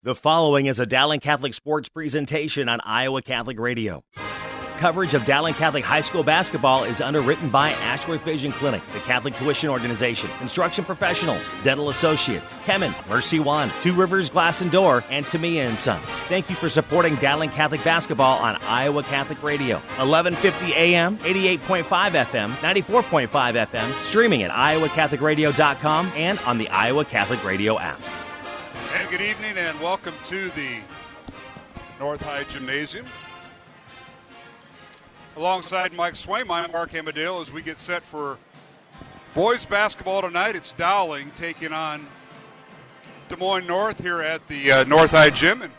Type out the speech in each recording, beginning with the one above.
The following is a Dowling Catholic sports presentation on Iowa Catholic Radio. Coverage of Dowling Catholic High School basketball is underwritten by Ashworth Vision Clinic, the Catholic Tuition Organization, Construction Professionals, Dental Associates, Kemen, Mercy One, Two Rivers Glass and Door, and Tamiya & Sons. Thank you for supporting Dowling Catholic basketball on Iowa Catholic Radio. 1150 AM, 88.5 FM, 94.5 FM, streaming at iowacatholicradio.com and on the Iowa Catholic Radio app. And good evening and welcome to the North High Gymnasium. Alongside Mike Swaim, I'm Mark Amadale as we get set for boys basketball tonight. It's Dowling taking on Des Moines North here at the North High Gym. And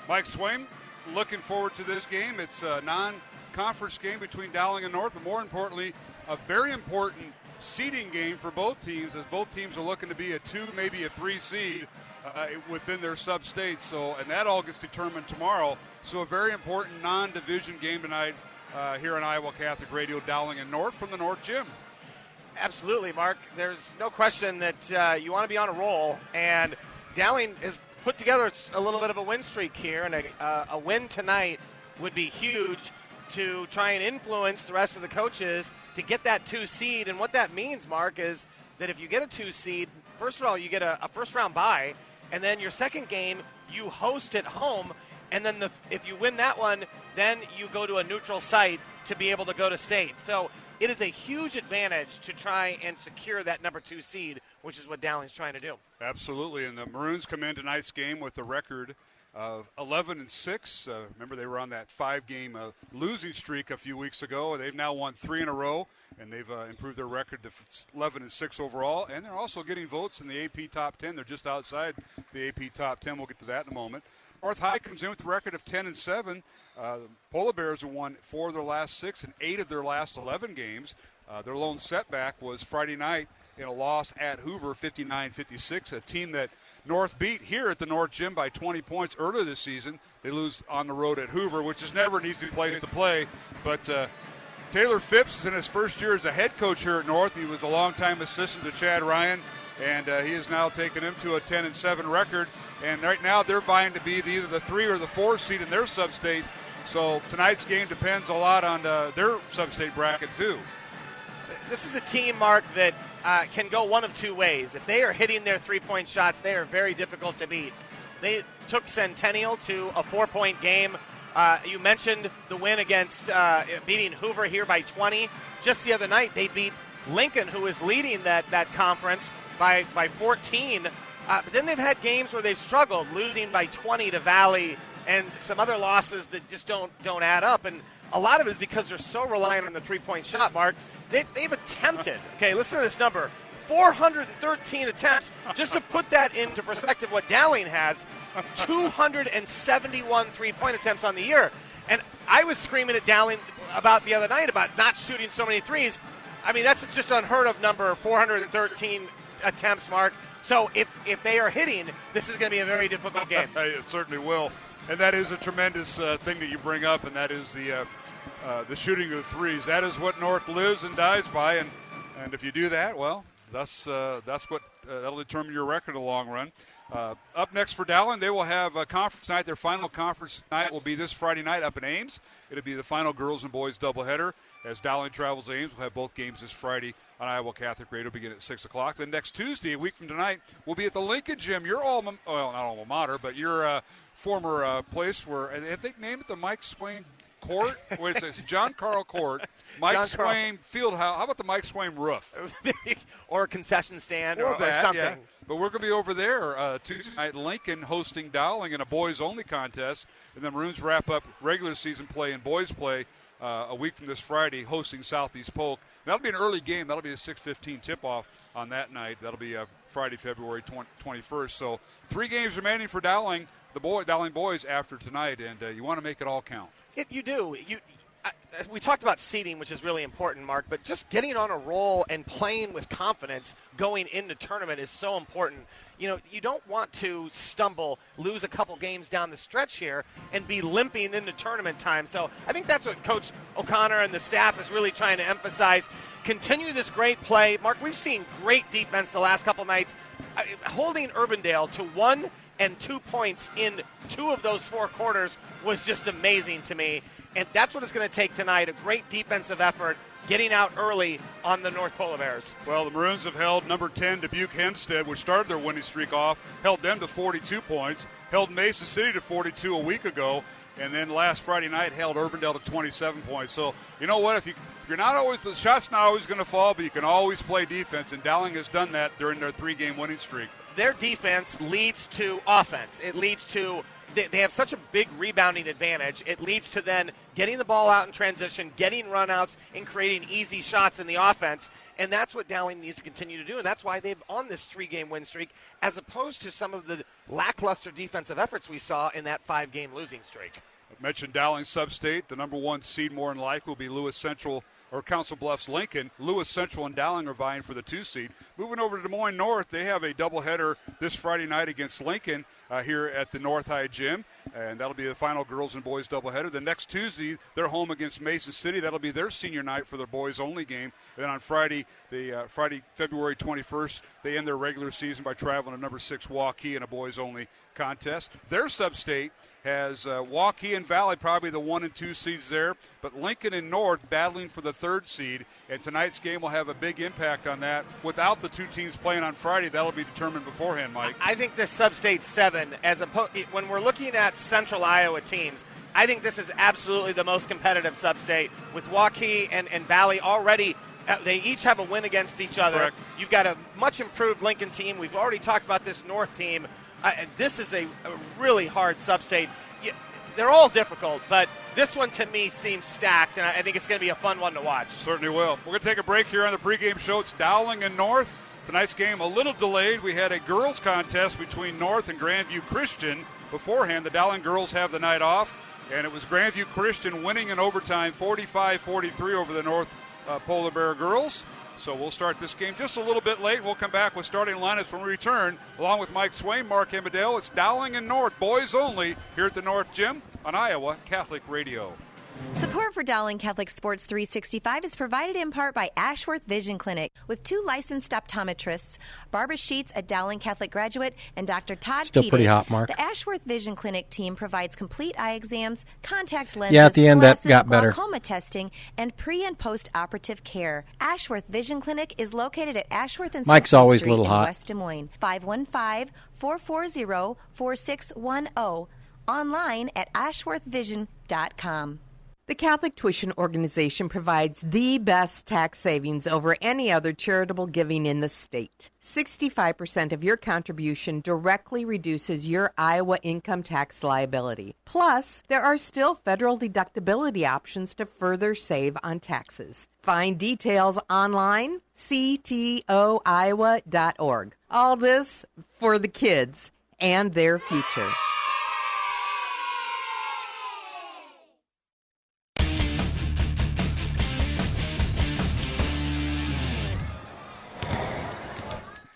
Mike Swaim, looking forward to this game. It's a non-conference game between Dowling and North, but more importantly, a very important seeding game for both teams, as both teams are looking to be a 2, maybe a 3 seed within their sub-states. So, and that all gets determined tomorrow. So a very important non-division game tonight here on Iowa Catholic Radio, Dowling and North from the North Gym. Absolutely, Mark. There's no question that you want to be on a roll, and Dowling has put together a little bit of a win streak here, and a win tonight would be huge to try and influence the rest of the coaches to get that 2 seed. And what that means, Mark, is that if you get a 2 seed, first of all, you get a first-round bye, and then your second game, you host at home, and then if you win that one, then you go to a neutral site to be able to go to state. So it is a huge advantage to try and secure that number 2 seed, which is what Dowling's trying to do. Absolutely, and the Maroons come in tonight's game with a record of 11-6. Remember, they were on that 5-game losing streak a few weeks ago. They've now won 3 in a row, and they've improved their record to 11-6 overall. And they're also getting votes in the AP Top 10. They're just outside the AP Top 10. We'll get to that in a moment. North High comes in with a record of 10-7. The Polar Bears have won 4 of their last 6 and 8 of their last 11 games. Their lone setback was Friday night in a loss at Hoover, 59-56, a team that North beat here at the North Gym by 20 points earlier this season. They lose on the road at Hoover, which is never an easy place to play. But Taylor Phipps is in his first year as a head coach here at North. He was a longtime assistant to Chad Ryan, and he has now taken him to a 10-7 record. And right now they're vying to be either the 3 or the 4 seed in their sub-state. So tonight's game depends a lot on their sub-state bracket too. This is a team, Mark, that can go one of 2 ways. If they are hitting their 3-point shots, they are very difficult to beat. They took Centennial to a 4-point game. You mentioned the win against beating Hoover here by 20. Just the other night, they beat Lincoln, who is leading that conference, by 14. But then they've had games where they've struggled, losing by 20 to Valley and some other losses that just don't add up. And a lot of it is because they're so reliant on the 3-point shot, Mark. They've attempted, okay, listen to this number, 413 attempts. Just to put that into perspective, what Dowling has, 271 3-point attempts on the year. And I was screaming at Dowling about the other night about not shooting so many threes. I mean, that's just unheard of number, 413 attempts, Mark. So if they are hitting, this is going to be a very difficult game. It certainly will. And that is a tremendous thing that you bring up, and that is the shooting of the threes. That is what North lives and dies by, and if you do that, well, that's what that'll determine your record in the long run. Up next for Dowling, they will have a conference night. Their final conference night will be this Friday night up in Ames. It'll be the final girls and boys doubleheader. As Dowling travels to Ames, we'll have both games this Friday on Iowa Catholic Radio, begin at 6 o'clock. Then next Tuesday, a week from tonight, we'll be at the Lincoln Gym, your not alma mater, but your former place where, have they named it the Mike Swaim Court? Wait, it's John Carl Court, Mike Swaim Fieldhouse. How about the Mike Swaim roof? Or a concession stand or that, something. Yeah. But we're going to be over there Tuesday night, Lincoln hosting Dowling in a boys-only contest. And then Maroons wrap up regular season play and boys play a week from this Friday, hosting Southeast Polk. That'll be an early game. That'll be a 6:15 tip-off on that night. That'll be Friday, February 21st. So 3 games remaining for Dowling, Dowling boys after tonight, and you want to make it all count. You do. We talked about seeding, which is really important, Mark, but just getting on a roll and playing with confidence going into tournament is so important. You know, you don't want to stumble, lose a couple games down the stretch here, and be limping into tournament time. So I think that's what Coach O'Connor and the staff is really trying to emphasize. Continue this great play. Mark, we've seen great defense the last couple nights. Holding Urbandale to 1 and 2 points in 2 of those 4 quarters was just amazing to me. And that's what it's going to take tonight, a great defensive effort, getting out early on the North Polar Bears. Well, the Maroons have held number 10 Dubuque Hempstead, which started their winning streak off, held them to 42 points, held Mason City to 42 a week ago, and then last Friday night held Urbandale to 27 points. So, you know what, if you're not always, the shot's not always going to fall, but you can always play defense, and Dowling has done that during their 3-game winning streak. Their defense leads to offense. It leads to they have such a big rebounding advantage. It leads to then getting the ball out in transition, getting runouts, and creating easy shots in the offense. And that's what Dowling needs to continue to do, and that's why they're on this 3-game win streak, as opposed to some of the lackluster defensive efforts we saw in that 5-game losing streak. I mentioned Dowling Sub-State. The number 1 seed more than likely will be Lewis Central or Council Bluffs Lincoln. Lewis Central and Dowling are vying for the 2 seed. Moving over to Des Moines North, they have a doubleheader this Friday night against Lincoln here at the North High Gym, and that'll be the final girls and boys doubleheader. The next Tuesday, they're home against Mason City. That'll be their senior night for their boys-only game. And then on Friday, Friday, February 21st, they end their regular season by traveling to number 6 Waukee in a boys-only contest. Their sub-state has Waukee and Valley probably the 1 and 2 seeds there, but Lincoln and North battling for the 3rd seed, and tonight's game will have a big impact on that. Without the 2 teams playing on Friday, that'll be determined beforehand, Mike. I think this sub-state 7, when we're looking at Central Iowa teams, I think this is absolutely the most competitive sub-state, with Waukee and Valley already. They each have a win against each other. Correct. You've got a much improved Lincoln team. We've already talked about this North team. This is a really hard sub-state. They're all difficult, but this one to me seems stacked, and I think it's going to be a fun one to watch. Certainly will. We're going to take a break here on the pregame show. It's Dowling and North. Tonight's game a little delayed. We had a girls contest between North and Grandview Christian beforehand. The Dowling girls have the night off, and it was Grandview Christian winning in overtime 45-43 over the North Polar Bear girls. So we'll start this game just a little bit late. We'll come back with starting lineups when we return, along with Mike Swain, Mark Amadale. It's Dowling and North, boys only, here at the North Gym on Iowa Catholic Radio. Support for Dowling Catholic Sports 365 is provided in part by Ashworth Vision Clinic, with 2 licensed optometrists, Barbara Sheets, a Dowling Catholic graduate, and Dr. Todd Still Peeting. pretty hot, Mark. The Ashworth Vision Clinic team provides complete eye exams, contact lenses, at the end glasses, that got better. glaucoma testing, and pre- and post-operative care. Ashworth Vision Clinic is located at Ashworth and Mike's 6th always Street a little in hot. West Des Moines. 515-440-4610. Online at ashworthvision.com. The Catholic Tuition Organization provides the best tax savings over any other charitable giving in the state. 65% of your contribution directly reduces your Iowa income tax liability. Plus, there are still federal deductibility options to further save on taxes. Find details online, ctoiowa.org. All this for the kids and their future.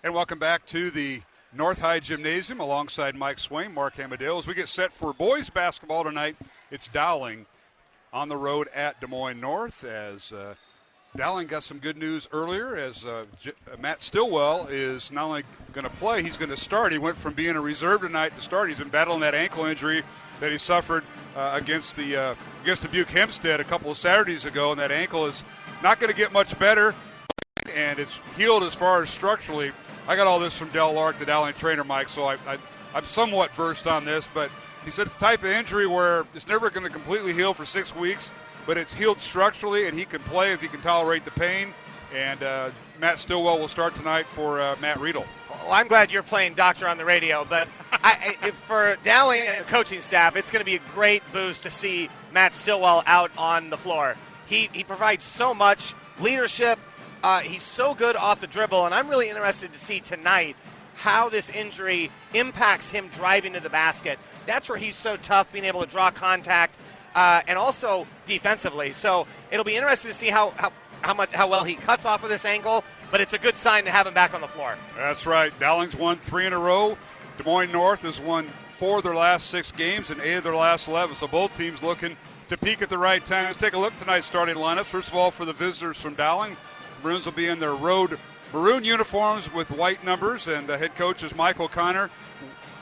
And welcome back to the North High Gymnasium alongside Mike Swain, Mark Amadale. As we get set for boys basketball tonight, it's Dowling on the road at Des Moines North, as Dowling got some good news earlier, as Matt Stillwell is not only going to play, he's going to start. He went from being a reserve tonight to start. He's been battling that ankle injury that he suffered against Dubuque Hempstead a couple of Saturdays ago, and that ankle is not going to get much better, and it's healed as far as structurally. I got all this from Del Lark, the Dowling trainer, Mike, so I'm somewhat versed on this, but he said it's the type of injury where it's never going to completely heal for 6 weeks, but it's healed structurally, and he can play if he can tolerate the pain. And Matt Stillwell will start tonight for Matt Riedel. Well, I'm glad you're playing doctor on the radio, but for Dowling and the coaching staff, it's going to be a great boost to see Matt Stillwell out on the floor. He provides so much leadership. He's so good off the dribble, and I'm really interested to see tonight how this injury impacts him driving to the basket. That's where he's so tough, being able to draw contact, and also defensively. So it'll be interesting to see how well he cuts off of this ankle, but it's a good sign to have him back on the floor. That's right. Dowling's won 3 in a row. Des Moines North has won 4 of their last 6 games and 8 of their last 11. So both teams looking to peak at the right time. Let's take a look at tonight's starting lineup. First of all, for the visitors from Dowling, Maroons will be in their road maroon uniforms with white numbers, and the head coach is Mike O'Connor.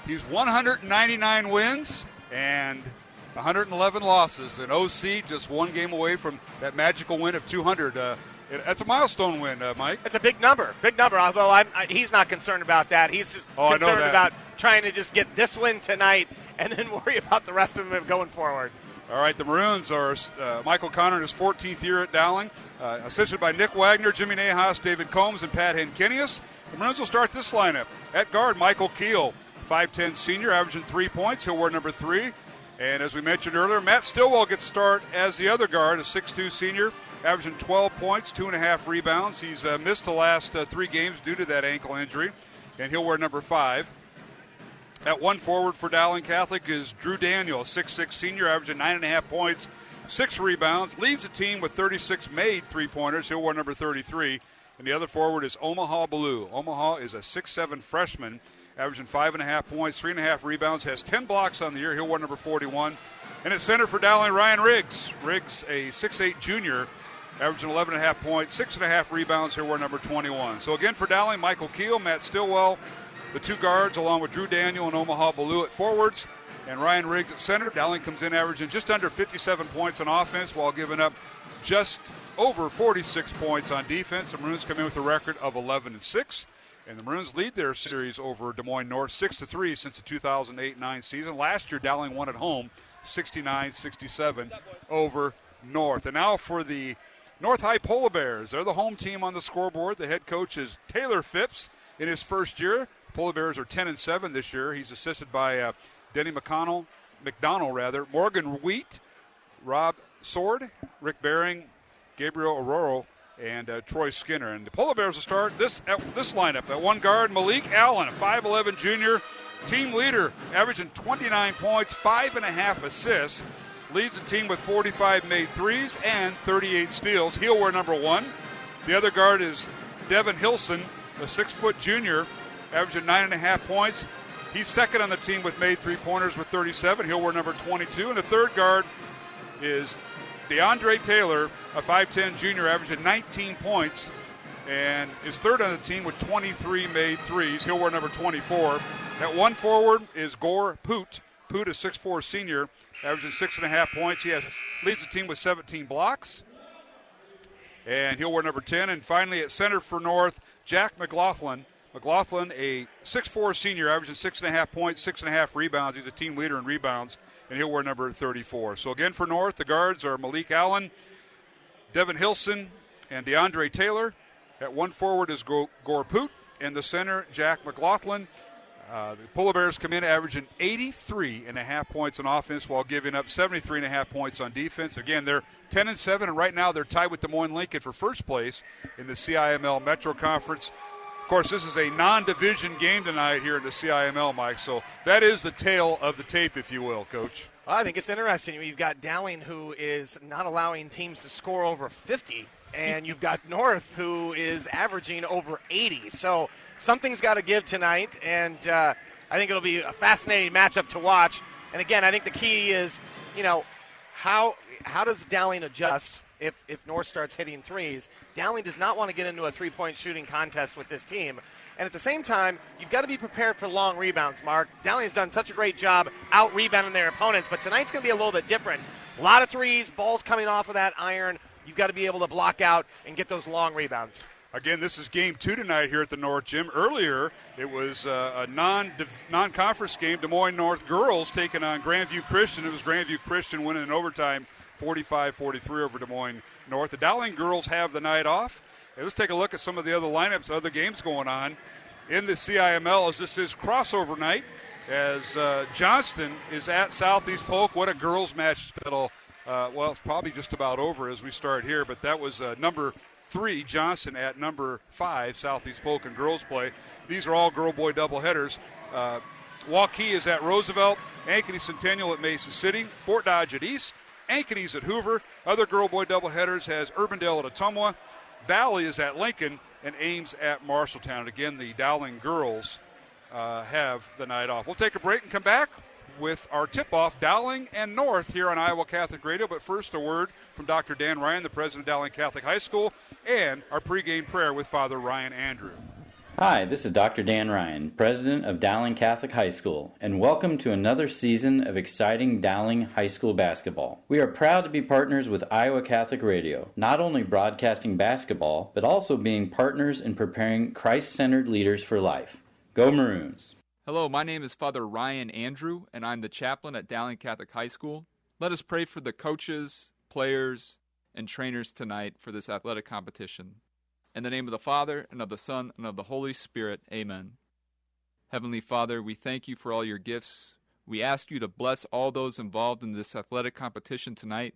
He's 199 wins and 111 losses. And OC just one game away from that magical win of 200. That's a milestone win, Mike. It's a big number, although he's not concerned about that. He's just concerned about trying to just get this win tonight and then worry about the rest of them going forward. All right, the Maroons are Michael Connor in his 14th year at Dowling, assisted by Nick Wagner, Jimmy Nahas, David Combs, and Pat Henkenius. The Maroons will start this lineup. At guard, Michael Keel, 5'10 senior, averaging 3 points. He'll wear number 3. And as we mentioned earlier, Matt Stillwell gets to start as the other guard, a 6'2 senior, averaging 12 points, 2.5 rebounds. He's missed the last 3 games due to that ankle injury, and he'll wear number 5. At one forward for Dowling Catholic is Drew Daniel, a 6'6 senior, averaging 9.5 points, 6 rebounds. Leads the team with 36 made three-pointers. He'll wear number 33. And the other forward is Omaha Ballou. Omaha is a 6'7 freshman, averaging 5.5 points, 3.5 rebounds, has 10 blocks on the year. He'll wear number 41. And at center for Dowling, Ryan Riggs. Riggs, a 6'8 junior, averaging 11.5 points, 6.5 rebounds. He'll wear number 21. So again for Dowling, Michael Keel, Matt Stillwell, the 2 guards, along with Drew Daniel and Omaha Ballou at forwards, and Ryan Riggs at center. Dowling comes in averaging just under 57 points on offense while giving up just over 46 points on defense. The Maroons come in with a record of 11-6, and the Maroons lead their series over Des Moines North 6-3 since the 2008-9 season. Last year, Dowling won at home 69-67 over North. And now for the North High Polar Bears. They're the home team on the scoreboard. The head coach is Taylor Phipps in his first year. Polar Bears are 10-7 this year. He's assisted by Denny McDonald, Morgan Wheat, Rob Sword, Rick Bering, Gabriel Aurora, and Troy Skinner. And the Polar Bears will start this lineup. At one guard, Malik Allen, a 5'11 junior, team leader, averaging 29 points, 5.5 assists. Leads the team with 45 made threes and 38 steals. He'll wear number 1. The other guard is Devin Hilson, a 6-foot junior, averaging 9.5 points. He's second on the team with made three-pointers with 37. He'll wear number 22. And the third guard is DeAndre Taylor, a 5'10 junior, averaging 19 points, and is third on the team with 23 made threes. He'll wear number 24. At one forward is Gore Poot. Poot, a 6'4 senior, averaging 6.5 points. He leads the team with 17 blocks, and he'll wear number 10. And finally, at center for North, Jack McLaughlin. McLaughlin, a 6'4 senior, averaging 6.5 points, 6.5 rebounds. He's a team leader in rebounds, and he'll wear number 34. So again for North, the guards are Malik Allen, Devin Hilson, and DeAndre Taylor. At one forward is Gore Poot, and the center, Jack McLaughlin. The Polar Bears come in averaging 83.5 points on offense while giving up 73.5 points on defense. Again, they're 10-7, and right now they're tied with Des Moines Lincoln for first place in the CIML Metro Conference. Of course, this is a non-division game tonight here in the CIML, Mike, so that is the tale of the tape, if you will, Coach. Well, I think it's interesting. You've got Dowling, who is not allowing teams to score over 50, and you've got North, who is averaging over 80. So something's got to give tonight, and I think it'll be a fascinating matchup to watch. And, again, I think the key is, how does Dowling adjust if North starts hitting threes? Dowling does not want to get into a three-point shooting contest with this team. And at the same time, you've got to be prepared for long rebounds, Mark. Dowling's done such a great job out-rebounding their opponents, but tonight's going to be a little bit different. A lot of threes, balls coming off of that iron. You've got to be able to block out and get those long rebounds. Again, this is game 2 tonight here at the North Gym. Earlier, it was a non-conference game. Des Moines North girls taking on Grandview Christian. It was Grandview Christian winning in overtime 45-43 over Des Moines North. The Dowling girls have the night off. Hey, let's take a look at some of the other lineups, other games going on in the CIML as this is crossover night as Johnston is at Southeast Polk. What a girls match that'll, it's probably just about over as we start here, but that was number 3, Johnston at number 5, Southeast Polk in girls play. These are all girl-boy doubleheaders. Waukee is at Roosevelt, Ankeny Centennial at Mason City, Fort Dodge at East, Ankeny's at Hoover. Other girl-boy doubleheaders has Urbandale at Ottumwa, Valley is at Lincoln, and Ames at Marshalltown. Again, the Dowling girls have the night off. We'll take a break and come back with our tip-off, Dowling and North, here on Iowa Catholic Radio. But first, a word from Dr. Dan Ryan, the president of Dowling Catholic High School, and our pregame prayer with Father Ryan Andrew. Hi, this is Dr. Dan Ryan, president of Dowling Catholic High School, and welcome to another season of exciting Dowling High School basketball. We are proud to be partners with Iowa Catholic Radio, not only broadcasting basketball, but also being partners in preparing Christ-centered leaders for life. Go Maroons! Hello, my name is Father Ryan Andrew, and I'm the chaplain at Dowling Catholic High School. Let us pray for the coaches, players, and trainers tonight for this athletic competition. In the name of the Father, and of the Son, and of the Holy Spirit, amen. Heavenly Father, we thank you for all your gifts. We ask you to bless all those involved in this athletic competition tonight.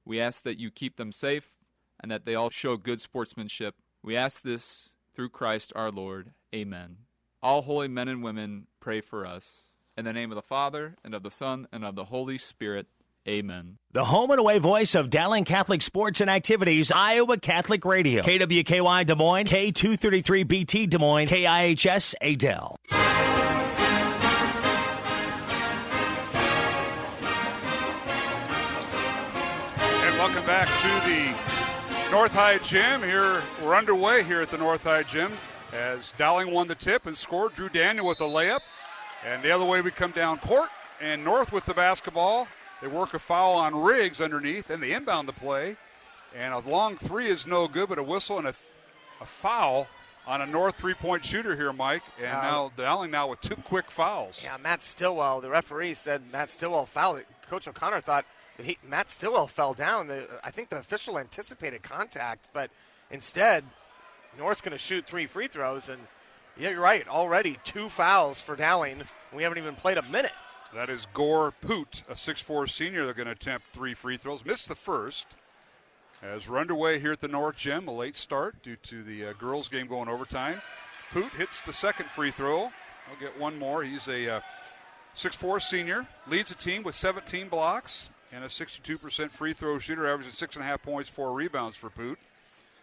We ask that you keep them safe, and that they all show good sportsmanship. We ask this through Christ our Lord, amen. All holy men and women, pray for us. In the name of the Father, and of the Son, and of the Holy Spirit, amen. The home and away voice of Dowling Catholic Sports and Activities, Iowa Catholic Radio. KWKY Des Moines, K233BT Des Moines, KIHS Adel. And welcome back to the North High Gym. Here, we're underway here at the North High Gym as Dowling won the tip and scored. Drew Daniel with the layup. And the other way we come down court, and North with the basketball. They work a foul on Riggs underneath, and they inbound the play. And a long three is no good, but a whistle and a foul on a North three-point shooter here, Mike. And now Dowling now with two quick fouls. Yeah, Matt Stillwell, the referee said Matt Stillwell fouled. Coach O'Connor thought that Matt Stillwell fell down. I think the official anticipated contact, but instead, North's going to shoot 3 free throws. And, yeah, you're right, already 2 fouls for Dowling. We haven't even played a minute. That is Gore Poot, a 6'4 senior. They're going to attempt 3 free throws. Missed the first. As we're underway here at the North Gym, a late start due to the girls' game going overtime. Poot hits the second free throw. I'll get one more. He's a 6'4 senior. Leads the team with 17 blocks and a 62% free throw shooter, averaging 6.5 points, 4 rebounds for Poot.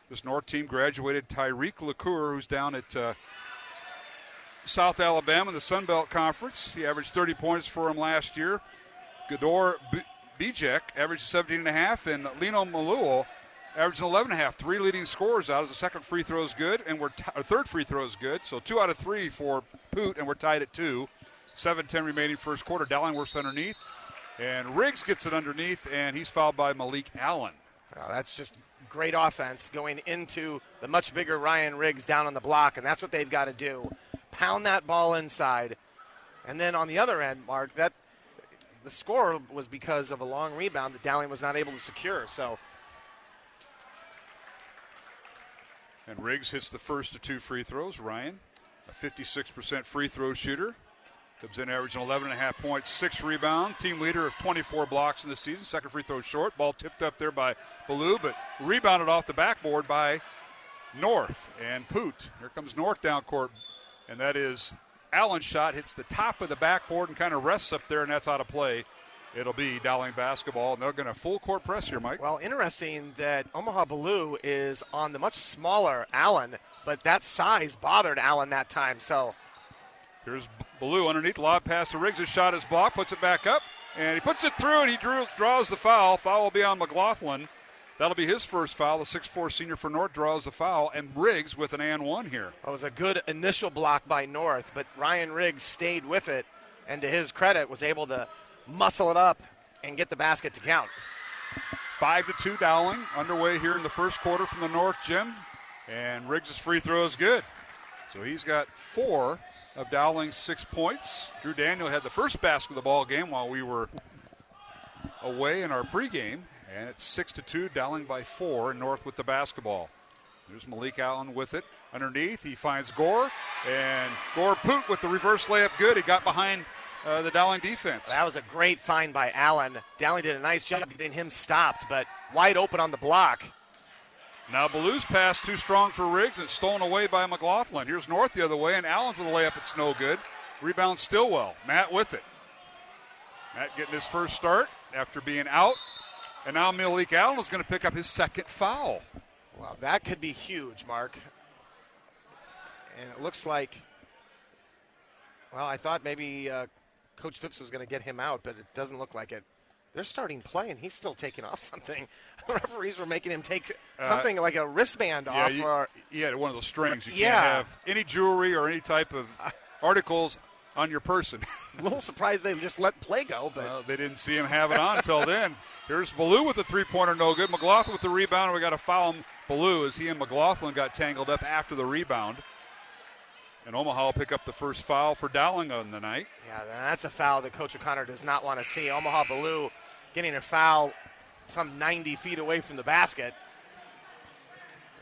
This North team graduated Tyreek LaCour, who's down at South Alabama in the Sun Belt Conference. He averaged 30 points for him last year. Gador Bijek averaged 17.5, and Lino Maluo averaged 11.5. 3 leading scorers out as the second free throw is good, and third free throw is good. So 2 out of 3 for Poot, and we're tied at 2. 7:10 remaining first quarter. Dowling works underneath, and Riggs gets it underneath, and he's fouled by Malik Allen. Well, that's just great offense going into the much bigger Ryan Riggs down on the block, and that's what they've got to do. Pound that ball inside. And then on the other end, Mark, that the score was because of a long rebound that Dowling was not able to secure. So, and Riggs hits the first of 2 free throws. Ryan, a 56% free throw shooter, comes in averaging 11.5 points, 6 rebounds, team leader of 24 blocks in the season. Second free throw short. Ball tipped up there by Ballou, but rebounded off the backboard by North. And Poot, here comes North down court. And that is Allen's shot, hits the top of the backboard and kind of rests up there, and that's out of play. It'll be Dowling basketball, and they're going to full court press here, Mike. Well, interesting that Omaha Ballou is on the much smaller Allen, but that size bothered Allen that time. So here's Ballou underneath, lob pass to Riggs. His shot is blocked, puts it back up, and he puts it through, and he draws the foul. Foul will be on McLaughlin. That'll be his first foul. The 6'4 senior for North draws the foul, and Riggs with an and one here. It was a good initial block by North, but Ryan Riggs stayed with it, and to his credit, was able to muscle it up and get the basket to count. 5-2 Dowling underway here in the first quarter from the North Gym, and Riggs' free throw is good. So he's got 4 of Dowling's 6 points. Drew Daniel had the first basket of the ball game while we were away in our pregame. And it's 6-2, Dowling by 4, and North with the basketball. There's Malik Allen with it. Underneath, he finds Gore, and Gore Poot with the reverse layup good. He got behind the Dowling defense. That was a great find by Allen. Dowling did a nice job getting him stopped, but wide open on the block. Now Ballou's pass too strong for Riggs, and it's stolen away by McLaughlin. Here's North the other way, and Allen's with a layup. It's no good. Rebound Stillwell. Matt with it. Matt getting his first start after being out. And now Malik Allen is going to pick up his second foul. Well, that could be huge, Mark. And it looks like, well, I thought maybe Coach Phipps was going to get him out, but it doesn't look like it. they're starting play, and he's still taking off something. Referees were making him take something like a wristband off. He had one of those strings. You Yeah. can't have any jewelry or any type of articles on your person. A little surprised they just let play go, but Well, they didn't see him have it on until then. Here's Ballou with a three-pointer, no good. McLaughlin with the rebound. We got to foul him, Ballou, as he and McLaughlin got tangled up after the rebound. And Omaha will pick up the first foul for Dowling on the night. yeah, that's a foul that Coach O'Connor does not want to see. Omaha Ballou getting a foul some 90 feet away from the basket.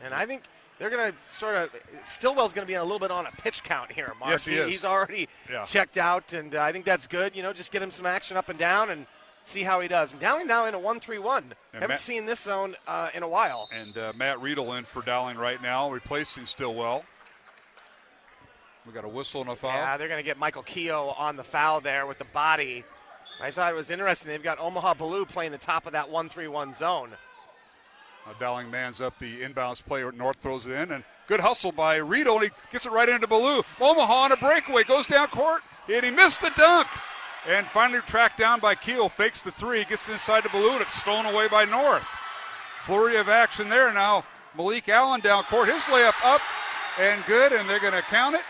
And I think they're going to sort of – Stillwell's going to be a little bit on a pitch count here, Mark. Yes, he is. He's already checked out, and I think that's good. Just get him some action up and down and see how he does. And Dowling now in a 1-3-1. Haven't seen this zone in a while. And Matt Riedel in for Dowling right now, replacing Stillwell. We got a whistle and a foul. Yeah, they're going to get Michael Keogh on the foul there with the body. I thought it was interesting. They've got Omaha Ballou playing the top of that 1-3-1 zone. Dowling mans up the inbounds play. North throws it in, and good hustle by Riedel, and he gets it right into Ballou. Omaha on a breakaway, goes down court, and he missed the dunk. And finally tracked down by Keogh, fakes the three, gets inside the Ballou, and it's stolen away by North. Flurry of action there. Now Malik Allen down court. His layup up and good, and they're going to count it.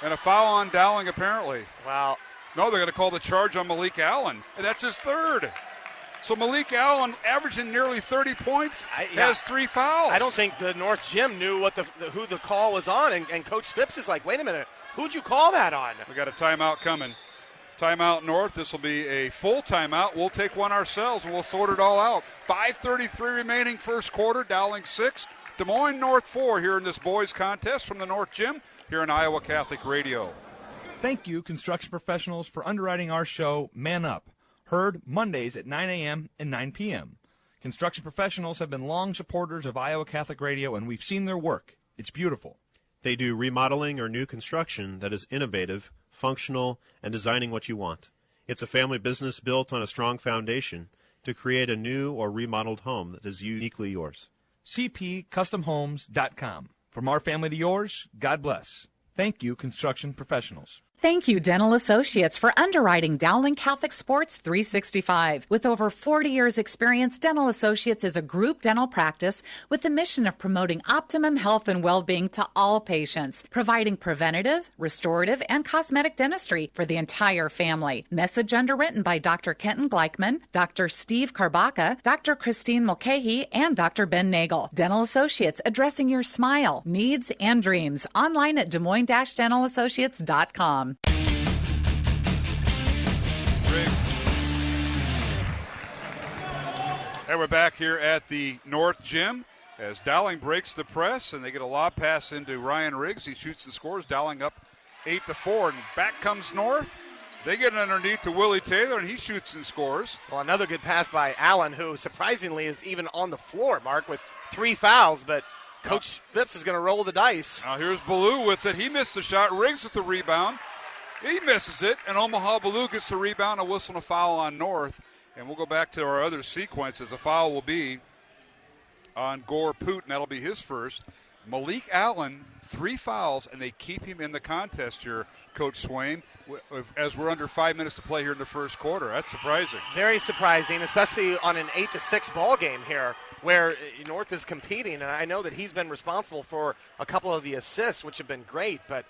And a foul on Dowling, apparently. Wow. No, they're going to call the charge on Malik Allen. And that's his third. So Malik Allen, averaging nearly 30 points, has 3 fouls. I don't think the North Gym knew what who the call was on, and Coach Phipps is like, wait a minute, who'd you call that on? We got a timeout coming. Timeout North. This will be a full timeout. We'll take one ourselves, and we'll sort it all out. 5:33 remaining first quarter. Dowling 6, Des Moines North 4 here in this boys contest from the North Gym here on Iowa Catholic Radio. Thank you, construction professionals, for underwriting our show, Man Up. Heard Mondays at 9 a.m. and 9 p.m. Construction professionals have been long supporters of Iowa Catholic Radio, and we've seen their work. It's beautiful. They do remodeling or new construction that is innovative, functional, and designing what you want. It's a family business built on a strong foundation to create a new or remodeled home that is uniquely yours. CPCustomHomes.com. From our family to yours, God bless. Thank you, construction professionals. Thank you, Dental Associates, for underwriting Dowling Catholic Sports 365. With over 40 years' experience, Dental Associates is a group dental practice with the mission of promoting optimum health and well-being to all patients, providing preventative, restorative, and cosmetic dentistry for the entire family. Message underwritten by Dr. Kenton Gleichman, Dr. Steve Karbaka, Dr. Christine Mulcahy, and Dr. Ben Nagel. Dental Associates, addressing your smile, needs, and dreams. Online at DesMoines-DentalAssociates.com. And we're back here at the North Gym as Dowling breaks the press, and they get a lob pass into Ryan Riggs. He shoots and scores. Dowling up 8-4, and back comes North. They get it underneath to Willie Taylor, and he shoots and scores. Well, another good pass by Allen, who surprisingly is even on the floor, Mark, with 3 fouls, but Coach Phipps is going to roll the dice. Now here's Ballou with it. He missed the shot. Riggs with the rebound. He misses it, and Omaha Ballou gets the rebound, a whistle and a foul on North. And we'll go back to our other sequences. A foul will be on Gore Poot, and that'll be his first. Malik Allen, 3 fouls, and they keep him in the contest here, Coach Swain, as we're under 5 minutes to play here in the first quarter. That's surprising. Very surprising, especially on an 8-6 ball game here where North is competing. And I know that he's been responsible for a couple of the assists, which have been great, but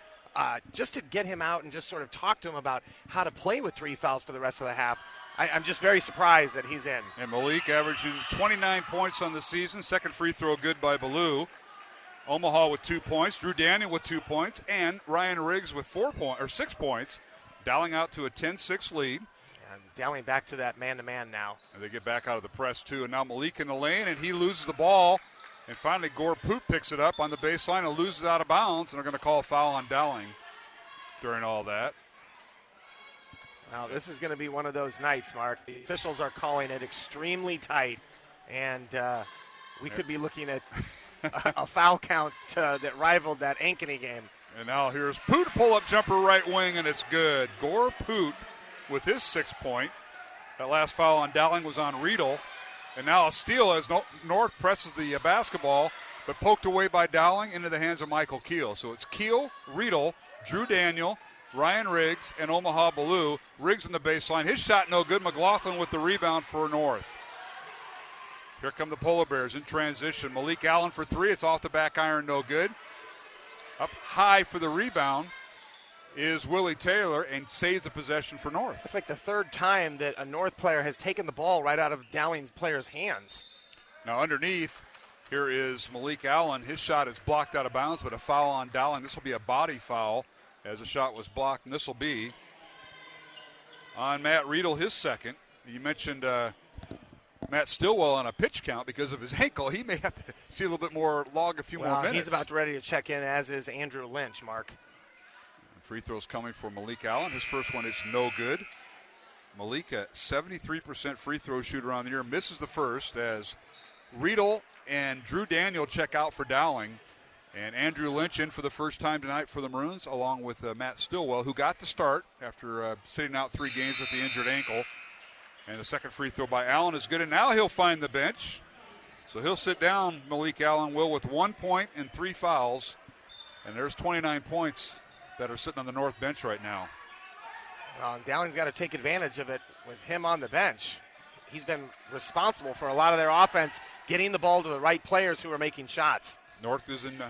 just to get him out and just sort of talk to him about how to play with 3 fouls for the rest of the half, I'm just very surprised that he's in. And Malik averaging 29 points on the season. Second free throw good by Ballou. Omaha with 2 points. Drew Daniel with 2 points. And Ryan Riggs with 6 points. Dowling out to a 10-6 lead. And Dowling back to that man-to-man now. And they get back out of the press, too. And now Malik in the lane, and he loses the ball. And finally, Gore Poot picks it up on the baseline and loses out of bounds. And they're going to call a foul on Dowling during all that. Now, this is going to be one of those nights, Mark. The officials are calling it extremely tight, and we could be looking at a foul count that rivaled that Ankeny game. And now here's Poot, pull-up jumper right wing, and it's good. Gore Poot with his 6 point. That last foul on Dowling was on Riedel. And now a steal as North presses the basketball, but poked away by Dowling into the hands of Michael Keel. So it's Keel, Riedel, Drew Daniel, Ryan Riggs and Omaha Blue. Riggs in the baseline. His shot no good. McLaughlin with the rebound for North. Here come the Polar Bears in transition. Malik Allen for three. It's off the back iron, no good. Up high for the rebound is Willie Taylor and saves the possession for North. It's like the third time that a North player has taken the ball right out of Dowling's player's hands. Now underneath, here is Malik Allen. His shot is blocked out of bounds, but a foul on Dowling. This will be a body foul as the shot was blocked, and this will be on Matt Riedel, his second. You mentioned Matt Stillwell on a pitch count because of his ankle. He may have to see a little bit more, log a few more minutes. He's about ready to check in, as is Andrew Lynch, Mark. Free throws coming for Malik Allen. His first one is no good. Malik, a 73% free throw shooter on the year, misses the first as Riedel and Drew Daniel check out for Dowling. And Andrew Lynch in for the first time tonight for the Maroons, along with Matt Stillwell, who got the start after sitting out 3 games with the injured ankle. And the second free throw by Allen is good, and now he'll find the bench. So he'll sit down, Malik Allen will, with 1 point and 3 fouls. And there's 29 points that are sitting on the North bench right now. Well, Dowling's got to take advantage of it with him on the bench. He's been responsible for a lot of their offense, getting the ball to the right players who are making shots. North is in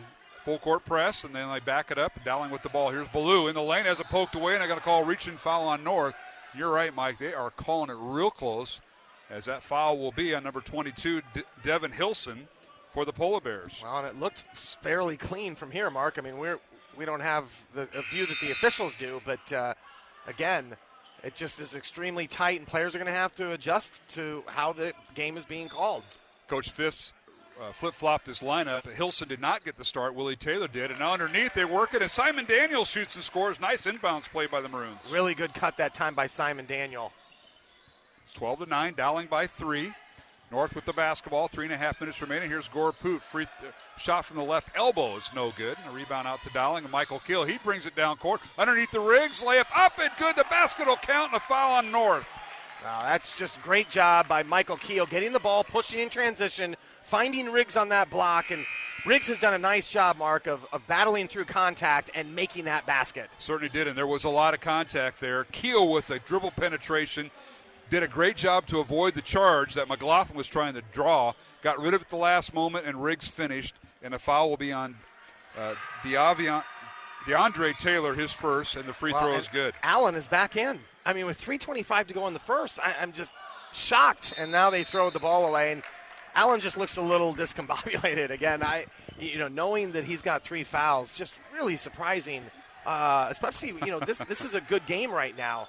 full court press, and then they back it up. Dowling with the ball. Here's Ballou in the lane, has it poked away, and they're going to call a reaching foul on North. You're right, Mike. They are calling it real close, as that foul will be on number 22, Devin Hilson, for the Polar Bears. Well, and it looked fairly clean from here, Mark. I mean, we don't have the view that the officials do, but again, it just is extremely tight, and players are going to have to adjust to how the game is being called. Coach Phipps flip-flopped his lineup. Hilson did not get the start. Willie Taylor did. And now underneath, they work it, and Simon Daniel shoots and scores. Nice inbounds play by the Maroons. Really good cut that time by Simon Daniel. It's 12-9, Dowling by 3. North with the basketball, 3.5 minutes remaining. Here's Gore Poot. Free shot from the left elbow is no good. And a rebound out to Dowling, and Michael Keel. He brings it down court. Underneath the Riggs, layup up and good. The basket will count, and a foul on North. Wow, that's just great job by Michael Keel, getting the ball, pushing in transition, finding Riggs on that block, and Riggs has done a nice job, Mark, of battling through contact and making that basket. Certainly did, and there was a lot of contact there. Keel with a dribble penetration did a great job to avoid the charge that McLaughlin was trying to draw, got rid of it at the last moment, and Riggs finished, and a foul will be on DeAndre Taylor, his first, and the free throw is good. Allen is back in. I mean, with 3:25 to go in the first, I'm just shocked. And now they throw the ball away, and Allen just looks a little discombobulated. Again, knowing that he's got 3 fouls, just really surprising. Especially, this is a good game right now.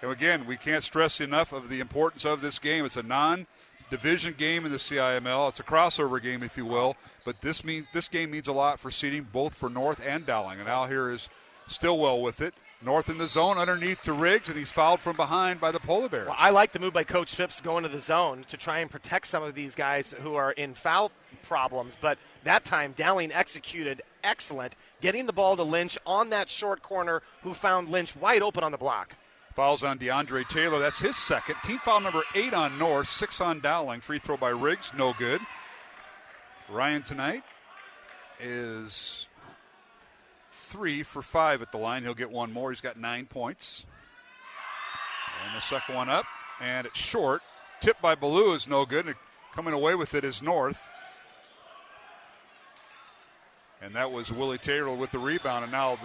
And again, we can't stress enough of the importance of this game. It's a non-division game in the CIML. It's a crossover game, if you will. But this game means a lot for seeding, both for North and Dowling. And now here is Stillwell with it. North in the zone, underneath to Riggs, and he's fouled from behind by the Polar Bears. Well, I like the move by Coach Phipps going to the zone to try and protect some of these guys who are in foul problems. But that time, Dowling executed excellent, getting the ball to Lynch on that short corner, who found Lynch wide open on the block. Fouls on DeAndre Taylor. That's his second. Team foul number 8 on North, 6 on Dowling. Free throw by Riggs, no good. Ryan tonight is 3 for 5 at the line. He'll get one more. He's got 9 points. And the second one up, and it's short. Tipped by Ballou is no good, and coming away with it is North. And that was Willie Taylor with the rebound, and now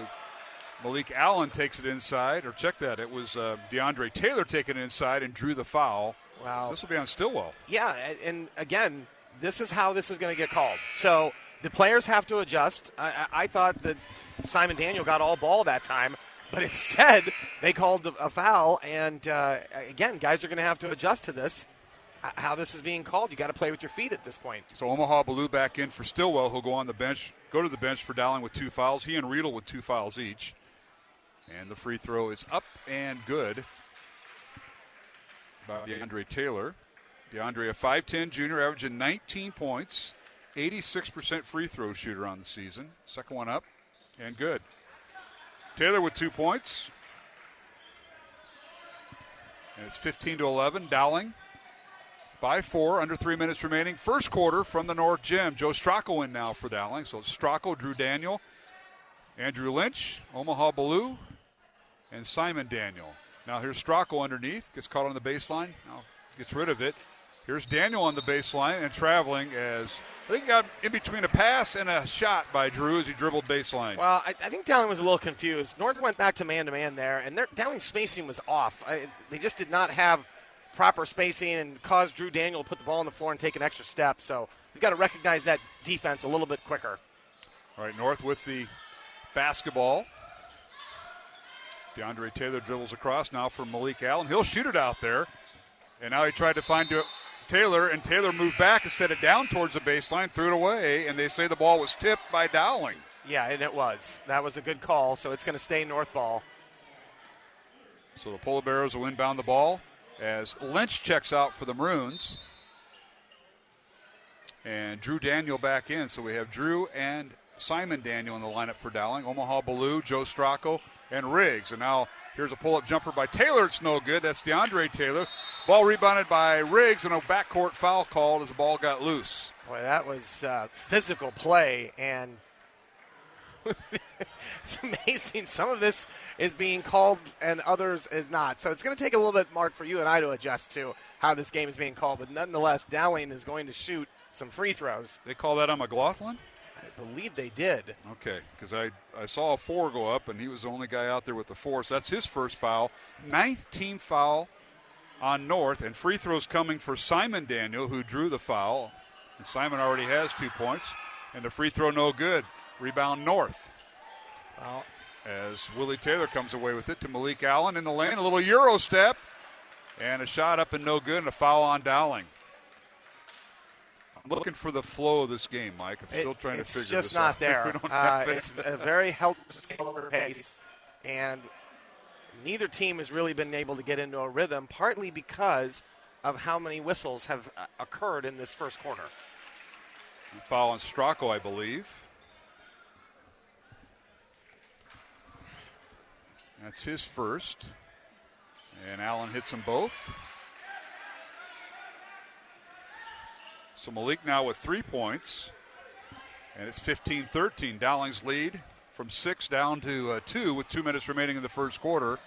Malik Allen takes it inside, or check that. It was DeAndre Taylor taking it inside and drew the foul. Wow. This will be on Stillwell. Yeah, and again, this is how this is going to get called. So the players have to adjust. I thought that Simon Daniel got all ball that time, but instead they called a foul. And, again, guys are going to have to adjust to this, how this is being called. You got to play with your feet at this point. So Omaha Ballou back in for Stillwell, who'll go to the bench for Dowling with 2 fouls. He and Riedel with 2 fouls each. And the free throw is up and good by DeAndre Taylor. DeAndre, a 5'10 junior, averaging 19 points, 86% free throw shooter on the season. Second one up and good. Taylor with 2 points. And it's 15-11. Dowling by 4, under 3 minutes remaining. First quarter from the North Gym. Joe Stracco in now for Dowling. So it's Stracco, Drew Daniel, Andrew Lynch, Omaha Ballou, and Simon Daniel. Now here's Stracco underneath, gets caught on the baseline, now gets rid of it. Here's Daniel on the baseline and traveling as I think he got in between a pass and a shot by Drew as he dribbled baseline. Well, I think Dowling was a little confused. North went back to man-to-man there, and Dowling's spacing was off. They just did not have proper spacing and caused Drew Daniel to put the ball on the floor and take an extra step. So we've got to recognize that defense a little bit quicker. All right, North with the basketball. DeAndre Taylor dribbles across now for Malik Allen. He'll shoot it out there. And now he tried to find Taylor, and Taylor moved back and set it down towards the baseline, threw it away, and they say the ball was tipped by Dowling. Yeah, and it was. That was a good call, so it's going to stay North ball. So the Polar Bears will inbound the ball as Lynch checks out for the Maroons. And Drew Daniel back in. So we have Drew and Simon Daniel in the lineup for Dowling. Omaha Ballou, Joe Stracco, and Riggs. And now here's a pull-up jumper by Taylor. It's no good. That's DeAndre Taylor. Ball rebounded by Riggs, and a backcourt foul called as the ball got loose. Boy, that was physical play, and it's amazing. Some of this is being called and others is not. So it's going to take a little bit, Mark, for you and I to adjust to how this game is being called. But nonetheless, Dowling is going to shoot some free throws. They call that on McLaughlin? I believe they did. Okay, because I saw a 4 go up, and he was the only guy out there with the 4. So that's his first foul. 9th team foul on North, and free throws coming for Simon Daniel, who drew the foul. And Simon already has 2 points, and the free throw no good. Rebound North. Well, as Willie Taylor comes away with it to Malik Allen in the lane. A little Euro step, and a shot up and no good, and a foul on Dowling. I'm looking for the flow of this game, Mike. I'm still trying to figure this out. It's just not there. It's a very helpless pace, and neither team has really been able to get into a rhythm, partly because of how many whistles have occurred in this first quarter. Foul on Stracco, I believe. That's his first. And Allen hits them both. So Malik now with 3 points. And it's 15-13. Dowling's lead from 6 down to 2 with 2 minutes remaining in the first quarter.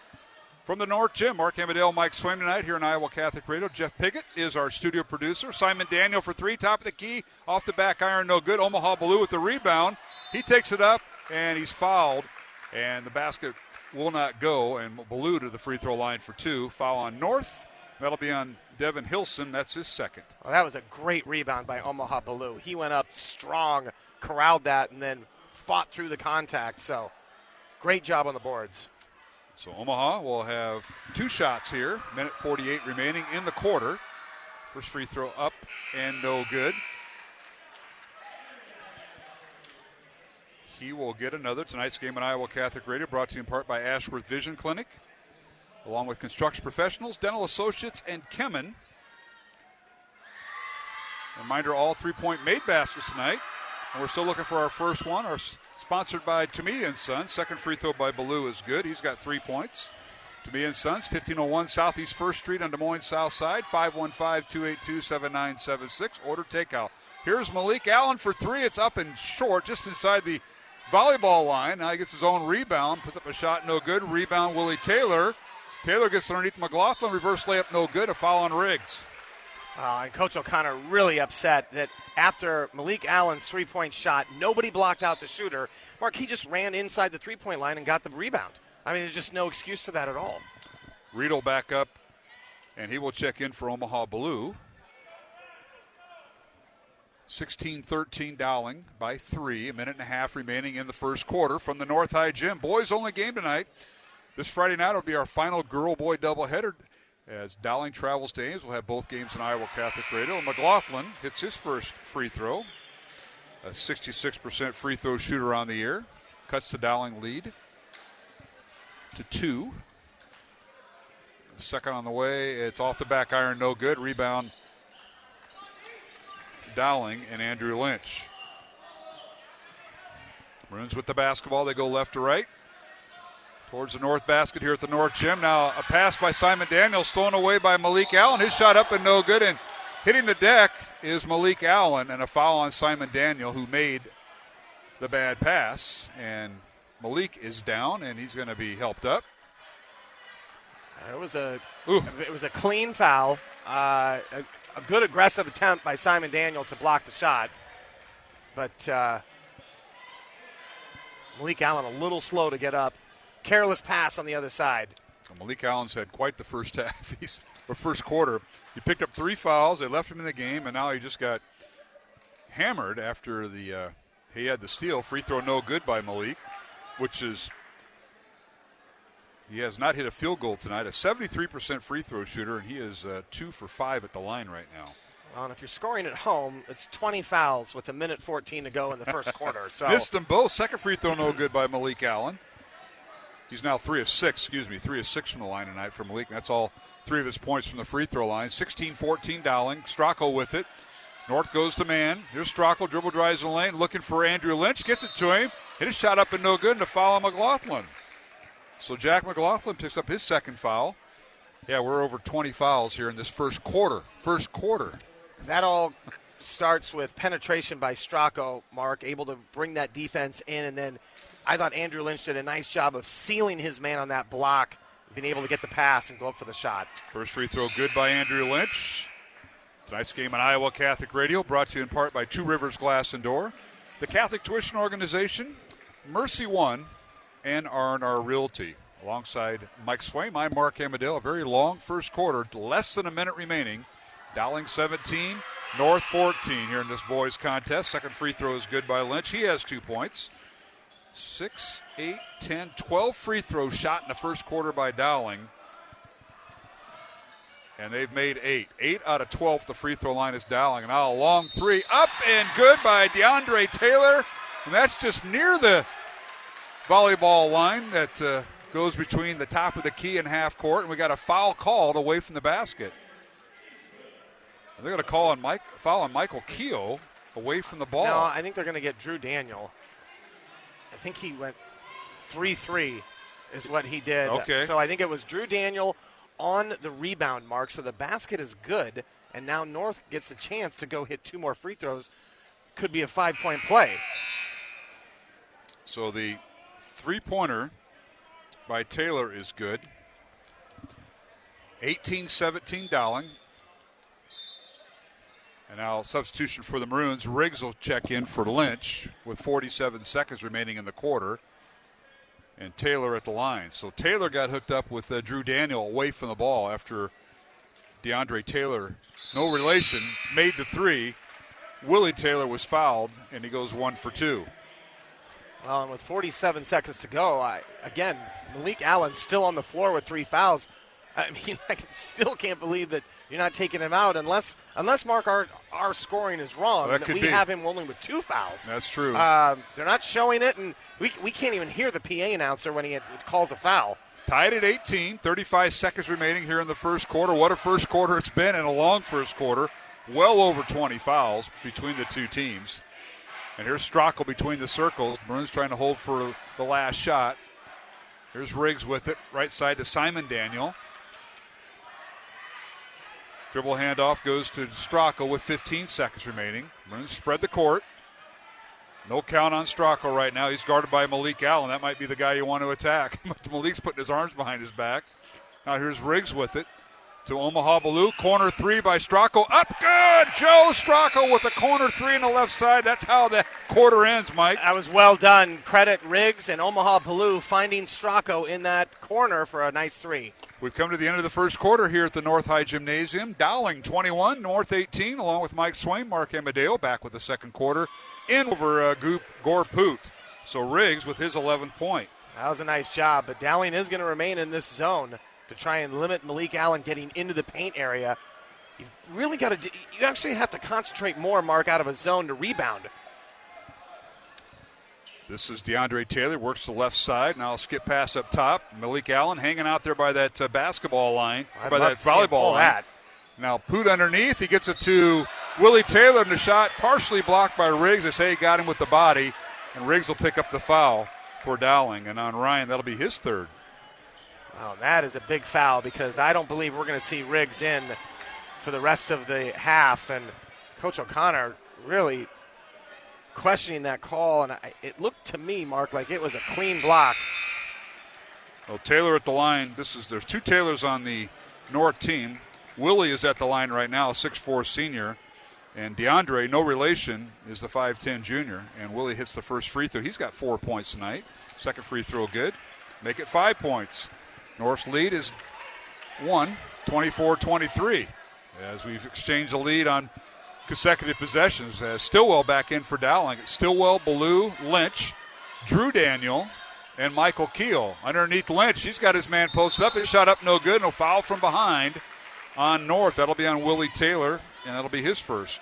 From the North Gym, Mark Amadale, Mike Swaim tonight here on Iowa Catholic Radio. Jeff Pickett is our studio producer. Simon Daniel for 3, top of the key, off the back iron, no good. Omaha Ballou with the rebound. He takes it up, and he's fouled, and the basket will not go, and Ballou to the free throw line for 2. Foul on North. That'll be on Devin Hilson. That's his second. Well, that was a great rebound by Omaha Ballou. He went up strong, corralled that, and then fought through the contact. So great job on the boards. So Omaha will have 2 shots here. Minute 48 remaining in the quarter. First free throw up and no good. He will get another. Tonight's game on Iowa Catholic Radio brought to you in part by Ashworth Vision Clinic, along with Construction Professionals, Dental Associates, and Kemen. Reminder, all 3-point made baskets tonight. And we're still looking for our first one. Sponsored by Toomey & Sons. Second free throw by Ballou is good. He's got 3 points. Toomey & Sons, 1501 Southeast 1st Street on Des Moines South Side, 515-282-7976. Order takeout. Here's Malik Allen for 3. It's up and short, just inside the volleyball line. Now he gets his own rebound, puts up a shot, no good. Rebound, Willie Taylor. Taylor gets underneath McLaughlin, reverse layup, no good. A foul on Riggs. And Coach O'Connor really upset that after Malik Allen's 3-point shot, nobody blocked out the shooter. Mark, he just ran inside the 3-point line and got the rebound. I mean, there's just no excuse for that at all. Riedel back up, and he will check in for Omaha Ballou. 16-13 Dowling by 3. A minute and a half remaining in the first quarter from the North High Gym. Boys only game tonight. This Friday night will be our final girl-boy doubleheader. As Dowling travels to Ames, we'll have both games on Iowa Catholic Radio. McLaughlin hits his first free throw. A 66% free throw shooter on the year. Cuts the Dowling lead to 2. Second on the way. It's off the back iron, no good. Rebound, Dowling and Andrew Lynch. Maroons with the basketball. They go left to right. Towards the north basket here at the North Gym. Now a pass by Simon Daniel, stolen away by Malik Allen. His shot up and no good, and hitting the deck is Malik Allen, and a foul on Simon Daniel, who made the bad pass. And Malik is down, and he's going to be helped up. It was a clean foul. A good aggressive attempt by Simon Daniel to block the shot. But Malik Allen a little slow to get up. Careless pass on the other side. Well, Malik Allen's had quite the first half. First quarter. He picked up 3 fouls. They left him in the game, and now he just got hammered after he had the steal. Free throw no good by Malik, which is he has not hit a field goal tonight. A 73% free throw shooter, and he is 2 for 5 at the line right now. Well, and if you're scoring at home, it's 20 fouls with 1:14 to go in the first quarter. So missed them both. Second free throw no good by Malik Allen. He's now 3 of 6 from the line tonight for Malik. That's all 3 of his points from the free throw line. 16-14 Dowling. Stracco with it. North goes to man. Here's Stracco, dribble drives in the lane, looking for Andrew Lynch. Gets it to him. Hit a shot up and no good, and a foul on McLaughlin. So Jack McLaughlin picks up his second foul. Yeah, we're over 20 fouls here in this first quarter. That all starts with penetration by Stracco, Mark, able to bring that defense in. And then I thought Andrew Lynch did a nice job of sealing his man on that block, being able to get the pass and go up for the shot. First free throw good by Andrew Lynch. Tonight's game on Iowa Catholic Radio, brought to you in part by Two Rivers Glass and Door, the Catholic Tuition Organization, Mercy One, and R&R Realty. Alongside Mike Swaim, I'm Mark Amadale. A very long first quarter, less than a minute remaining. Dowling 17, North 14 here in this boys contest. Second free throw is good by Lynch. He has 2 points. 6, 8, 10, 12 free throws shot in the first quarter by Dowling. And they've made 8. 8 out of 12 the free throw line is Dowling. And now a long 3 up and good by DeAndre Taylor. And that's just near the volleyball line that goes between the top of the key and half court. And we got a foul called away from the basket. They're going to foul on Michael Keogh away from the ball. No, I think they're going to get Drew Daniel. I think he went 3-3 is what he did. Okay. So I think it was Drew Daniel on the rebound, Mark. So the basket is good, and now North gets a chance to go hit 2 more free throws. Could be a 5-point play. So the three-pointer by Taylor is good. 18-17 Dowling. And now substitution for the Maroons. Riggs will check in for Lynch with 47 seconds remaining in the quarter. And Taylor at the line. So Taylor got hooked up with Drew Daniel away from the ball after DeAndre Taylor, no relation, made the 3. Willie Taylor was fouled, and he goes 1 for 2. Well, and with 47 seconds to go, Malik Allen still on the floor with 3 fouls. I mean, I still can't believe that you're not taking him out unless Mark, our scoring is wrong. Well, we have him only with 2 fouls. That's true. They're not showing it, and we can't even hear the PA announcer when he calls a foul. Tied at 18, 35 seconds remaining here in the first quarter. What a first quarter it's been, and a long first quarter. Well over 20 fouls between the two teams. And here's Stracco between the circles. Maroons trying to hold for the last shot. Here's Riggs with it, right side to Simon Daniel. Dribble handoff goes to Stracco with 15 seconds remaining. Maroons spread the court. No count on Stracco right now. He's guarded by Malik Allen. That might be the guy you want to attack. Malik's putting his arms behind his back. Now here's Riggs with it to Omaha Ballou. Corner 3 by Stracco. Up good! Joe Stracco with a corner 3 on the left side. That's how the quarter ends, Mike. That was well done. Credit Riggs and Omaha Ballou finding Stracco in that corner for a nice 3. We've come to the end of the first quarter here at the North High Gymnasium. Dowling 21, North 18, along with Mike Swaim, Mark Amadeo back with the second quarter in over Gore Poot. So Riggs with his 11th point. That was a nice job, but Dowling is going to remain in this zone to try and limit Malik Allen getting into the paint area. You've really got to – you actually have to concentrate more, Mark, out of a zone to rebound. This is DeAndre Taylor, works the left side. Now a skip pass up top. Malik Allen hanging out there by that basketball line, by that volleyball line. Now Poot underneath. He gets it to Willie Taylor, and the shot partially blocked by Riggs. They say he got him with the body, and Riggs will pick up the foul for Dowling. And on Ryan, that'll be his 3rd. Oh, that is a big foul because I don't believe we're going to see Riggs in for the rest of the half. And Coach O'Connor really questioning that call, and it looked to me, Mark, like it was a clean block. Well, Taylor at the line. There's two Taylors on the North team. Willie is at the line right now, 6'4" senior. And DeAndre, no relation, is the 5'10" junior. And Willie hits the first free throw. He's got 4 points tonight. Second free throw good. Make it 5 points. North's lead is 24-23. As we've exchanged the lead on consecutive possessions. Stillwell back in for Dowling. Stillwell, Ballou, Lynch, Drew Daniel, and Michael Keel. Underneath Lynch, he's got his man posted up. His shot up no good. No foul from behind on North. That'll be on Willie Taylor, and that'll be his first.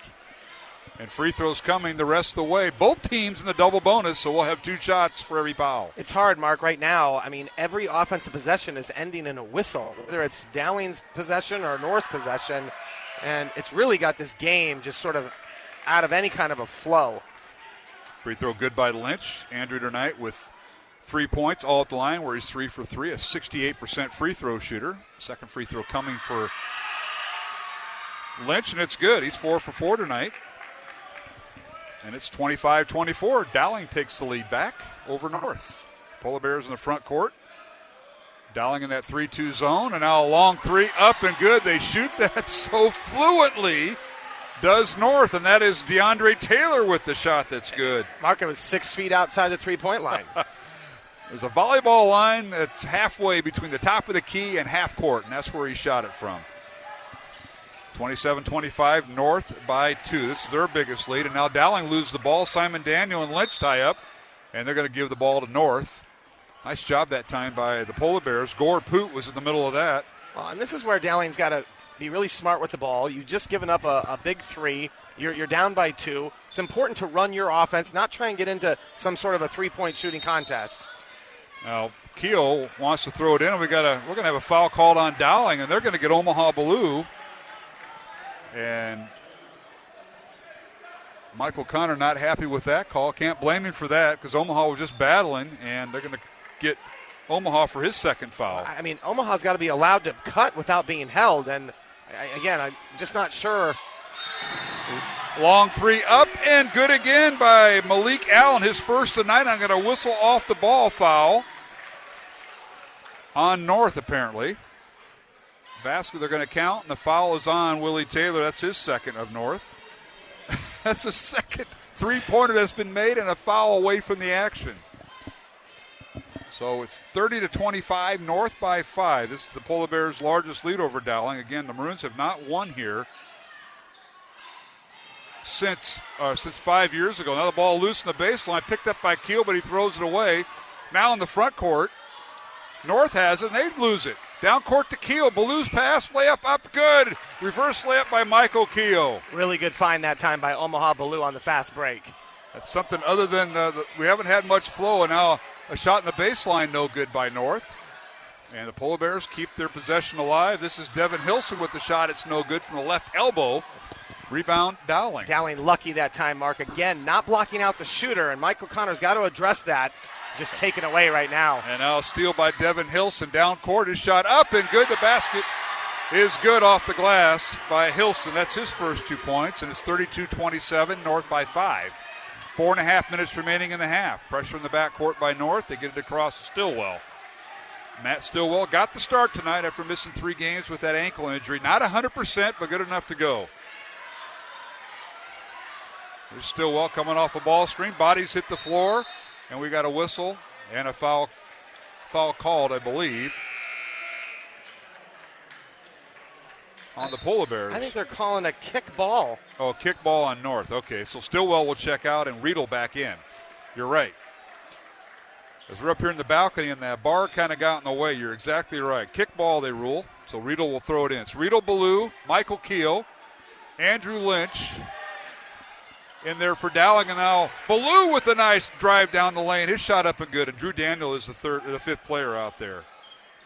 And free throws coming the rest of the way. Both teams in the double bonus, so we'll have 2 shots for every foul. It's hard, Mark, right now. I mean, every offensive possession is ending in a whistle, whether it's Dowling's possession or North's possession. And it's really got this game just sort of out of any kind of a flow. Free throw good by Lynch. Andrew tonight with 3 points, all at the line where he's 3 for 3, a 68% free throw shooter. Second free throw coming for Lynch, and it's good. He's 4 for 4 tonight. And it's 25-24. Dowling takes the lead back over North. Polar Bears in the front court. Dowling in that 3-2 zone, and now a long three, up and good. They shoot that so fluently, does North, and that is DeAndre Taylor with the shot that's good. Mark, it was 6 feet outside the three-point line. There's a volleyball line that's halfway between the top of the key and half court, and that's where he shot it from. 27-25, North by 2. This is their biggest lead, and now Dowling loses the ball. Simon Daniel and Lynch tie up, and they're going to give the ball to North. Nice job that time by the Polar Bears. Gore Poot was in the middle of that. Well, and this is where Dowling's got to be really smart with the ball. You've just given up a big 3. You're down by 2. It's important to run your offense, not try and get into some sort of a three-point shooting contest. Now, Keel wants to throw it in, and we're going to have a foul called on Dowling, and they're going to get Omaha Ballou. And Michael Connor not happy with that call. Can't blame him for that because Omaha was just battling, and they're going to get Omaha for his second foul. I mean, Omaha's got to be allowed to cut without being held, and again, I'm just not sure. Long three up and good again by Malik Allen, his first tonight. I'm going to whistle off the ball foul on North, apparently. Basket they're going to count, and the foul is on Willie Taylor. That's his second of North. That's the second three-pointer that's been made and a foul away from the action. So it's 30-25, North by 5. This is the Polar Bears' largest lead over Dowling. Again, the Maroons have not won here since 5 years ago. Now the ball loose in the baseline, picked up by Keel, but he throws it away. Now in the front court, North has it, and they lose it. Down court to Keel. Ballou's pass, layup up, good. Reverse layup by Michael Keel. Really good find that time by Omaha Ballou on the fast break. That's something other than we haven't had much flow, and now a shot in the baseline, no good by North. And the Polar Bears keep their possession alive. This is Devin Hilson with the shot. It's no good from the left elbow. Rebound, Dowling. Dowling lucky that time, Mark. Again, not blocking out the shooter, and Michael Connor's got to address that. Just taken away right now. And now a steal by Devin Hilson. Down court, his shot up and good. The basket is good off the glass by Hilson. That's his first 2 points, and it's 32-27, North by 5. 4.5 minutes remaining in the half. Pressure in the backcourt by North. They get it across to Stillwell. Matt Stillwell got the start tonight after missing 3 games with that ankle injury. Not 100%, but good enough to go. There's Stillwell coming off a ball screen. Bodies hit the floor. And we got a whistle and a foul called, I believe, on the Polar Bears. I think they're calling a kick ball. Oh, kick ball on North. Okay, so Stillwell will check out and Riedel back in. You're right. As we're up here in the balcony and that bar kind of got in the way, you're exactly right. Kick ball they rule, so Riedel will throw it in. It's Riedel, Ballou, Michael Keel, Andrew Lynch in there for Dowling, and now Ballou with a nice drive down the lane. His shot up and good, and Drew Daniel is the 5th player out there.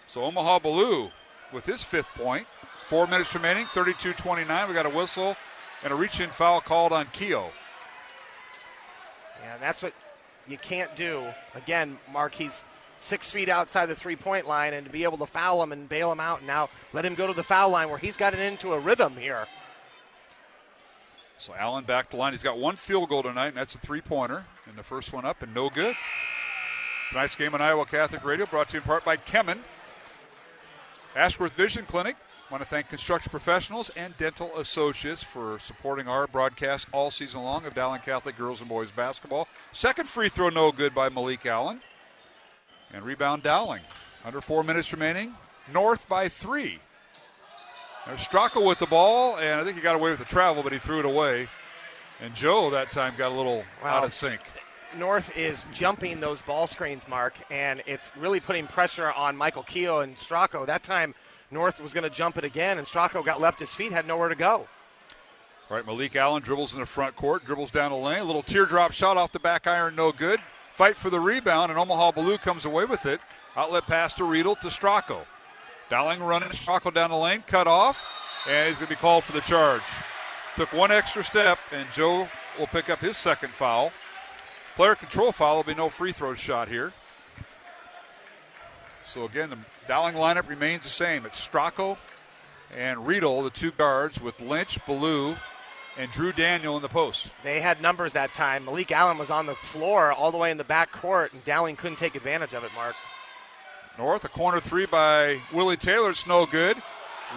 So Omaha Ballou with his 5th point. 4 minutes remaining, 32-29. We got a whistle and a reach-in foul called on Keo. Yeah, that's what you can't do. Again, Mark, he's 6 feet outside the three-point line, and to be able to foul him and bail him out, and now let him go to the foul line where he's got it into a rhythm here. So Allen back to line. He's got 1 field goal tonight, and that's a 3-pointer. And the first one up and no good. Tonight's game on Iowa Catholic Radio brought to you in part by Kemen, Ashworth Vision Clinic. I want to thank construction professionals and dental associates for supporting our broadcast all season long of Dowling Catholic girls and boys basketball. Second free throw no good by Malik Allen. And rebound Dowling. Under 4 minutes remaining. North by 3. There's Stracco with the ball, and I think he got away with the travel, but he threw it away. And Joe that time got a little out of sync. North is jumping those ball screens, Mark, and it's really putting pressure on Michael Keogh and Stracco. That time North was going to jump it again, and Stracco got left his feet, had nowhere to go. All right, Malik Allen dribbles in the front court, dribbles down the lane. A little teardrop shot off the back iron, no good. Fight for the rebound, and Omaha Blue comes away with it. Outlet pass to Riedel to Stracco. Dowling running Stracco down the lane, cut off, and he's going to be called for the charge. Took one extra step, and Joe will pick up his second foul. Player control foul, will be no free throw shot here. So again, the Dowling lineup remains the same. It's Stracco and Riedel, the two guards, with Lynch, Ballou, and Drew Daniel in the post. They had numbers that time. Malik Allen was on the floor all the way in the back court, and Dowling couldn't take advantage of it, Mark. North, a corner three by Willie Taylor. It's no good.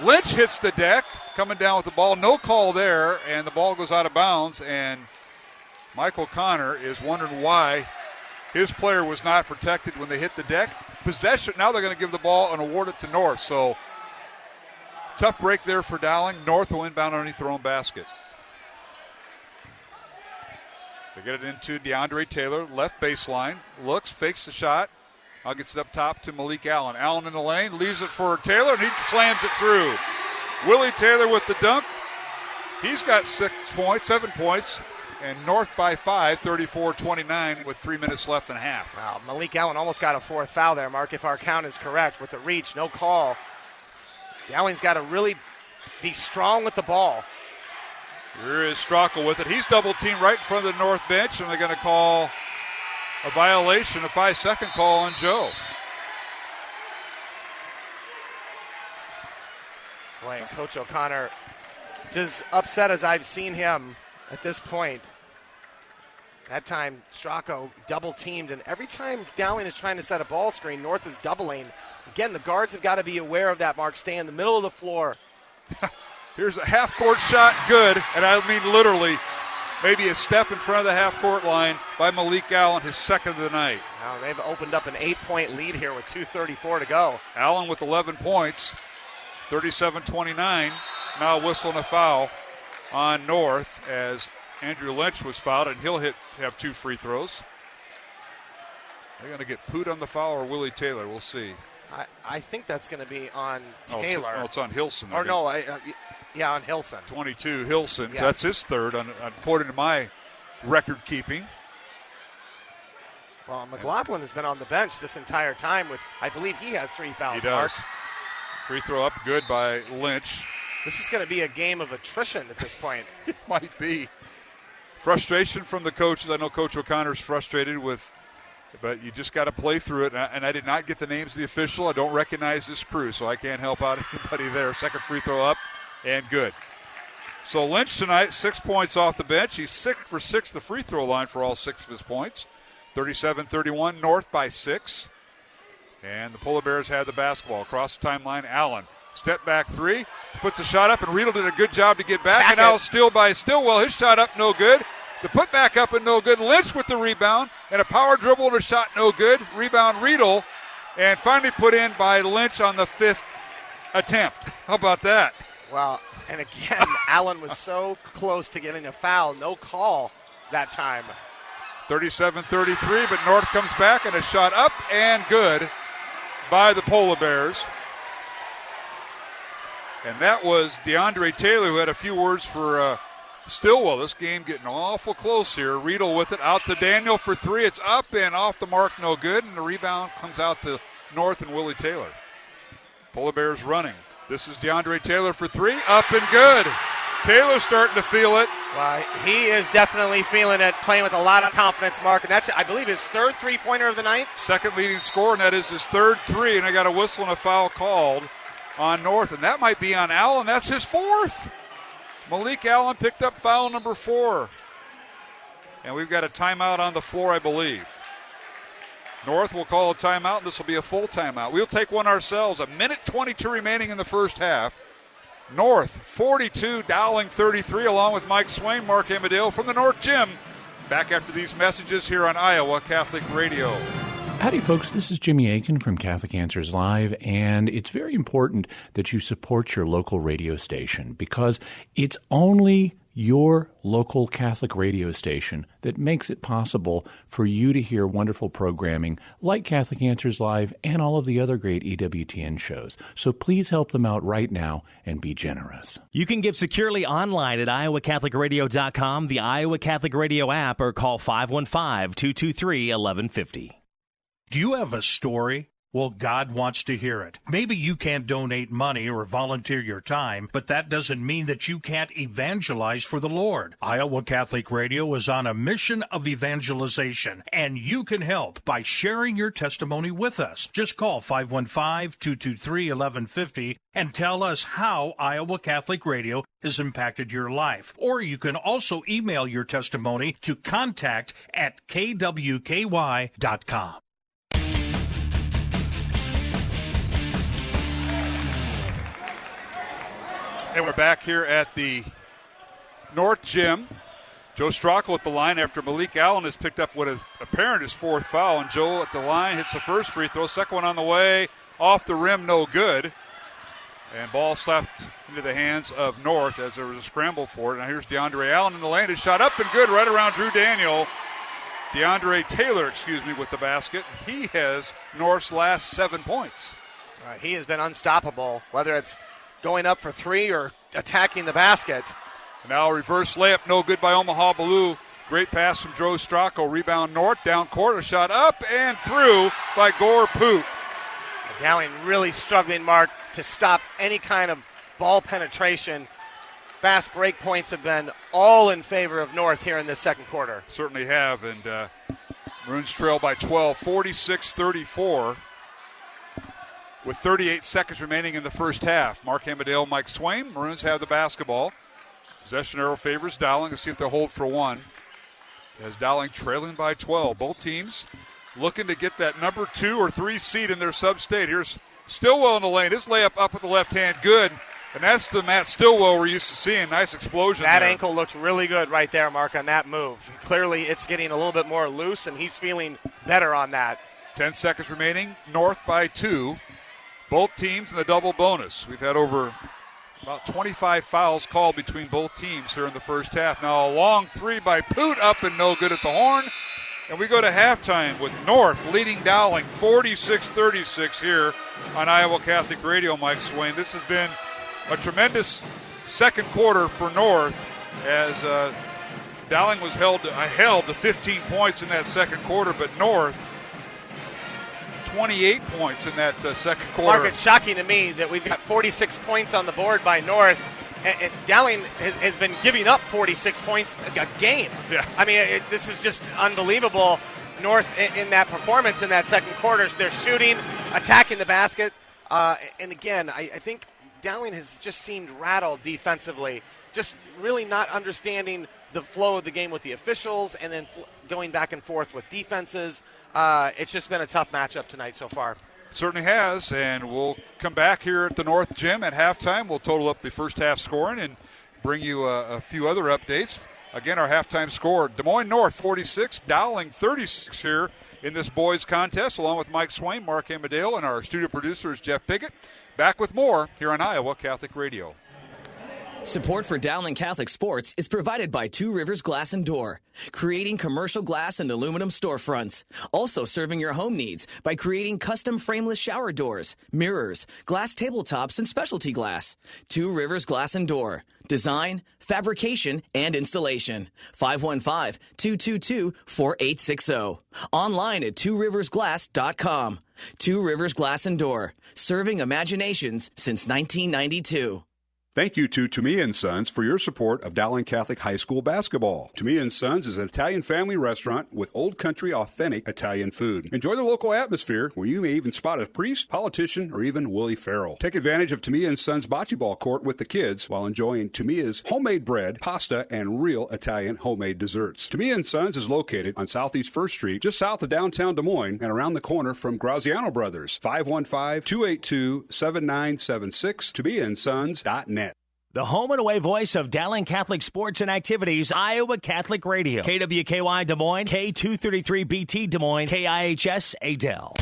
Lynch hits the deck, coming down with the ball. No call there, and the ball goes out of bounds, and Michael Connor is wondering why his player was not protected when they hit the deck. Possession, now they're going to give the ball and award it to North. So, tough break there for Dowling. North will inbound underneath their own basket. They get it into DeAndre Taylor, left baseline. Looks, fakes the shot. Now gets it up top to Malik Allen. Allen in the lane, leaves it for Taylor, and he slams it through. Willie Taylor with the dunk. He's got 7 points, and North by 5, 34-29, with 3 minutes left and a half. Wow, Malik Allen almost got a fourth foul there, Mark, if our count is correct. With the reach, no call. Dowling's got to really be strong with the ball. Here is Stracco with it. He's double-teamed right in front of the North bench, and they're going to call a violation, a 5-second call on Joe. Boy, and Coach O'Connor is as upset as I've seen him at this point. That time, Stracco double-teamed, and every time Dowling is trying to set a ball screen, North is doubling. Again, the guards have got to be aware of that, Mark. Stay in the middle of the floor. Here's a half-court shot, good, and I mean literally maybe a step in front of the half-court line by Malik Allen, his second of the night. Now they've opened up an 8-point lead here with 2:34 to go. Allen with 11 points, 37-29. Now whistling a foul on North as Andrew Lynch was fouled, and he'll have 2 free throws. They're going to get Poot on the foul or Willie Taylor. We'll see. I think that's going to be on Taylor. It's on Hilson. Or no, yeah, on Hilson. 22, Hilson. Yes. So that's his third, according to my record keeping. Well, McLaughlin has been on the bench this entire time with, I believe he has 3 fouls. He does. Mark. Free throw up, good by Lynch. This is going to be a game of attrition at this point. It might be. Frustration from the coaches. I know Coach O'Connor's frustrated with, but you just got to play through it. And I did not get the names of the official. I don't recognize this crew, so I can't help out anybody there. Second free throw up, and good. So Lynch tonight, 6 points off the bench. He's 6 for 6 the free throw line for all 6 of his points. 37-31, North by 6. And the Polar Bears had the basketball. Across the timeline, Allen. Step back 3, puts a shot up, and Riedel did a good job to get back. And now steal by Stillwell. His shot up, no good. The put back up and no good. Lynch with the rebound, and a power dribble and a shot, no good. Rebound Riedel, and finally put in by Lynch on the 5th attempt. How about that? Well, and again, Allen was so close to getting a foul. No call that time. 37-33, but North comes back, and a shot up and good by the Polar Bears. And that was DeAndre Taylor, who had a few words for Stillwell. This game getting awful close here. Riedel with it out to Daniel for 3. It's up and off the mark, no good. And the rebound comes out to North and Willie Taylor. Polar Bears running. This is DeAndre Taylor for 3. Up and good. Taylor's starting to feel it. Well, he is definitely feeling it, playing with a lot of confidence, Mark. And that's, I believe, his 3rd three-pointer of the night. Second leading scorer, and that is his 3rd 3. And I got a whistle and a foul called on North, and that might be on Allen. That's his 4th. Malik Allen picked up foul number 4. And we've got a timeout on the floor, I believe. North will call a timeout. This will be a full timeout. We'll take one ourselves. 1:22 remaining in the first half. North 42, Dowling 33, along with Mike Swain, Mark Amadale from the North Gym. Back after these messages here on Iowa Catholic Radio. Howdy, folks. This is Jimmy Aiken from Catholic Answers Live, and it's very important that you support your local radio station because it's only your local Catholic radio station that makes it possible for you to hear wonderful programming like Catholic Answers Live and all of the other great EWTN shows. So please help them out right now and be generous. You can give securely online at iowacatholicradio.com, the Iowa Catholic Radio app, or call 515-223-1150. Do you have a story? Well, God wants to hear it. Maybe you can't donate money or volunteer your time, but that doesn't mean that you can't evangelize for the Lord. Iowa Catholic Radio is on a mission of evangelization, and you can help by sharing your testimony with us. Just call 515-223-1150 and tell us how Iowa Catholic Radio has impacted your life. Or you can also email your testimony to contact@kwky.com. And we're back here at the North Gym. Joe Stopulos at the line after Malik Allen has picked up what is apparent his fourth foul. And Joe at the line hits the first free throw. Second one on the way. Off the rim, no good. And ball slapped into the hands of North as there was a scramble for it. Now here's DeAndre Allen in the lane. His shot up and good right around Drew Daniel. DeAndre Taylor, with the basket. He has North's last 7 points. He has been unstoppable, whether it's going up for three or attacking the basket. Now a reverse layup, no good by Omaha Blue. Great pass from Joe Stopulos. Rebound North, down court, a shot up and through by Gore Poot. Dowling really struggling, Mark, to stop any kind of ball penetration. Fast break points have been all in favor of North here in this second quarter. Certainly have, and Maroons trail by 12, 46-34. With 38 seconds remaining in the first half. Mark Amadale, Mike Swain. Maroons have the basketball. Possession arrow favors Dowling. Let's see if they'll hold for one. As Dowling trailing by 12. Both teams looking to get that number 2 or 3 seed in their sub-state. Here's Stillwell in the lane. His layup up with the left hand, good. And that's the Matt Stillwell we're used to seeing. Nice explosion That there. ankle looks really good right there, Mark, on that move. Clearly it's getting a little bit more loose, and he's feeling better on that. 10 seconds remaining. North by 2. Both teams in the double bonus. We've had over about 25 fouls called between both teams here in the first half. Now a long three by Poot, up and no good at the horn. And we go to halftime with North leading Dowling 46-36 here on Iowa Catholic Radio, Mike Swain. This has been a tremendous second quarter for North as Dowling was held to 15 points in that second quarter, but North 28 points in that second quarter. Mark, it's shocking to me that we've got 46 points on the board by North, and Dowling has been giving up 46 points a game. Yeah. I mean, this is just unbelievable. North in that performance in that second quarter, they're shooting, attacking the basket, and again, I think Dowling has just seemed rattled defensively, just really not understanding the flow of the game with the officials and then going back and forth with defenses. It's just been a tough matchup tonight so far. Certainly has, and we'll come back here at the North Gym at halftime. We'll total up the first half scoring and bring you a few other updates. Again, our halftime score, Des Moines North 46, Dowling 36 here in this boys contest, along with Mike Swain, Mark Amadale, and our studio producer is Jeff Pickett. Back with more here on Iowa Catholic Radio. Support for Dowling Catholic Sports is provided by Two Rivers Glass and Door, creating commercial glass and aluminum storefronts. Also serving your home needs by creating custom frameless shower doors, mirrors, glass tabletops, and specialty glass. Two Rivers Glass and Door. Design, fabrication, and installation. 515-222-4860. Online at tworiversglass.com. Two Rivers Glass and Door. Serving imaginations since 1992. Thank you to Toomey & Sons for your support of Dowling Catholic High School basketball. Toomey & Sons is an Italian family restaurant with old country authentic Italian food. Enjoy the local atmosphere where you may even spot a priest, politician, or even Willie Farrell. Take advantage of Toomey & Sons bocce ball court with the kids while enjoying Toomey's homemade bread, pasta, and real Italian homemade desserts. Toomey & Sons is located on Southeast 1st Street, just south of downtown Des Moines and around the corner from Graziano Brothers. 515-282-7976, ToomeyandSons.net. The home and away voice of Dowling Catholic Sports and Activities, Iowa Catholic Radio. KWKY Des Moines, K233BT Des Moines, KIHS Adel.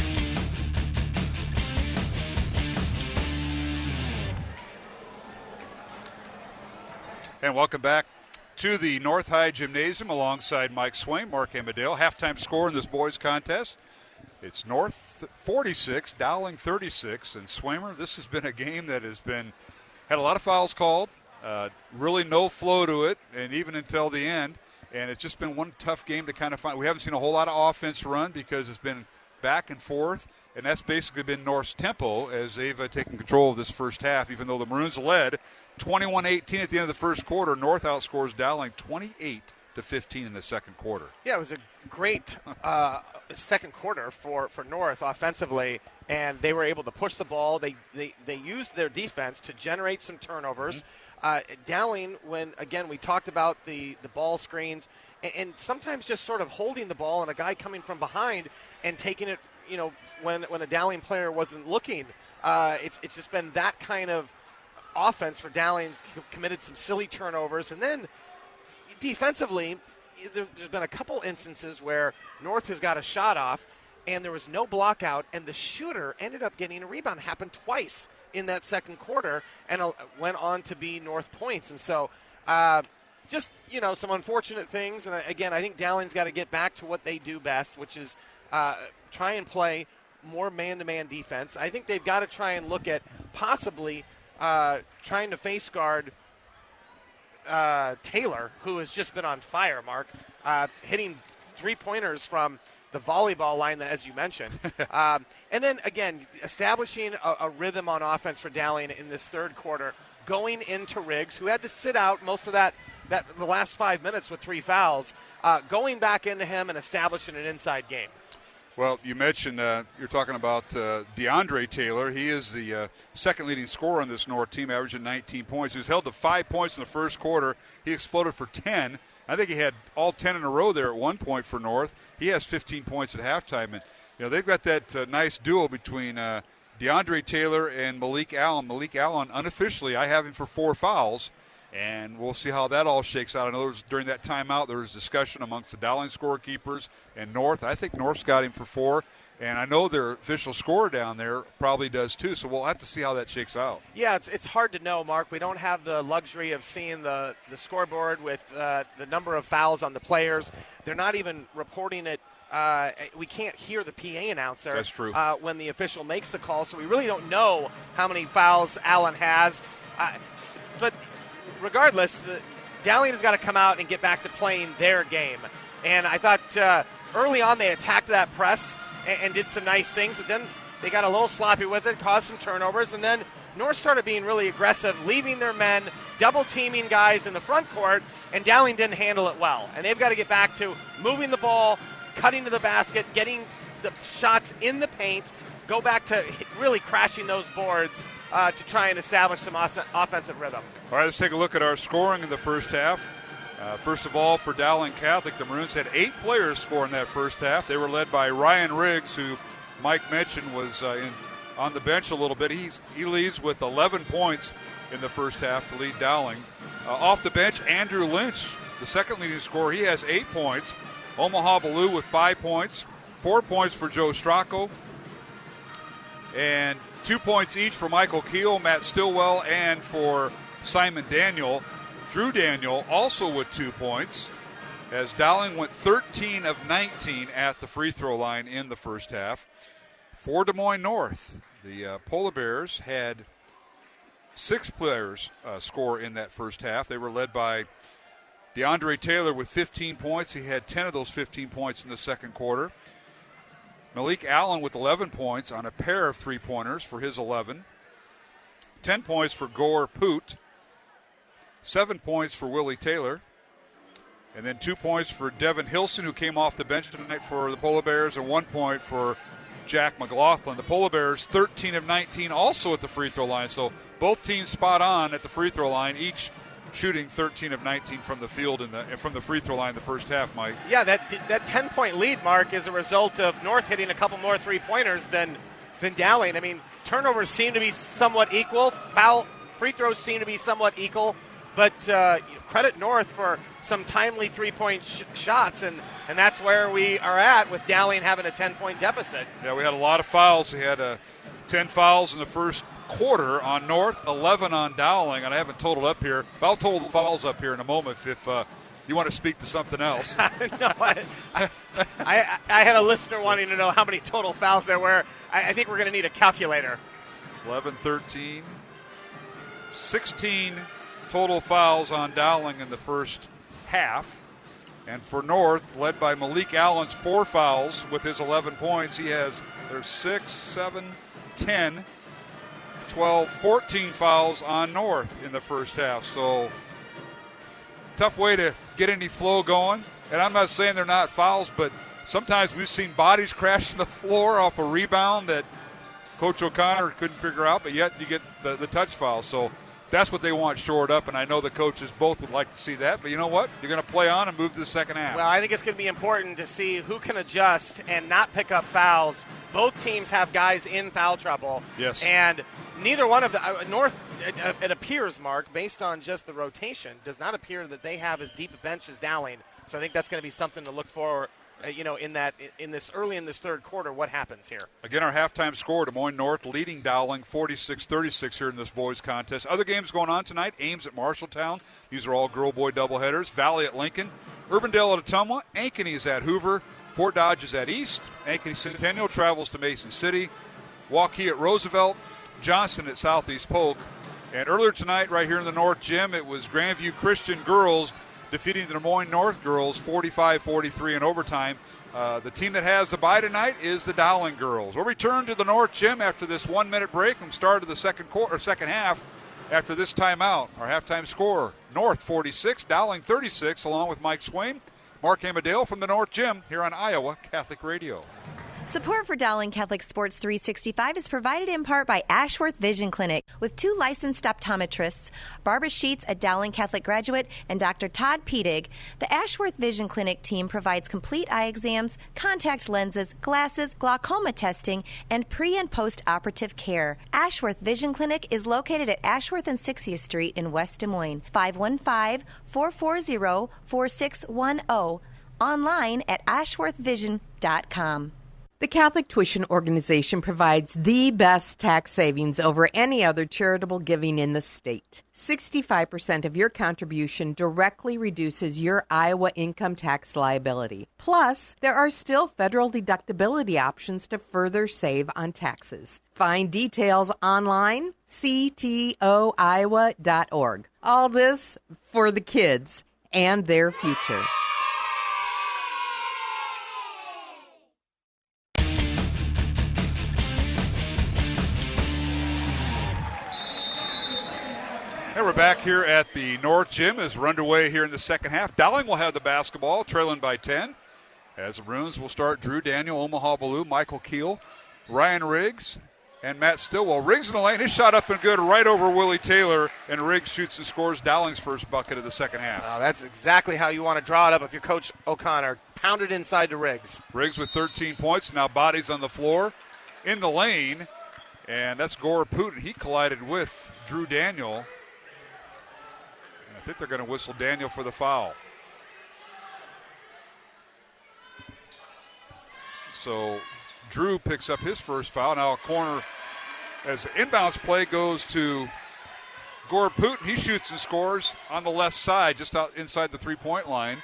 And welcome back to the North High Gymnasium alongside Mike Swain, Mark Amadale. Halftime score in this boys contest. It's North 46, Dowling 36. And Swamer, this has been a game that had a lot of fouls called, really no flow to it, and even until the end. And it's just been one tough game to kind of find. We haven't seen a whole lot of offense run because it's been back and forth, and that's basically been North's tempo as they've taken control of this first half, even though the Maroons led 21-18 at the end of the first quarter. North outscores Dowling 28-15 in the second quarter. Yeah, it was a great second quarter for North offensively, and they were able to push the ball. They used their defense to generate some turnovers. Dowling, when we talked about the ball screens and sometimes just sort of holding the ball and a guy coming from behind and taking it, when a Dowling player wasn't looking. It's just been that kind of offense for Dowling. Committed some silly turnovers, and then defensively, there's been a couple instances where North has got a shot off and there was no block out, and the shooter ended up getting a rebound. Happened twice in that second quarter and went on to be North points. And so just, some unfortunate things. And again, I think Dowling's got to get back to what they do best, which is try and play more man-to-man defense. I think they've got to try and look at possibly trying to face guard Taylor, who has just been on fire, Mark, hitting three-pointers from the volleyball line, as you mentioned. And then, again, establishing a rhythm on offense for Dowling in this third quarter, going into Riggs, who had to sit out most of that the last 5 minutes with 3 fouls, going back into him and establishing an inside game. Well, you mentioned you're talking about DeAndre Taylor. He is the second leading scorer on this North team, averaging 19 points. He was held to 5 points in the first quarter. He exploded for 10. I think he had all 10 in a row there at one point for North. He has 15 points at halftime. And, they've got that nice duo between DeAndre Taylor and Malik Allen. Malik Allen, unofficially, I have him for 4 fouls. And we'll see how that all shakes out. I know during that timeout there was discussion amongst the Dowling scorekeepers and North. I think North's got him for 4. And I know their official scorer down there probably does too, so we'll have to see how that shakes out. Yeah, it's hard to know, Mark. We don't have the luxury of seeing the scoreboard with the number of fouls on the players. They're not even reporting it. We can't hear the PA announcer. That's true. When the official makes the call, so we really don't know how many fouls Allen has. But regardless, Dowling has got to come out and get back to playing their game. And I thought early on they attacked that press and did some nice things, but then they got a little sloppy with it, caused some turnovers, and then North started being really aggressive, leaving their men, double-teaming guys in the front court, and Dowling didn't handle it well. And they've got to get back to moving the ball, cutting to the basket, getting the shots in the paint, go back to really crashing those boards to try and establish some offensive rhythm. All right, let's take a look at our scoring in the first half. First of all, for Dowling Catholic, the Maroons had 8 players score in that first half. They were led by Ryan Riggs, who Mike mentioned was on the bench a little bit. He leads with 11 points in the first half to lead Dowling. Off the bench, Andrew Lynch, the second leading scorer. He has 8 points. Omaha Ballou with 5 points. 4 points for Joe Stopulos. And 2 points each for Michael Keel, Matt Stillwell, and for Simon Daniel. Drew Daniel also with 2 points, as Dowling went 13 of 19 at the free throw line in the first half. For Des Moines North, the Polar Bears had 6 players score in that first half. They were led by DeAndre Taylor with 15 points. He had 10 of those 15 points in the second quarter. Malik Allen with 11 points on a pair of three-pointers for his 11. 10 points for Gore Poot. 7 points for Willie Taylor. And then 2 points for Devin Hilson, who came off the bench tonight for the Polar Bears, and 1 point for Jack McLaughlin. The Polar Bears, 13 of 19, also at the free throw line. So both teams spot on at the free throw line, each shooting 13 of 19 from the field and from the free throw line in the first half, Mike. Yeah, that 10-point lead, Mark, is a result of North hitting a couple more three-pointers than Dowling. I mean, turnovers seem to be somewhat equal. Free throws seem to be somewhat equal. But credit North for some timely three-point shots, and that's where we are at with Dowling having a 10-point deficit. Yeah, we had a lot of fouls. We had 10 fouls in the first quarter on North, 11 on Dowling, and I haven't totaled up here. I'll total the fouls up here in a moment if you want to speak to something else. No, I had a listener wanting to know how many total fouls there were. I think we're going to need a calculator. 11, 13, 16 total fouls on Dowling in the first half. And for North, led by Malik Allen's 4 fouls with his 11 points, there's 6, 7, 10, 12, 14 fouls on North in the first half. So tough way to get any flow going. And I'm not saying they're not fouls, but sometimes we've seen bodies crash on the floor off a rebound that Coach O'Connor couldn't figure out, but yet you get the touch foul. So that's what they want shored up, and I know the coaches both would like to see that. But you know what? You're going to play on and move to the second half. Well, I think it's going to be important to see who can adjust and not pick up fouls. Both teams have guys in foul trouble. Yes. And neither one of the North, it appears, Mark, based on just the rotation, does not appear that they have as deep a bench as Dowling. So I think that's going to be something to look for. In this third quarter, what happens here? Again, our halftime score, Des Moines North leading Dowling 46-36 here in this boys contest. Other games going on tonight, Ames at Marshalltown. These are all girl-boy doubleheaders. Valley at Lincoln. Urbandale at Ottumwa. Ankeny is at Hoover. Fort Dodge is at East. Ankeny Centennial travels to Mason City. Waukee at Roosevelt. Johnson at Southeast Polk. And earlier tonight, right here in the North Gym, it was Grandview Christian girls defeating the Des Moines North girls 45-43 in overtime. The team that has the bye tonight is the Dowling girls. We'll return to the North Gym after this 1-minute break from start of the second half after this timeout. Our halftime score, North 46, Dowling 36, along with Mike Swain, Mark Amadale from the North Gym here on Iowa Catholic Radio. Support for Dowling Catholic Sports 365 is provided in part by Ashworth Vision Clinic with 2 licensed optometrists, Barbara Sheets, a Dowling Catholic graduate, and Dr. Todd Pedig. The Ashworth Vision Clinic team provides complete eye exams, contact lenses, glasses, glaucoma testing, and pre- and post-operative care. Ashworth Vision Clinic is located at Ashworth and 60th Street in West Des Moines, 515-440-4610, online at ashworthvision.com. The Catholic Tuition Organization provides the best tax savings over any other charitable giving in the state. 65% of your contribution directly reduces your Iowa income tax liability. Plus, there are still federal deductibility options to further save on taxes. Find details online, ctoiowa.org. All this for the kids and their future. And we're back here at the North Gym as we're underway here in the second half. Dowling will have the basketball, trailing by 10. As the Bruins will start Drew Daniel, Omaha Ballou, Michael Keel, Ryan Riggs, and Matt Stillwell. Riggs in the lane, his shot up and good right over Willie Taylor, and Riggs shoots and scores Dowling's first bucket of the second half. That's exactly how you want to draw it up if you're Coach O'Connor. Pound it inside to Riggs. Riggs with 13 points, now bodies on the floor in the lane, and that's Gore Putin. He collided with Drew Daniel. I think they're going to whistle Daniel for the foul. So Drew picks up his first foul. Now a corner as the inbounds play goes to Gore Putin. He shoots and scores on the left side, just out inside the three-point line.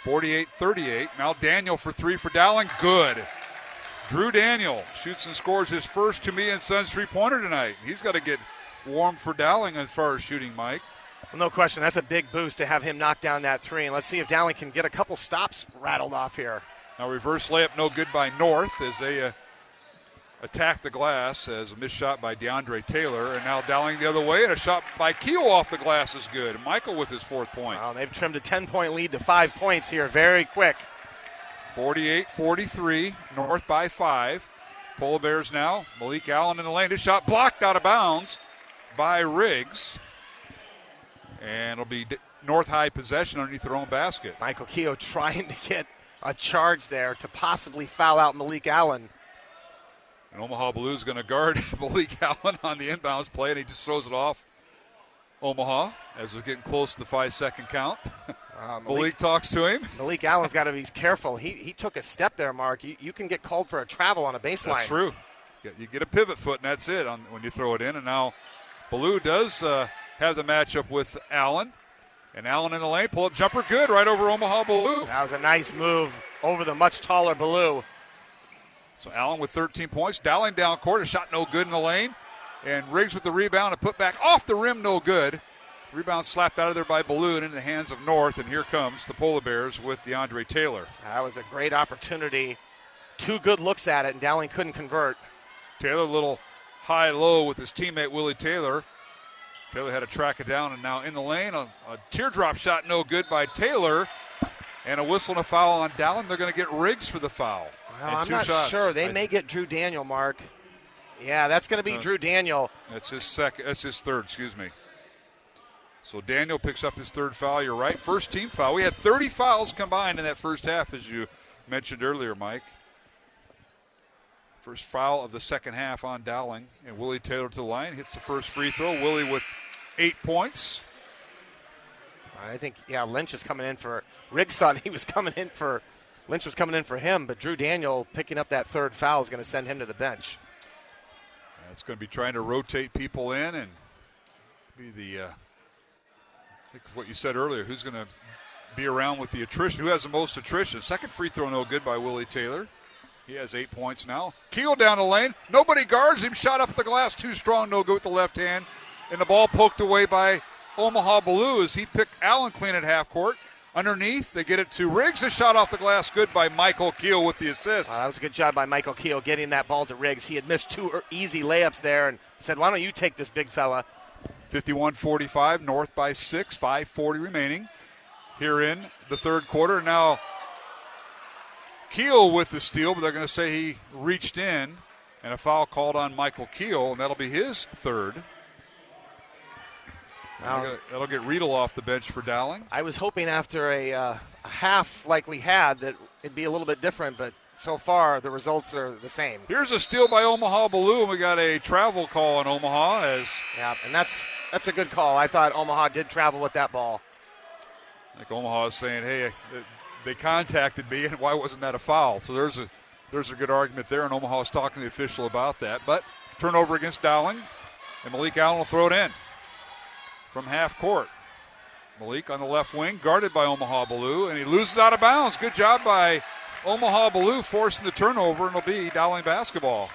48-38. Now Daniel for 3 for Dowling. Good. Drew Daniel shoots and scores his first to me and Sons three-pointer tonight. He's got to get warm for Dowling as far as shooting, Mike. Well, no question. That's a big boost to have him knock down that 3. And let's see if Dowling can get a couple stops rattled off here. Now reverse layup no good by North as they attack the glass as a missed shot by DeAndre Taylor, and now Dowling the other way, and a shot by Keel off the glass is good. Michael with his 4th point. Wow, they've trimmed a 10-point lead to 5 points here very quick. 48-43, North by 5. Polar Bears now. Malik Allen in the lane. His shot blocked out of bounds by Riggs. And it'll be North high possession underneath their own basket. Michael Keogh trying to get a charge there to possibly foul out Malik Allen. And Omaha Blues going to guard Malik Allen on the inbounds play, and he just throws it off Omaha as we're getting close to the 5-second count. Malik talks to him. Malik Allen's got to be careful. He took a step there, Mark. You can get called for a travel on a baseline. That's true. You get a pivot foot, and that's it when you throw it in. And now Ballou does have the matchup with Allen. And Allen in the lane, pull-up jumper, good, right over Omaha Ballou. That was a nice move over the much taller Ballou. So Allen with 13 points. Dowling down court, a shot no good in the lane. And Riggs with the rebound, a put back off the rim, no good. Rebound slapped out of there by Ballou and into the hands of North, and here comes the Polar Bears with DeAndre Taylor. That was a great opportunity. 2 good looks at it, and Dowling couldn't convert. Taylor a little high-low with his teammate Willie Taylor. Taylor had to track it down, and now in the lane, a teardrop shot no good by Taylor, and a whistle and a foul on Dowling. They're going to get Riggs for the foul. Well, I'm not sure. They may get Drew Daniel, Mark. Yeah, that's going to be Drew Daniel. That's his second. That's his third, excuse me. So Daniel picks up his 3rd foul. You're right. First team foul. We had 30 fouls combined in that first half, as you mentioned earlier, Mike. First foul of the second half on Dowling. And Willie Taylor to the line. Hits the first free throw. Willie with 8 points. I think, Lynch is coming in for – Riggs thought he was coming in for – Lynch was coming in for him, but Drew Daniel picking up that 3rd foul is going to send him to the bench. It's going to be trying to rotate people in and be the I think what you said earlier, who's going to be around with the attrition, who has the most attrition. Second free throw no good by Willie Taylor. He has 8 points now. Keel down the lane. Nobody guards him. Shot up the glass. Too strong. No good with the left hand. And the ball poked away by Omaha Ballou as he picked Allen clean at half court. Underneath, they get it to Riggs. A shot off the glass. Good by Michael Keel with the assist. That was a good job by Michael Keel getting that ball to Riggs. He had missed 2 easy layups there and said, why don't you take this big fella? 51-45, North by 6, 5:40 remaining here in the 3rd quarter. Now, Keel with the steal, but they're going to say he reached in, and a foul called on Michael Keel, and that'll be his 3rd. That'll get Riedel off the bench for Dowling. I was hoping after a half like we had that it'd be a little bit different, but so far the results are the same. Here's a steal by Omaha Ballou, and we got a travel call on Omaha. And that's a good call. I thought Omaha did travel with that ball. I think Omaha is saying, hey, they contacted me, and why wasn't that a foul? So there's a good argument there, and Omaha's talking to the official about that. But turnover against Dowling, and Malik Allen will throw it in from half court. Malik on the left wing, guarded by Omaha Ballou, and he loses out of bounds. Good job by Omaha Ballou forcing the turnover, and it'll be Dowling basketball.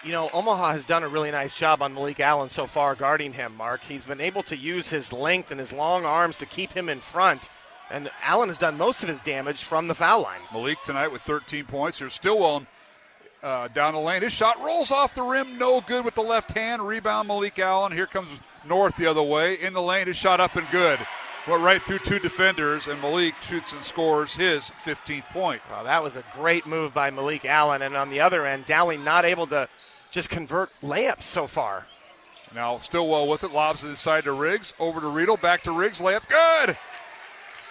You know, Omaha has done a really nice job on Malik Allen so far guarding him, Mark. He's been able to use his length and his long arms to keep him in front, and Allen has done most of his damage from the foul line. Malik tonight with 13 points. There's Stillwell down the lane. His shot rolls off the rim, no good with the left hand. Rebound Malik Allen. Here comes North the other way. In the lane, his shot up and good. Went right through 2 defenders, and Malik shoots and scores his 15th point. Well, that was a great move by Malik Allen, and on the other end, Dowling not able to just convert layups so far. Now Stillwell with it, lobs it inside to Riggs, over to Riedel, back to Riggs, layup, good!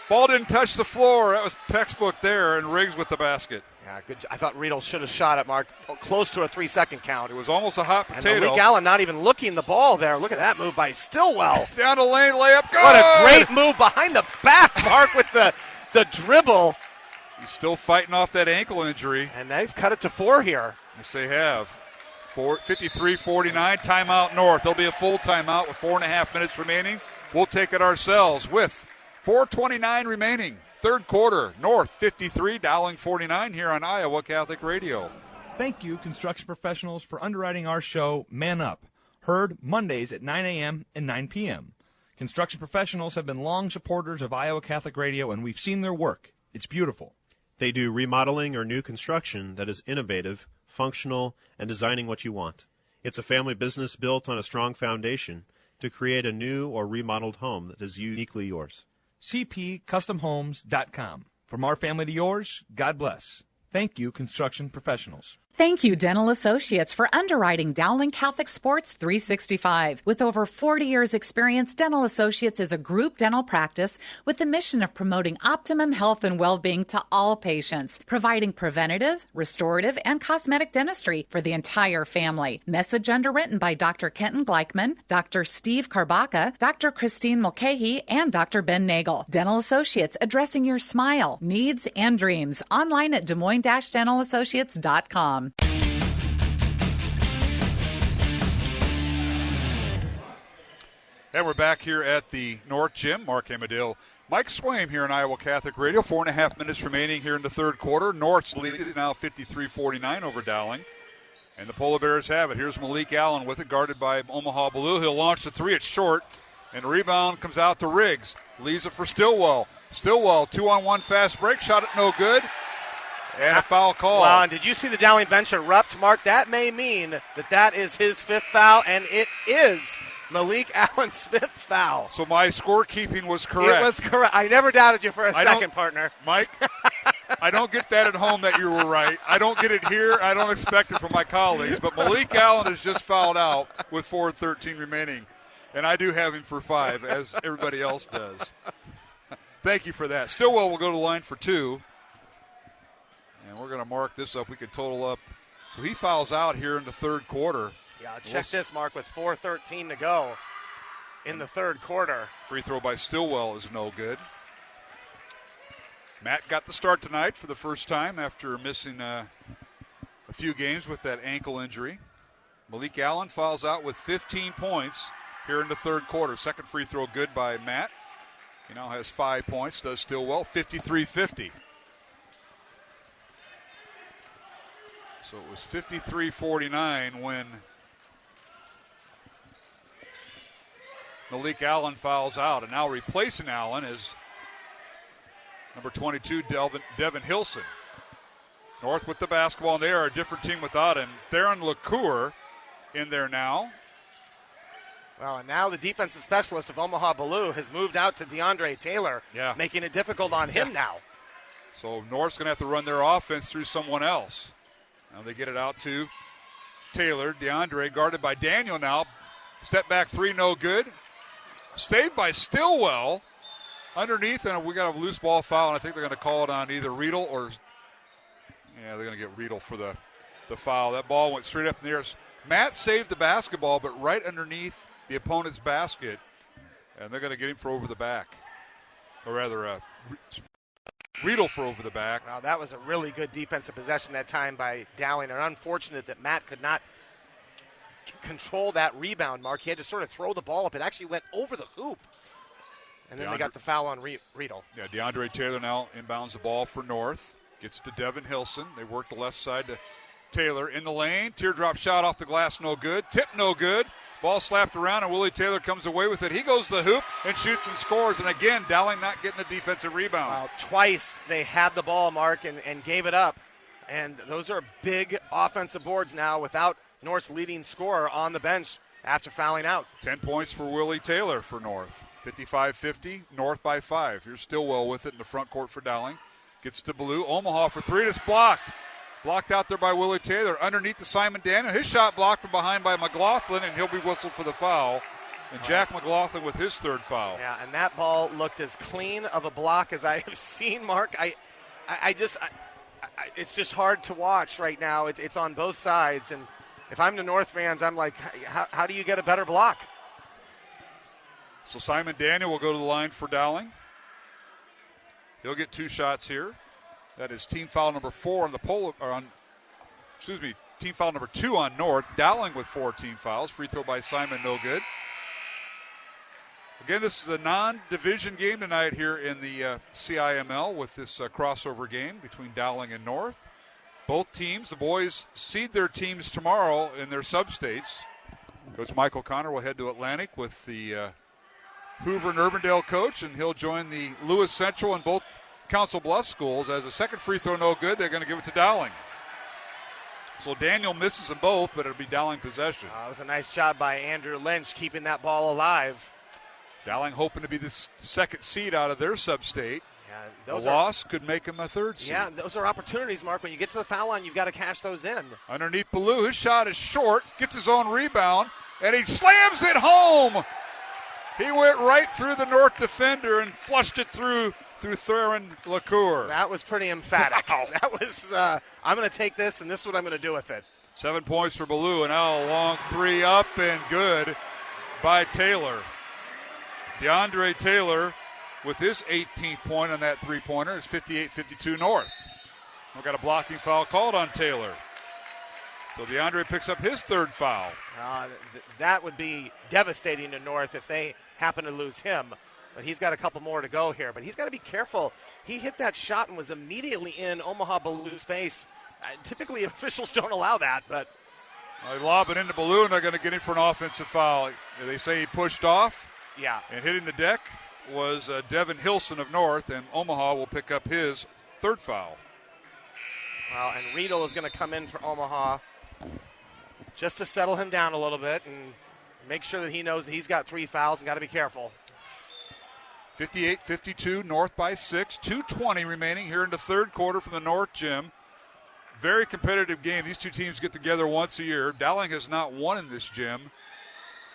Ball didn't touch the floor. That was textbook there, and Riggs with the basket. Yeah, good. I thought Riedel should have shot it, Mark, close to a 3-second count. It was almost a hot potato. And Malik Allen not even looking the ball there. Look at that move by Stillwell. Down the lane, layup, good! What a great move behind the back, Mark, with the dribble. He's still fighting off that ankle injury. And they've cut it to 4 here. Yes, they have. 53-49, timeout North. There'll be a full timeout with 4.5 minutes remaining. We'll take it ourselves with 4:29 remaining. 3rd quarter, North 53, Dowling 49 here on Iowa Catholic Radio. Thank you, construction professionals, for underwriting our show, Man Up. Heard Mondays at 9 a.m. and 9 p.m. Construction professionals have been long supporters of Iowa Catholic Radio, and we've seen their work. It's beautiful. They do remodeling or new construction that is innovative, functional, and designing what you want. It's a family business built on a strong foundation to create a new or remodeled home that is uniquely yours. cpcustomhomes.com. From our family to yours, God bless. Thank you, construction professionals. Thank you, Dental Associates, for underwriting Dowling Catholic Sports 365. With over 40 years' experience, Dental Associates is a group dental practice with the mission of promoting optimum health and well-being to all patients, providing preventative, restorative, and cosmetic dentistry for the entire family. Message underwritten by Dr. Kenton Gleichman, Dr. Steve Karbaka, Dr. Christine Mulcahy, and Dr. Ben Nagel. Dental Associates, addressing your smile, needs, and dreams. Online at DesMoines-DentalAssociates.com. And we're back here at the North Gym. Mark Amadale, Mike Swaim here on Iowa Catholic Radio. 4.5 minutes remaining here in the third quarter. North's lead is now 53-49 over Dowling. And the Polar Bears have it. Here's Malik Allen with it, guarded by Omaha Blue. He'll launch the three. It's short. And the rebound comes out to Riggs. Leaves it for Stillwell. Stillwell, 2-on-1 fast break. Shot it no good. And a foul call. Wow, and did you see the Dowling bench erupt, Mark? That may mean that is his fifth foul, and it is Malik Allen's fifth foul. So my scorekeeping was correct. It was correct. I never doubted you for a second, partner. Mike, I don't get that at home that you were right. I don't get it here. I don't expect it from my colleagues. But Malik Allen has just fouled out with 4:13 remaining. And I do have him for 5, as everybody else does. Thank you for that. Stillwell will go to the line for 2. And we're going to mark this up. We can total up. So he fouls out here in the third quarter. Yeah, check this, Mark, with 4:13 to go in the third quarter. Free throw by Stillwell is no good. Matt got the start tonight for the first time after missing a few games with that ankle injury. Malik Allen fouls out with 15 points here in the third quarter. Second free throw good by Matt. He now has 5 points, does Stillwell, 53-50. So it was 53-49 when Malik Allen fouls out. And now replacing Allen is number 22, Devin Hilson. North with the basketball, and they are a different team without him. Theron LaCour in there now. Well, and now the defensive specialist of Omaha Blue has moved out to DeAndre Taylor, making it difficult on him now. So North's going to have to run their offense through someone else. Now they get it out to Taylor. DeAndre guarded by Daniel now. Step back three, no good. Saved by Stillwell. Underneath, and we got a loose ball foul, and I think they're going to call it on either Riedel or, they're going to get Riedel for the foul. That ball went straight up in the air. Matt saved the basketball, but right underneath the opponent's basket, and they're going to get him for over the back. Or rather, Riedel for over the back. Wow, that was a really good defensive possession that time by Dowling, and unfortunate that Matt could not control that rebound, Mark. He had to sort of throw the ball up. It actually went over the hoop. And then they got the foul on Riedel. Yeah, DeAndre Taylor now inbounds the ball for North. Gets to Devin Hilson. They work the left side to Taylor in the lane. Teardrop shot off the glass, no good. Tip, no good. Ball slapped around, and Willie Taylor comes away with it. He goes to the hoop and shoots and scores. And again, Dowling not getting the defensive rebound. Wow, twice they had the ball, Mark, and gave it up. And those are big offensive boards now without North's leading scorer on the bench after fouling out. 10 points for Willie Taylor for North. 55-50, North by 5. Here's Stillwell with it in the front court for Dowling. Gets to Blue. Omaha for three. It's blocked. Blocked out there by Willie Taylor. Underneath to Simon Daniel. His shot blocked from behind by McLaughlin, and he'll be whistled for the foul. And Jack McLaughlin with his third foul. Yeah, and that ball looked as clean of a block as I have seen, Mark. It's just hard to watch right now. It's on both sides. And if I'm the North fans, I'm like, how do you get a better block? So Simon Daniel will go to the line for Dowling. He'll get 2 shots here. That is team foul number 4 on team foul number 2 on North. Dowling with 4 team fouls. Free throw by Simon, no good. Again, this is a non-division game tonight here in the CIML with this crossover game between Dowling and North. Both teams, the boys, seed their teams tomorrow in their sub-states. Coach Michael Connor will head to Atlantic with the Hoover and Urbandale coach, and he'll join the Lewis Central and both Council Bluffs schools. As a second free throw no good, they're going to give it to Dowling. So Daniel misses them both, but it'll be Dowling possession. It was a nice job by Andrew Lynch keeping that ball alive. Dowling hoping to be the second seed out of their sub-state. Yeah, a loss could make him a third seed. Yeah, those are opportunities, Mark. When you get to the foul line, you've got to cash those in. Underneath Ballou, his shot is short, gets his own rebound, and he slams it home. He went right through the North defender and flushed it through Theron LaCour. That was pretty emphatic. Wow. That was, I'm going to take this, and this is what I'm going to do with it. 7 points for Ballou, and now a long three up and good by Taylor. DeAndre Taylor with his 18th point on that three-pointer. It's 58-52 North. We've got a blocking foul called on Taylor. So DeAndre picks up his third foul. That would be devastating to North if they happen to lose him. But he's got a couple more to go here. But he's got to be careful. He hit that shot and was immediately in Omaha Ballou's face. Typically, officials don't allow that, but They lob it into Ballou, and they're going to get him for an offensive foul. They say he pushed off. Yeah. And hitting the deck was Devin Hilson of North, and Omaha will pick up his third foul. Well, and Riedel is going to come in for Omaha just to settle him down a little bit and make sure that he knows that he's got 3 fouls and got to be careful. 58-52, North by 6. 2:20 remaining here in the third quarter from the North gym. Very competitive game. These two teams get together once a year. Dowling has not won in this gym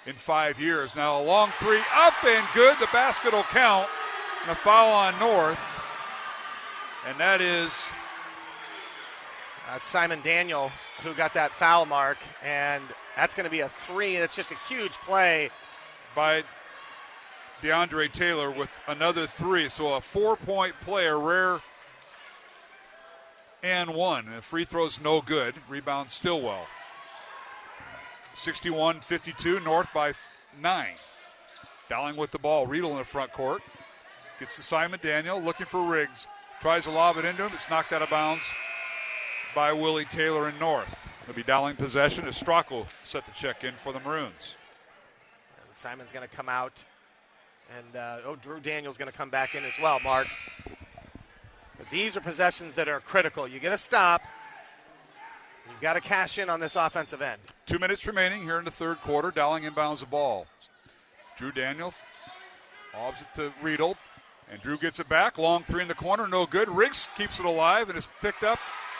in 5 years. Now a long three up and good. The basket will count. And a foul on North. And that is Simon Daniel who got that foul mark. And that's going to be a 3. That's just a huge play by DeAndre Taylor with another 3. So a 4-point play, a rare and 1. And the free throw's no good. Rebound Stillwell. 61-52, North by 9. Dowling with the ball. Riedel in the front court. Gets to Simon Daniel, looking for Riggs. Tries to lob it into him. It's knocked out of bounds by Willie Taylor in North. It'll be Dowling possession as Stracco set the check in for the Maroons. And Simon's going to come out. And Drew Daniel's going to come back in as well, Mark. But these are possessions that are critical. You get a stop. You've got to cash in on this offensive end. 2 minutes remaining here in the third quarter. Dowling inbounds the ball. Drew Daniel lobs it to Riedel. And Drew gets it back. Long 3 in the corner. No good. Riggs keeps it alive and is picked up.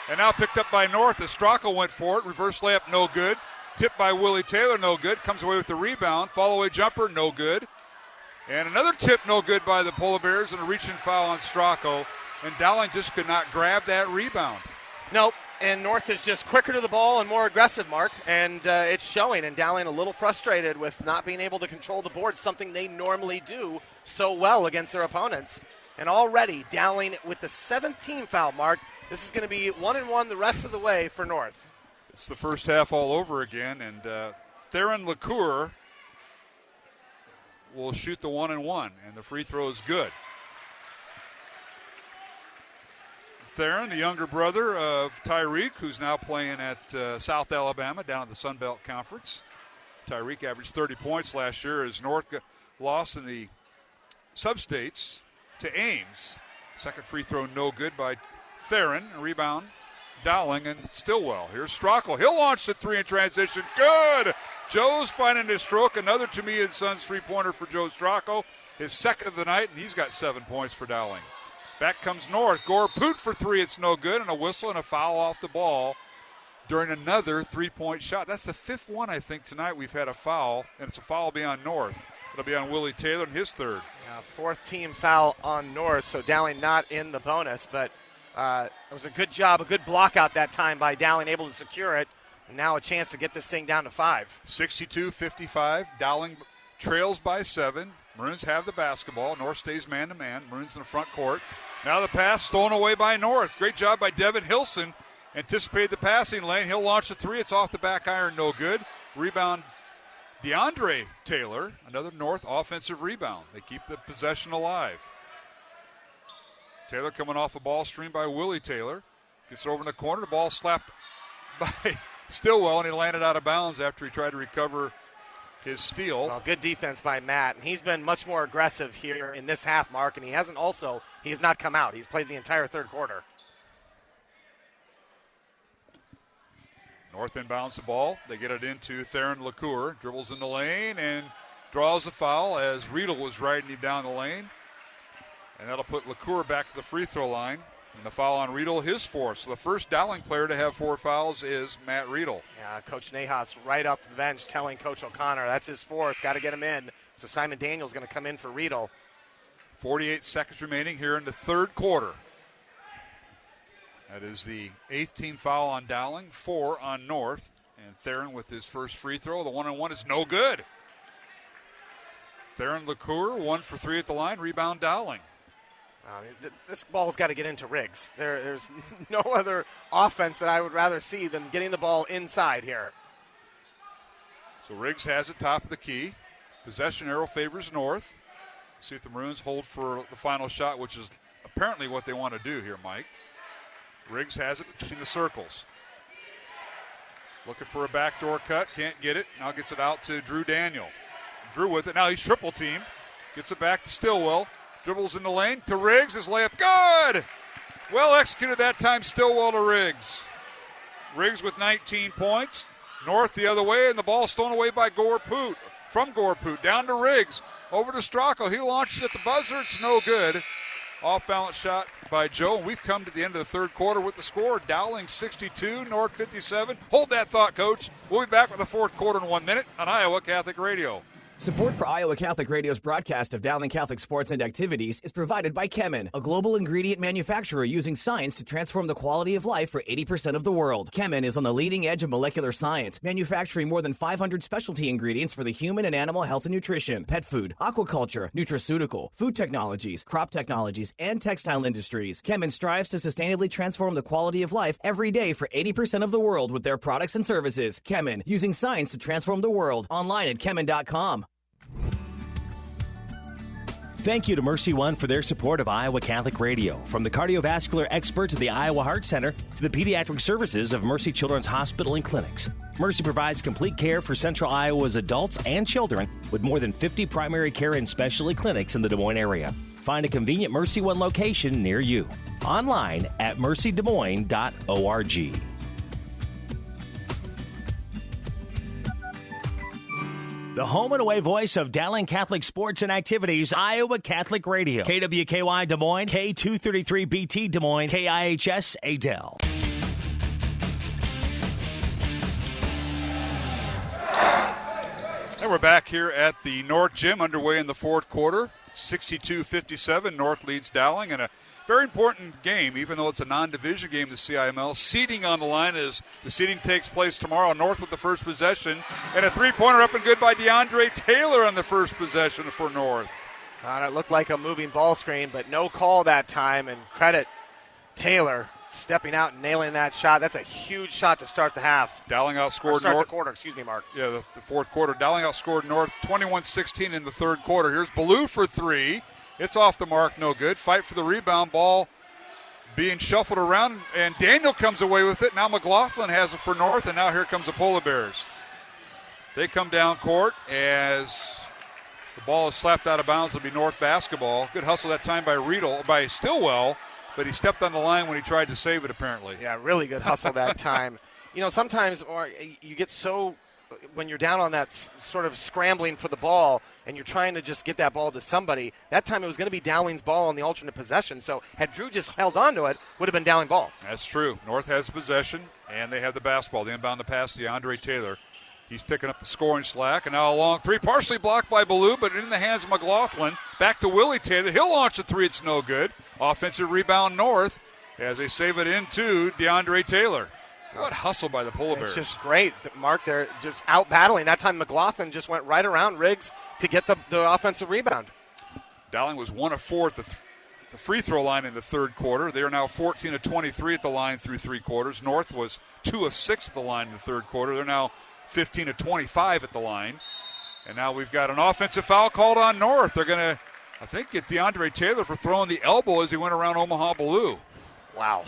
And now picked up by North as Stracco went for it. Reverse layup, no good. Tipped by Willie Taylor, no good. Comes away with the rebound. Fall-away jumper, no good. And another tip, no good by the Polar Bears, and a reach-in foul on Stracco. And Dowling just could not grab that rebound. Nope. And North is just quicker to the ball and more aggressive, Mark. And it's showing. And Dowling a little frustrated with not being able to control the board, something they normally do so well against their opponents. And already Dowling with the 17th foul, Mark. This is going to be 1-1 the rest of the way for North. It's the first half all over again. And Theron LaCour will shoot the 1-1. And the free throw is good. Theron, the younger brother of Tyreek, who's now playing at South Alabama down at the Sun Belt Conference. Tyreek averaged 30 points last year as North lost in the sub-states to Ames. Second free throw no good by Theron. Rebound, Dowling and Stillwell. Here's Stracco. He'll launch the 3 in transition. Good! Joe's finding his stroke. Another Toomey & Sons three-pointer for Joe Stracco. His second of the night, and he's got 7 points for Dowling. Back comes North. Gore Poot for 3. It's no good. And a whistle and a foul off the ball during another 3-point shot. That's the 5th one, I think, tonight we've had a foul. And it's a foul beyond North. It'll be on Willie Taylor and his 3rd. 4th team foul on North. So Dowling not in the bonus. But it was a good job, a good block out that time by Dowling, able to secure it. And now a chance to get this thing down to 5. 62-55. Dowling trails by 7. Maroons have the basketball. North stays man-to-man. Maroons in the front court. Now the pass stolen away by North. Great job by Devin Hilson. Anticipated the passing lane. He'll launch the 3. It's off the back iron. No good. Rebound DeAndre Taylor. Another North offensive rebound. They keep the possession alive. Taylor coming off a ball screen by Willie Taylor. Gets it over in the corner. The ball slapped by Stillwell, and he landed out of bounds after he tried to recover his steal. Well, good defense by Matt. And he's been much more aggressive here in this half, Mark, and he has not come out. He's played the entire third quarter. North inbounds the ball. They get it into Theron LaCour. Dribbles in the lane and draws a foul as Riedel was riding him down the lane. And that'll put LaCour back to the free throw line. And the foul on Riedel, his fourth. So the first Dowling player to have 4 fouls is Matt Riedel. Yeah, Coach Nahas right up the bench telling Coach O'Connor that's his fourth. Got to get him in. So Simon Daniel's going to come in for Riedel. 48 seconds remaining here in the third quarter. That is the 8th team foul on Dowling, 4 on North. And Theron with his first free throw. The 1-on-1 is no good. Theron LaCour, 1 for 3 at the line. Rebound Dowling. This ball's got to get into Riggs. There's no other offense that I would rather see than getting the ball inside here. So Riggs has it top of the key. Possession arrow favors North. See if the Maroons hold for the final shot, which is apparently what they want to do here, Mike. Riggs has it between the circles. Looking for a backdoor cut. Can't get it. Now gets it out to Drew Daniel. Drew with it. Now he's triple teamed. Gets it back to Stillwell. Dribbles in the lane to Riggs. His layup good. Well executed that time. Stillwell to Riggs. Riggs with 19 points. North the other way, and the ball stolen away by Gore-Poot. From Gore-Poot down to Riggs. Over to Stracco. He launches at the buzzer. It's no good. Off-balance shot by Joe. We've come to the end of the third quarter with the score. Dowling 62, North 57. Hold that thought, Coach. We'll be back with the fourth quarter in 1 minute on Iowa Catholic Radio. Support for Iowa Catholic Radio's broadcast of Dowling Catholic sports and activities is provided by Chemin, a global ingredient manufacturer using science to transform the quality of life for 80% of the world. Chemin is on the leading edge of molecular science, manufacturing more than 500 specialty ingredients for the human and animal health and nutrition, pet food, aquaculture, nutraceutical, food technologies, crop technologies, and textile industries. Chemin strives to sustainably transform the quality of life every day for 80% of the world with their products and services. Chemin, using science to transform the world. Online at chemin.com. Thank you to Mercy One for their support of Iowa Catholic Radio. From the cardiovascular experts at the Iowa Heart Center to the pediatric services of Mercy Children's Hospital and Clinics, Mercy provides complete care for Central Iowa's adults and children with more than 50 primary care and specialty clinics in the Des Moines area. Find a convenient Mercy One location near you. Online at mercydesmoines.org. The home and away voice of Dowling Catholic sports and activities, Iowa Catholic Radio. KWKY Des Moines, K233BT Des Moines, KIHS Adel. And we're back here at the North Gym, underway in the fourth quarter. 62-57, North leads Dowling, and a very important game, even though it's a non-division game, the CIML. Seeding on the line as the seeding takes place tomorrow. North with the first possession, and a three-pointer up and good by DeAndre Taylor on the first possession for North. It looked like a moving ball screen, but no call that time, and credit Taylor stepping out and nailing that shot. That's a huge shot to start the half. Dowling outscored North. North. The quarter, excuse me, Mark. Yeah, the fourth quarter. Dowling outscored North 21-16 in the third quarter. Here's Ballou for three. It's off the mark, no good. Fight for the rebound, ball being shuffled around, and Daniel comes away with it. Now McLaughlin has it for North, and now here comes the Polar Bears. They come down court as the ball is slapped out of bounds. It'll be North basketball. Good hustle that time by Stillwell, but he stepped on the line when he tried to save it, apparently. Yeah, really good hustle that time. Sometimes you get so, when you're down on that sort of scrambling for the ball and you're trying to just get that ball to somebody, that time it was going to be Dowling's ball on the alternate possession. So had Drew just held on to it, would have been Dowling ball. That's true. North has possession, and they have the basketball. The inbound to pass to DeAndre Taylor. He's picking up the scoring slack, and now a long three, partially blocked by Ballou, but in the hands of McLaughlin. Back to Willie Taylor. He'll launch a three. It's no good. Offensive rebound North as they save it into DeAndre Taylor. What hustle by the Polar Bears. It's just great. Mark, they're just out battling. That time McLaughlin just went right around Riggs to get the offensive rebound. Dowling was 1 of 4 at the free throw line in the third quarter. They are now 14 of 23 at the line through three quarters. North was 2 of 6 at the line in the third quarter. They're now 15 of 25 at the line. And now we've got an offensive foul called on North. They're going to, I think, get DeAndre Taylor for throwing the elbow as he went around Omaha Ballou. Wow.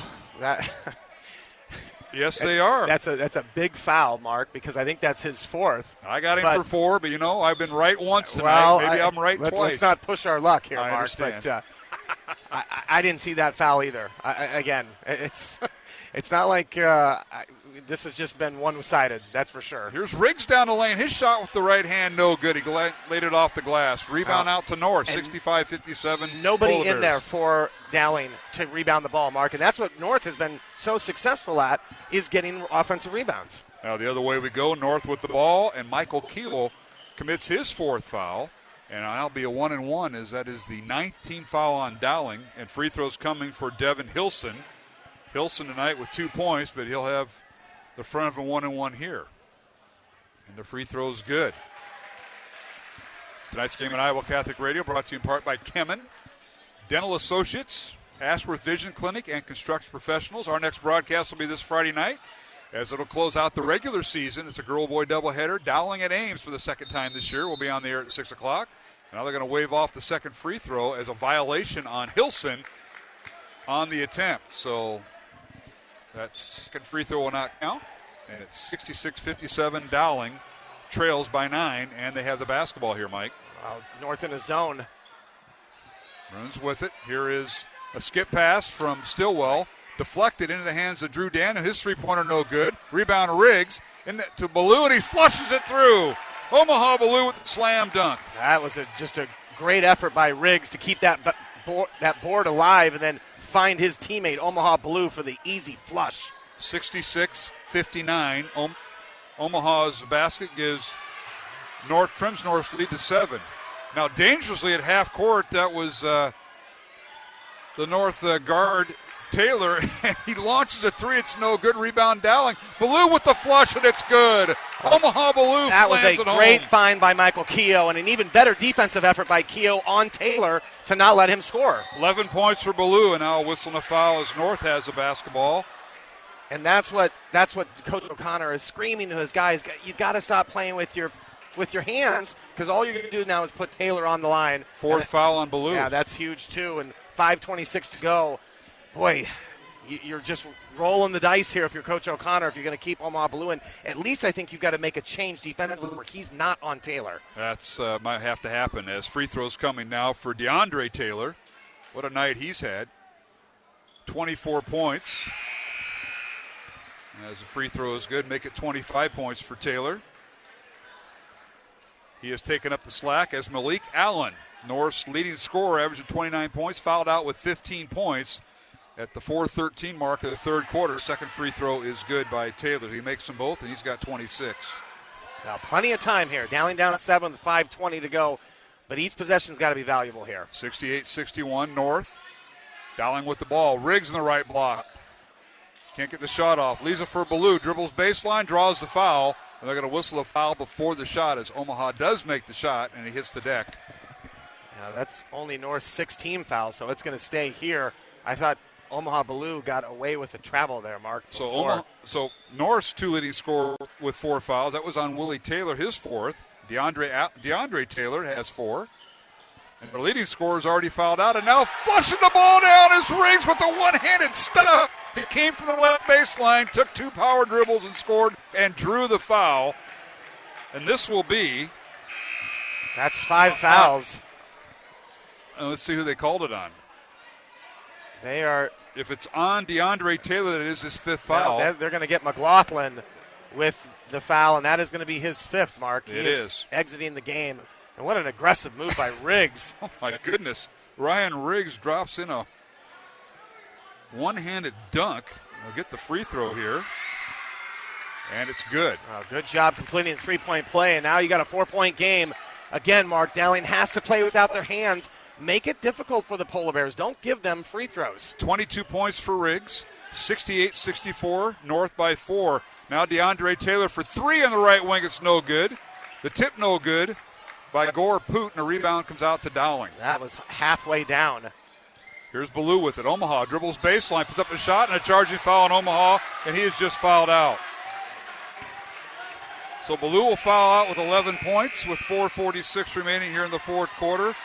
Yes, they are. That's a big foul, Mark, because I think that's his fourth. I got him for 4, but, I've been right once tonight. Maybe I'm right twice. Let's not push our luck here, I Mark. understand. But I didn't see that foul either. Again, it's not like this has just been one-sided, that's for sure. Here's Riggs down the lane. His shot with the right hand, no good. He laid it off the glass. Rebound out to North, 65-57. Nobody in there for Dowling to rebound the ball, Mark, and that's what North has been so successful at, is getting offensive rebounds. Now the other way we go, North with the ball, and Michael Keel commits his fourth foul. And that'll be a 1-and-1, as that is the 9th team foul on Dowling. And free throws coming for Devin Hilson. Hilson tonight with 2 points, but he'll have the front of a 1-and-1 here. And the free throw's good. Tonight's game on Iowa Catholic Radio brought to you in part by Kemen, Dental Associates, Ashworth Vision Clinic, and Construction Professionals. Our next broadcast will be this Friday night, as it'll close out the regular season. It's a girl-boy doubleheader. Dowling at Ames for the second time this year. We'll be on the air at 6 o'clock. Now they're going to wave off the second free throw as a violation on Hilson on the attempt. So that second free throw will not count. And it's 66-57. Dowling trails by 9, and they have the basketball here, Mike. North in a zone. Runs with it. Here is a skip pass from Stillwell. Deflected into the hands of Drew Daniel. His three-pointer no good. Rebound Riggs to Ballou, and he flushes it through. Omaha Ballou with the slam dunk. That was just a great effort by Riggs to keep that board alive and then find his teammate Omaha Ballou for the easy flush. 66-59. Omaha's basket gives trims North's lead to 7. Now dangerously at half court, that was the North guard Taylor. He launches a three. It's no good. Rebound Dowling. Ballou with the flush, and it's good. Omaha Ballou that was a great home. find by Michael Keogh, and an even better defensive effort by Keogh on Taylor to not let him score. 11 points for Ballou, and now a whistle and a foul as North has the basketball. And that's what Coach O'Connor is screaming to his guys. You've got to stop playing with your hands, because all you're going to do now is put Taylor on the line. Fourth foul on Ballou. Yeah, that's huge too, and 5:26 to go. Boy, you're just rolling the dice here if you're Coach O'Connor, if you're going to keep Omaha Ballou in. At least I think you've got to make a change defensively where he's not on Taylor. That's might have to happen as free throws coming now for DeAndre Taylor. What a night he's had. 24 points. As the free throw is good, make it 25 points for Taylor. He has taken up the slack as Malik Allen, North's leading scorer, averaging 29 points, fouled out with 15 points. At the 4:13 mark of the third quarter, second free throw is good by Taylor. He makes them both, and he's got 26. Now, plenty of time here. Dowling down 7 with 5:20 to go, but each possession's got to be valuable here. 68-61 North. Dowling with the ball. Riggs in the right block. Can't get the shot off. Leaves it for Ballou. Dribbles baseline, draws the foul, and they're going to whistle a foul before the shot as Omaha does make the shot, and he hits the deck. Now, that's only North's 16 foul, so it's going to stay here. I thought Omaha Ballou got away with the travel there, Mark. So North's two leading scorer with 4 fouls. That was on Willie Taylor, his 4th. DeAndre Taylor has 4. And the leading scorer is already fouled out. And now flushing the ball down is Riggs with the one-handed stuff. He came from the left baseline, took 2 power dribbles and scored and drew the foul. And this will be... That's 5 fouls. Let's see who they called it on. They are... If it's on DeAndre Taylor, that is his 5th foul. They're going to get McLaughlin with the foul, and that is going to be his 5th, Mark. It is. Exiting the game. And what an aggressive move by Riggs. Oh, my goodness. Ryan Riggs drops in a one-handed dunk. He'll get the free throw here. And it's good. Good job completing the three-point play, and now you got a 4-point game. Again, Mark, Dowling has to play without their hands. Make it difficult for the Polar Bears. Don't give them free throws. 22 points for Riggs. 68-64, North by 4. Now DeAndre Taylor for 3 on the right wing. It's no good. The tip no good by Gore Poot, and a rebound comes out to Dowling. That was halfway down. Here's Ballou with it. Omaha dribbles baseline, puts up a shot, and a charging foul on Omaha, and he is just fouled out. So Ballou will foul out with 11 points with 4:46 remaining here in the fourth quarter.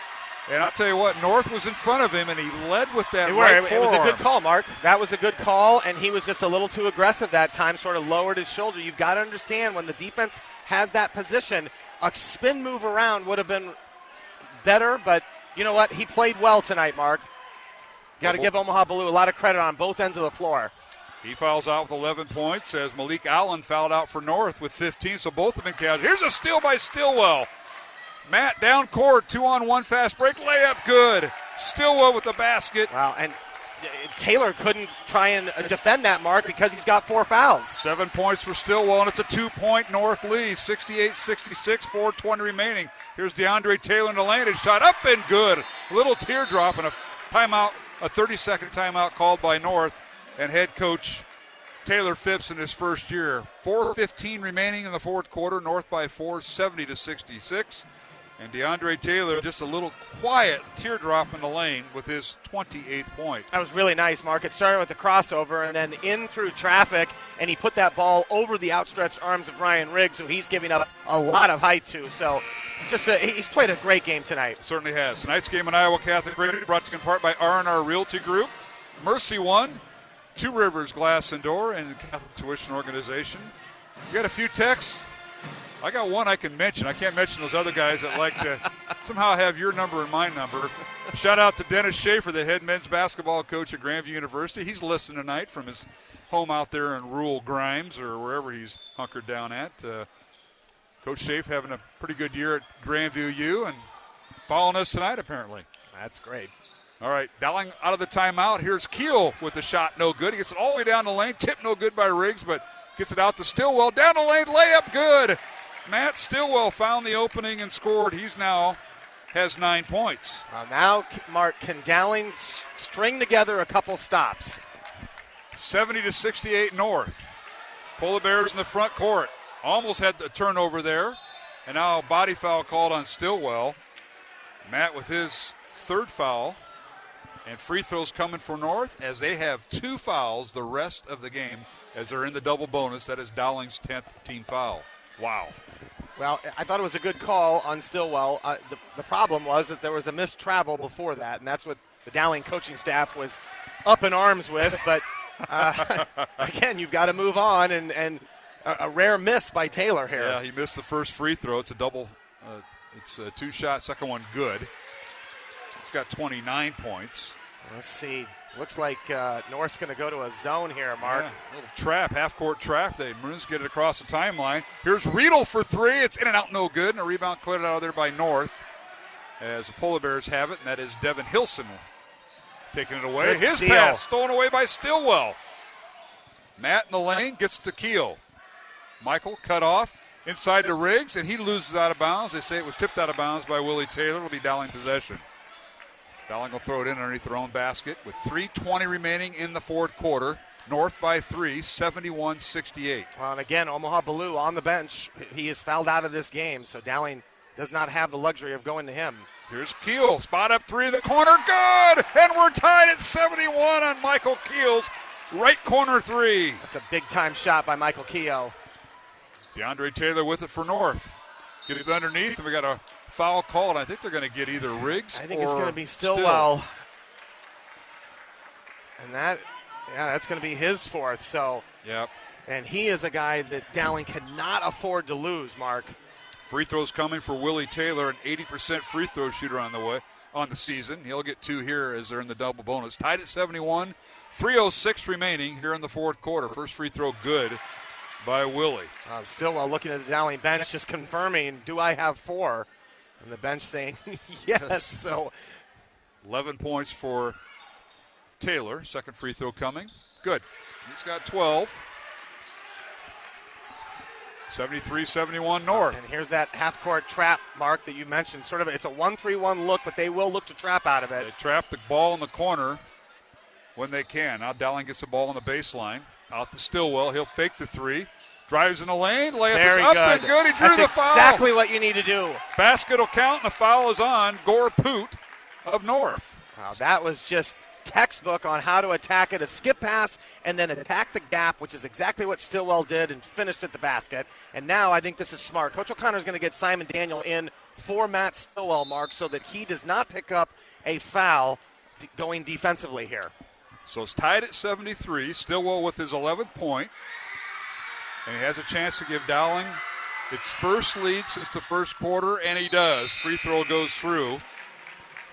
And I'll tell you what, North was in front of him, and he led with that right forearm. It was a good call, Mark. That was a good call, and he was just a little too aggressive that time, sort of lowered his shoulder. You've got to understand when the defense has that position, a spin move around would have been better, but you know what? He played well tonight, Mark. Got to give Omaha Ballou a lot of credit on both ends of the floor. He fouls out with 11 points as Malik Allen fouled out for North with 15, so both have been counted. Here's a steal by Stillwell. Matt down court, 2-on-1 fast break, layup good. Stillwell with the basket. Wow, and Taylor couldn't try and defend that mark because he's got 4 fouls. 7 points for Stillwell, and it's a 2-point North lead, 68-66, 4:20 remaining. Here's DeAndre Taylor in the lane. His shot up and good. A little teardrop and a timeout, a 30-second timeout called by North and head coach Taylor Phipps in his first year. 4:15 remaining in the fourth quarter. North by 4, 70-66. And DeAndre Taylor, just a little quiet teardrop in the lane with his 28th point. That was really nice, Mark. It started with the crossover and then in through traffic, and he put that ball over the outstretched arms of Ryan Riggs, who he's giving up a lot of height to. So he's played a great game tonight. Certainly has. Tonight's game in Iowa Catholic Radio brought to you in part by R&R Realty Group, Mercy One, Two Rivers Glass and Door, and Catholic Tuition Organization. You got a few texts? I got one I can mention. I can't mention those other guys that like to somehow have your number and my number. Shout out to Dennis Schaefer, the head men's basketball coach at Grandview University. He's listening tonight from his home out there in rural Grimes or wherever he's hunkered down at. Coach Schaefer having a pretty good year at Grandview U and following us tonight apparently. That's great. All right, Dowling out of the timeout. Here's Keel with the shot, no good. He gets it all the way down the lane. Tip no good by Riggs, but gets it out to Stillwell. Down the lane, layup good. Matt Stillwell found the opening and scored. He's now has 9 points. Now, Mark, can Dowling string together a couple stops? 70-68 North. Polar Bears in the front court. Almost had the turnover there. And now a body foul called on Stillwell. Matt with his third foul. And free throws coming for North as they have 2 fouls the rest of the game as they're in the double bonus. That is Dowling's 10th team foul. Wow. Well, I thought it was a good call on Stillwell. The problem was that there was a missed travel before that, and that's what the Dowling coaching staff was up in arms with. But, again, you've got to move on, and a rare miss by Taylor here. Yeah, he missed the first free throw. It's a double. It's a 2-shot, second one good. He's got 29 points. Let's see. Looks like North's going to go to a zone here, Mark. Yeah, little trap, half-court trap. The Maroons get it across the timeline. Here's Riedel for 3. It's in and out, no good. And a rebound cleared out of there by North as the Polar Bears have it, and that is Devin Hilson taking it away. Good His steal. pass stolen away by Stillwell. Matt in the lane gets to Keel. Michael cut off inside to Riggs, and he loses out of bounds. They say it was tipped out of bounds by Willie Taylor. It'll be Dowling possession. Dowling will throw it in underneath their own basket with 3:20 remaining in the fourth quarter. North by 3, 71-68. Well, and again, Omaha Ballou on the bench. He is fouled out of this game, so Dowling does not have the luxury of going to him. Here's Keel. Spot up 3 in the corner. Good! And we're tied at 71 on Michael Keel's right corner 3. That's a big-time shot by Michael Keogh. DeAndre Taylor with it for North. Gets it underneath, and we got a foul called. I think they're going to get either Riggs or I think it's going to be Stillwell. And that's going to be his 4th. So, yep. And he is a guy that Dowling cannot afford to lose, Mark. Free throws coming for Willie Taylor, an 80% free throw shooter on the season. He'll get 2 here as they're in the double bonus. Tied at 71, 3:06 remaining here in the fourth quarter. First free throw good by Willie. Stillwell looking at the Dowling bench, just confirming, do I have 4? And the bench saying yes. So 11 points for Taylor. Second free throw coming. Good. He's got 12. 73-71 North. And here's that half-court trap, Mark, that you mentioned. Sort of, it's a 1-3-1 look, but they will look to trap out of it. They trap the ball in the corner when they can. Now Dowling gets the ball on the baseline. Out to Stillwell. He'll fake the 3. Drives in the lane. Layup is up and good. He drew the foul. That's exactly what you need to do. Basket will count, and the foul is on Gore Poot of North. Wow, that was just textbook on how to attack it. A skip pass and then attack the gap, which is exactly what Stillwell did and finished at the basket. And now I think this is smart. Coach O'Connor is going to get Simon Daniel in for Matt Stillwell, Mark, so that he does not pick up a foul going defensively here. So it's tied at 73. Stillwell with his 11th point. And he has a chance to give Dowling its first lead since the first quarter, and he does. Free throw goes through.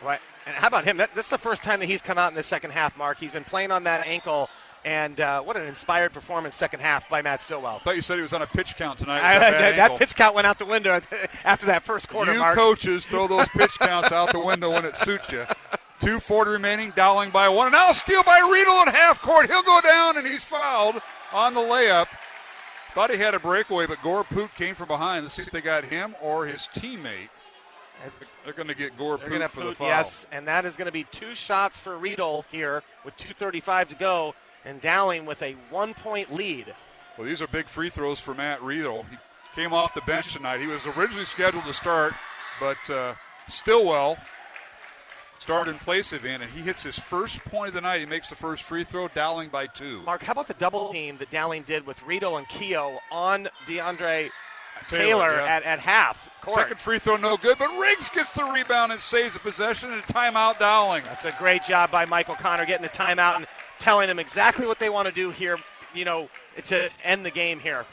Right. And how about him? That's the first time that he's come out in the second half, Mark. He's been playing on that ankle And what an inspired performance second half by Matt Stillwell. I thought you said he was on a pitch count tonight. That pitch count went out the window after that first quarter, You Mark. coaches throw those pitch counts out the window when it suits you. 2:40 remaining, Dowling by 1. And now a steal by Riedel at half court. He'll go down, and he's fouled on the layup. Thought he had a breakaway, but Gore Poot came from behind. Let's see if they got him or his teammate. They're going to get Gore Poot for the foul. Yes, and that is going to be 2 shots for Riedel here with 2:35 to go, and Dowling with a 1-point lead. Well, these are big free throws for Matt Riedel. He came off the bench tonight. He was originally scheduled to start, but Stillwell started in place of him, and he hits his first point of the night. He makes the first free throw, Dowling by 2. Mark, how about the double team that Dowling did with Riedel and Keogh on DeAndre Taylor at half court? Second free throw, no good, but Riggs gets the rebound and saves the possession, and a timeout, Dowling. That's a great job by Michael Connor getting a timeout and telling them exactly what they want to do here, to end the game here.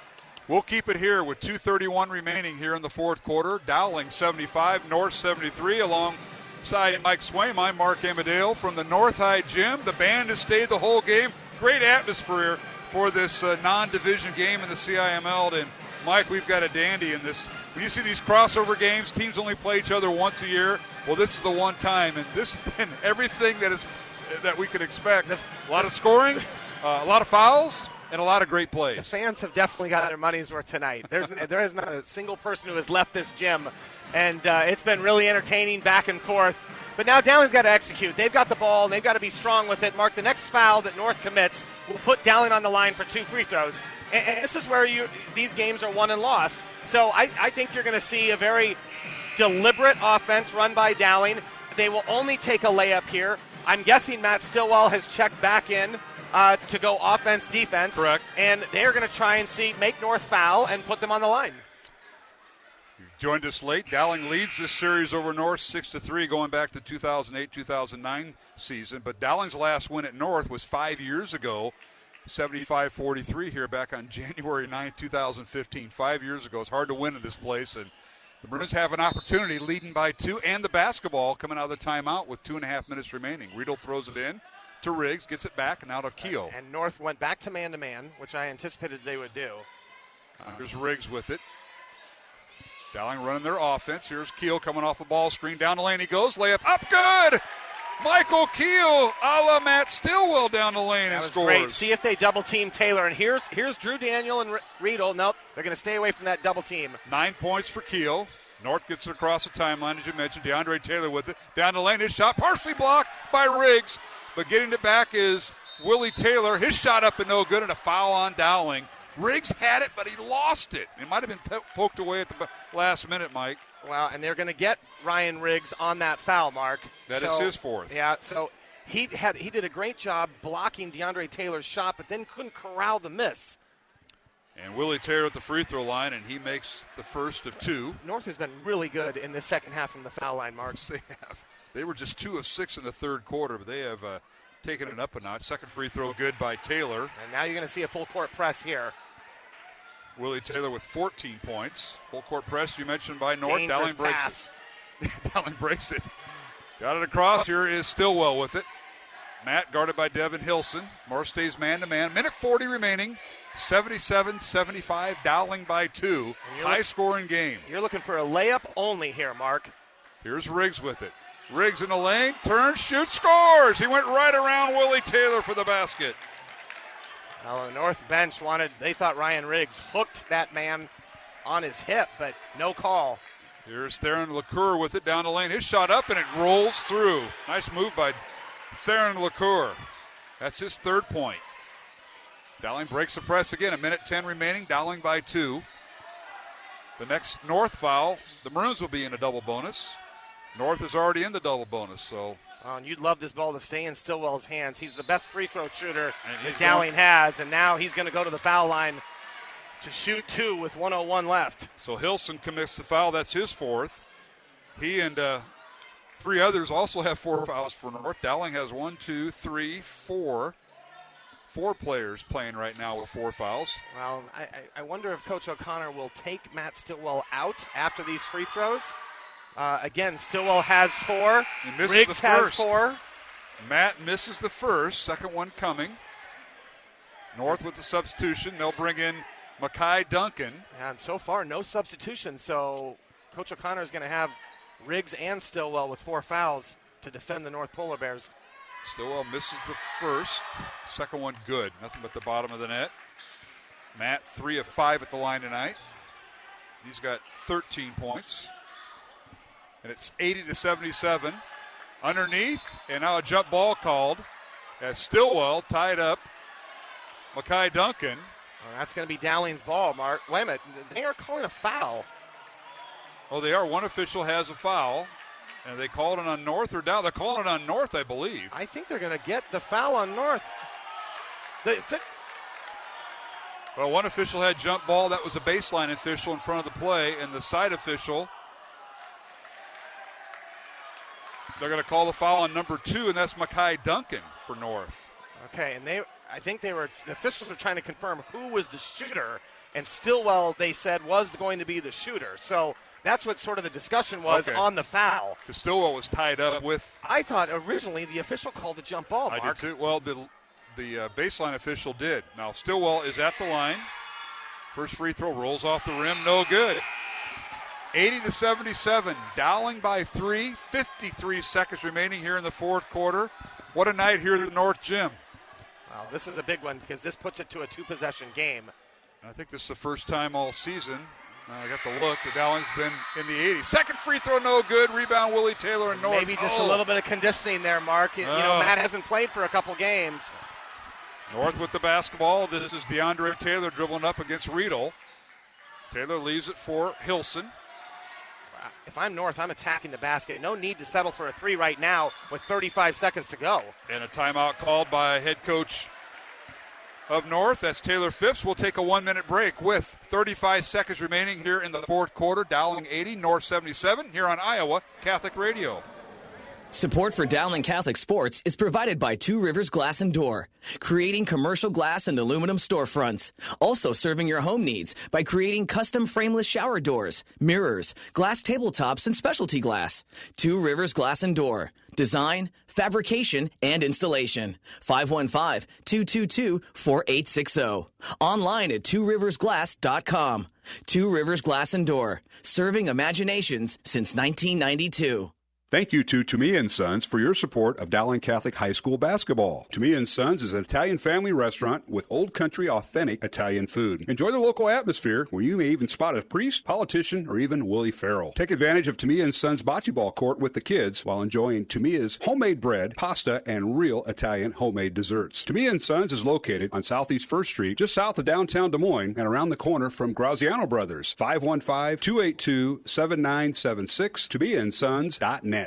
We'll keep it here with 2:31 remaining here in the fourth quarter. Dowling 75, North 73, alongside Mike Swaim. I'm Mark Amadale from the North High Gym. The band has stayed the whole game. Great atmosphere for this non-division game in the CIML. And Mike, we've got a dandy in this. When you see these crossover games, teams only play each other once a year. Well, this is the one time, and this has been everything that we could expect. A lot of scoring, a lot of fouls, and a lot of great plays. The fans have definitely got their money's worth tonight. There is not a single person who has left this gym, and it's been really entertaining back and forth. But now Dowling's got to execute. They've got the ball, and they've got to be strong with it. Mark, the next foul that North commits will put Dowling on the line for 2 free throws. And this is where these games are won and lost. So I think you're going to see a very deliberate offense run by Dowling. They will only take a layup here. I'm guessing Matt Stillwell has checked back in to go offense-defense. Correct. And they're going to try and make North foul and put them on the line. You've joined us late. Dowling leads this series over North 6-3 going back to 2008-2009 season. But Dowling's last win at North was 5 years ago, 75-43 here back on January 9th, 2015. 5 years ago. It's hard to win in this place. And the Bruins have an opportunity leading by 2, and the basketball coming out of the timeout with 2.5 minutes remaining. Riedel throws it in to Riggs, gets it back, and out of Keogh. And North went back to man-to-man, which I anticipated they would do. Here's Riggs with it. Dowling running their offense. Here's Keogh coming off a ball screen. Down the lane he goes. Layup up good. Michael Keogh a la Matt Stillwell down the lane and scores. Great. See if they double-team Taylor. And here's Drew Daniel and Riedel. Nope, they're going to stay away from that double team. 9 points for Keogh. North gets it across the timeline, as you mentioned. DeAndre Taylor with it. Down the lane, his shot partially blocked by Riggs. But getting it back is Willie Taylor. His shot up and no good, and a foul on Dowling. Riggs had it, but he lost it. It might have been poked away at the last minute, Mike. Well, and they're going to get Ryan Riggs on that foul, Mark. That is his fourth. Yeah, so he did a great job blocking DeAndre Taylor's shot, but then couldn't corral the miss. And Willie Taylor at the free throw line, and he makes the first of 2. North has been really good in the second half from the foul line, Mark. Yes, they have. They were just 2 of 6 in the third quarter, but they have taken it up a notch. Second free throw good by Taylor. And now you're going to see a full court press here. Willie Taylor with 14 points. Full court press, you mentioned, by North. Dangerous Dowling breaks pass. it. Dowling breaks it. Got it across. Here is Stillwell with it. Matt guarded by Devin Hilson. Moore stays man-to-man. Minute 40 remaining. 77-75. Dowling by 2. High-scoring game. You're looking for a layup only here, Mark. Here's Riggs with it. Riggs in the lane. Turns, shoots, scores. He went right around Willie Taylor for the basket. Well, the North bench they thought Ryan Riggs hooked that man on his hip, but no call. Here's Theron LaCour with it down the lane. His shot up, and it rolls through. Nice move by Theron LaCour. That's his third point. Dowling breaks the press again. 1:10 remaining. Dowling by 2. The next North foul, the Maroons will be in a double bonus. North is already in the double bonus, so. And you'd love this ball to stay in Stillwell's hands. He's the best free throw shooter that Dowling has, and now he's going to go to the foul line to shoot 2 with 1:01 left. So Hilson commits the foul. That's his fourth. He and 3 others also have 4 fouls for North. Dowling has 4 players playing right now with 4 fouls. Well, I wonder if Coach O'Connor will take Matt Stillwell out after these free throws. Again, Stillwell has 4. Riggs has 4. Matt misses the first. Second one coming. North with the substitution. They'll bring in Mackay Duncan. And so far, no substitution. So Coach O'Connor is going to have Riggs and Stillwell with 4 fouls to defend the North Polar Bears. Stillwell misses the first. Second one good. Nothing but the bottom of the net. Matt, 3 of 5 at the line tonight. He's got 13 points. And it's 80-77. Underneath, and now a jump ball called as Stillwell tied up Mackay Duncan. Well, that's going to be Dowling's ball, Mark. Wait a minute. They are calling a foul. Oh, they are. One official has a foul. And they called it on North or down? They're calling it on North, I believe. I think they're going to get the foul on North. Well, one official had jump ball. That was a baseline official in front of the play. And the side official, they're going to call the foul on number 2, and that's Mackay Duncan for North. Okay, and the officials are trying to confirm who was the shooter, and Stillwell, they said, was going to be the shooter. So that's what sort of the discussion was on the foul. Because Stillwell was tied up with. I thought originally the official called the jump ball, Mark. I did too. Well, the baseline official did. Now Stillwell is at the line. First free throw rolls off the rim, no good. 80-77, Dowling by 3, 53 seconds remaining here in the fourth quarter. What a night here at the North Gym. Well, this is a big one because this puts it to a 2-possession game. I think this is the first time all season. I got the look. The Dowling's been in the 80s. Second free throw, no good. Rebound, Willie Taylor and North. Maybe just a little bit of conditioning there, Mark. You know, Matt hasn't played for a couple games. North with the basketball. This is DeAndre Taylor dribbling up against Riedel. Taylor leaves it for Hilson. If I'm North, I'm attacking the basket. No need to settle for a 3 right now with 35 seconds to go. And a timeout called by head coach of North. That's Taylor Phipps. We'll take a 1-minute break with 35 seconds remaining here in the fourth quarter. Dowling 80, North 77 here on Iowa Catholic Radio. Support for Dowling Catholic Sports is provided by Two Rivers Glass and Door, creating commercial glass and aluminum storefronts. Also serving your home needs by creating custom frameless shower doors, mirrors, glass tabletops, and specialty glass. Two Rivers Glass and Door. Design, fabrication, and installation. 515-222-4860. Online at tworiversglass.com. Two Rivers Glass and Door. Serving imaginations since 1992. Thank you to Toomey & Sons for your support of Dowling Catholic High School basketball. Toomey & Sons is an Italian family restaurant with old country authentic Italian food. Enjoy the local atmosphere where you may even spot a priest, politician, or even Willie Farrell. Take advantage of Toomey & Sons bocce ball court with the kids while enjoying Toomey's homemade bread, pasta, and real Italian homemade desserts. Toomey & Sons is located on Southeast 1st Street, just south of downtown Des Moines, and around the corner from Graziano Brothers. 515-282-7976, ToomeyandSons.net.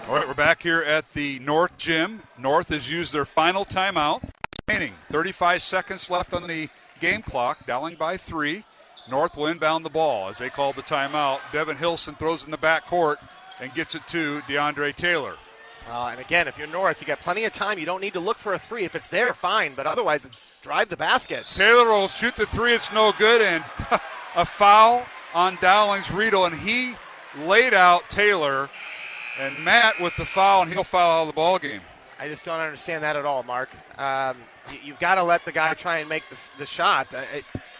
All right, we're back here at the North Gym. North has used their final timeout. Remaining 35 seconds left on the game clock. Dowling by 3. North will inbound the ball as they call the timeout. Devin Hilson throws in the backcourt and gets it to DeAndre Taylor. And again, if you're North, you got plenty of time. You don't need to look for a 3. If it's there, fine, but otherwise, drive the baskets. Taylor will shoot the 3. It's no good, and a foul on Dowling's Riedel, and he laid out Taylor. And Matt with the foul, and he'll foul out of the ball game. I just don't understand that at all, Mark. You've got to let the guy try and make the shot.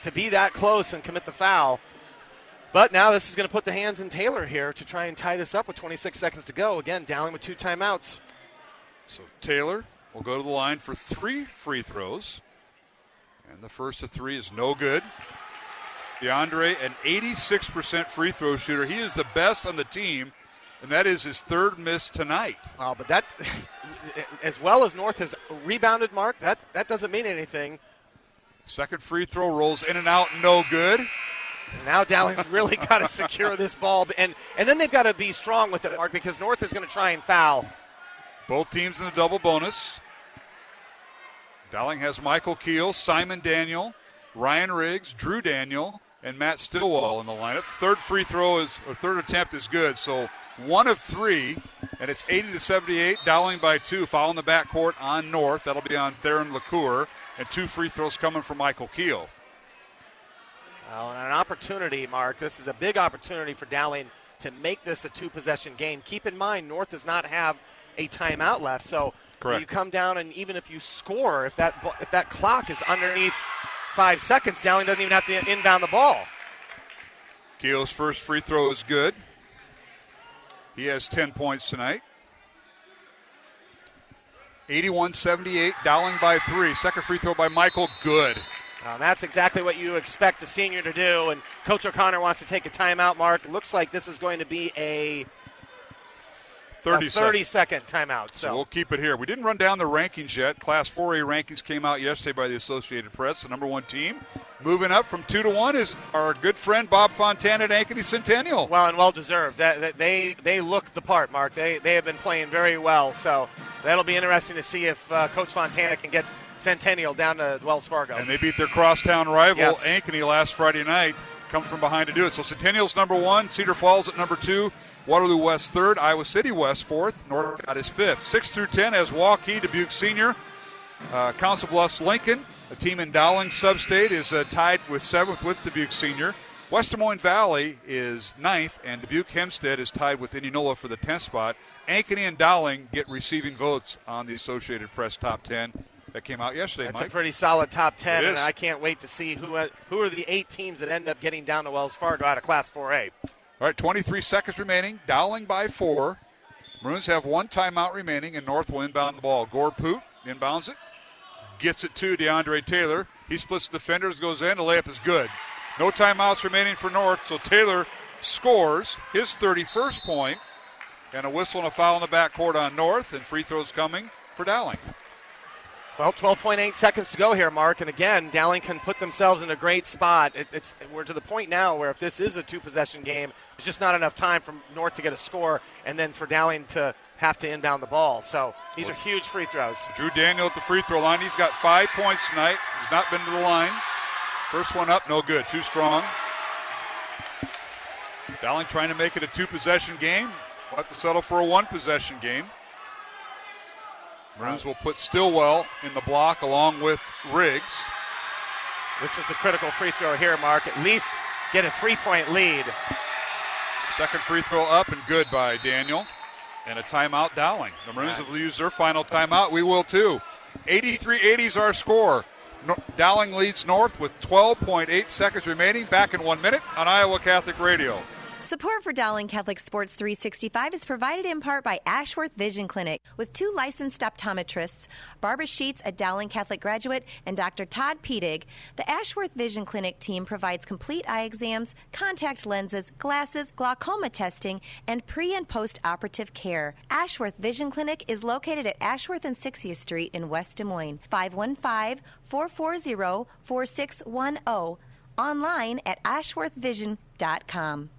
To be that close and commit the foul. But now this is going to put the hands in Taylor here to try and tie this up with 26 seconds to go. Again, Dowling with 2 timeouts. So Taylor will go to the line for 3 free throws. And the first of 3 is no good. DeAndre, an 86% free throw shooter. He is the best on the team. And that is his 3rd miss tonight. Oh, but that, as well as North has rebounded, Mark, that doesn't mean anything. Second free throw rolls in and out, no good. And now Dowling's really got to secure this ball. And then they've got to be strong with it, Mark, because North is going to try and foul. Both teams in the double bonus. Dowling has Michael Keel, Simon Daniel, Ryan Riggs, Drew Daniel, and Matt Stillwell in the lineup. Third attempt is good, so 1 of 3, and it's 80-78. Dowling by 2. Foul in the backcourt on North. That'll be on Theron LaCour, and 2 free throws coming from Michael Keel. Well, an opportunity, Mark. This is a big opportunity for Dowling to make this a two-possession game. Keep in mind, North does not have a timeout left, so correct. You come down, and even if you score, if that clock is underneath 5 seconds, Dowling doesn't even have to inbound the ball. Keogh's first free throw is good. He has 10 points tonight. 81-78, Dowling by 3. Second free throw by Michael, good. That's exactly what you expect the senior to do, and Coach O'Connor wants to take a timeout, Mark. It looks like this is going to be a 30-second timeout. So we'll keep it here. We didn't run down the rankings yet. Class 4A rankings came out yesterday by the Associated Press, the number 1 team. Moving up from 2 to 1 is our good friend Bob Fontana at Ankeny Centennial. Well, and well-deserved. They look the part, Mark. They have been playing very well, so that'll be interesting to see if Coach Fontana can get Centennial down to Wells Fargo. And they beat their crosstown rival, yes, Ankeny, last Friday night. Come from behind to do it. So Centennial's number 1, Cedar Falls at number 2, Waterloo West 3rd, Iowa City West 4th, Northcott is 5th. 6 through 10 as Waukee, Dubuque Senior, Council Bluffs Lincoln. A team in Dowling Substate is tied with 7th with Dubuque Senior. West Des Moines Valley is 9th, and Dubuque Hempstead is tied with Indianola for the 10th spot. Ankeny and Dowling get receiving votes on the Associated Press top 10 that came out yesterday. That's Mike. a pretty solid top 10, It and is. I can't wait to see who are the 8 teams that end up getting down to Wells Fargo out of Class 4A. All right, 23 seconds remaining. Dowling by 4. Maroons have 1 timeout remaining, and North will inbound the ball. Gore Poot inbounds it. Gets it to DeAndre Taylor. He splits defenders, goes in. The layup is good. No timeouts remaining for North, so Taylor scores his 31st point. And a whistle and a foul in the backcourt on North, and free throws coming for Dowling. Well, 12.8 seconds to go here, Mark. And again, Dowling can put themselves in a great spot. We're to the point now where if this is a two-possession game, there's just not enough time for North to get a score and then for Dowling to have to inbound the ball. So these are huge free throws. Drew Daniel at the free throw line. He's got 5 points tonight. He's not been to the line. First one up, no good. Too strong. Dowling trying to make it a two-possession game. We'll have to settle for a one-possession game. Maroons will put Stillwell in the block along with Riggs. This is the critical free throw here, Mark. At least get a 3-point lead. Second free throw up and good by Daniel. And a timeout, Dowling. The Maroons have used their final timeout. We will too. 83-80 is our score. Dowling leads North with 12.8 seconds remaining. Back in 1 minute on Iowa Catholic Radio. Support for Dowling Catholic Sports 365 is provided in part by Ashworth Vision Clinic with 2 licensed optometrists, Barbara Sheets, a Dowling Catholic graduate, and Dr. Todd Pedig. The Ashworth Vision Clinic team provides complete eye exams, contact lenses, glasses, glaucoma testing, and pre- and post-operative care. Ashworth Vision Clinic is located at Ashworth and 60th Street in West Des Moines. 515-440-4610. Online at ashworthvision.com.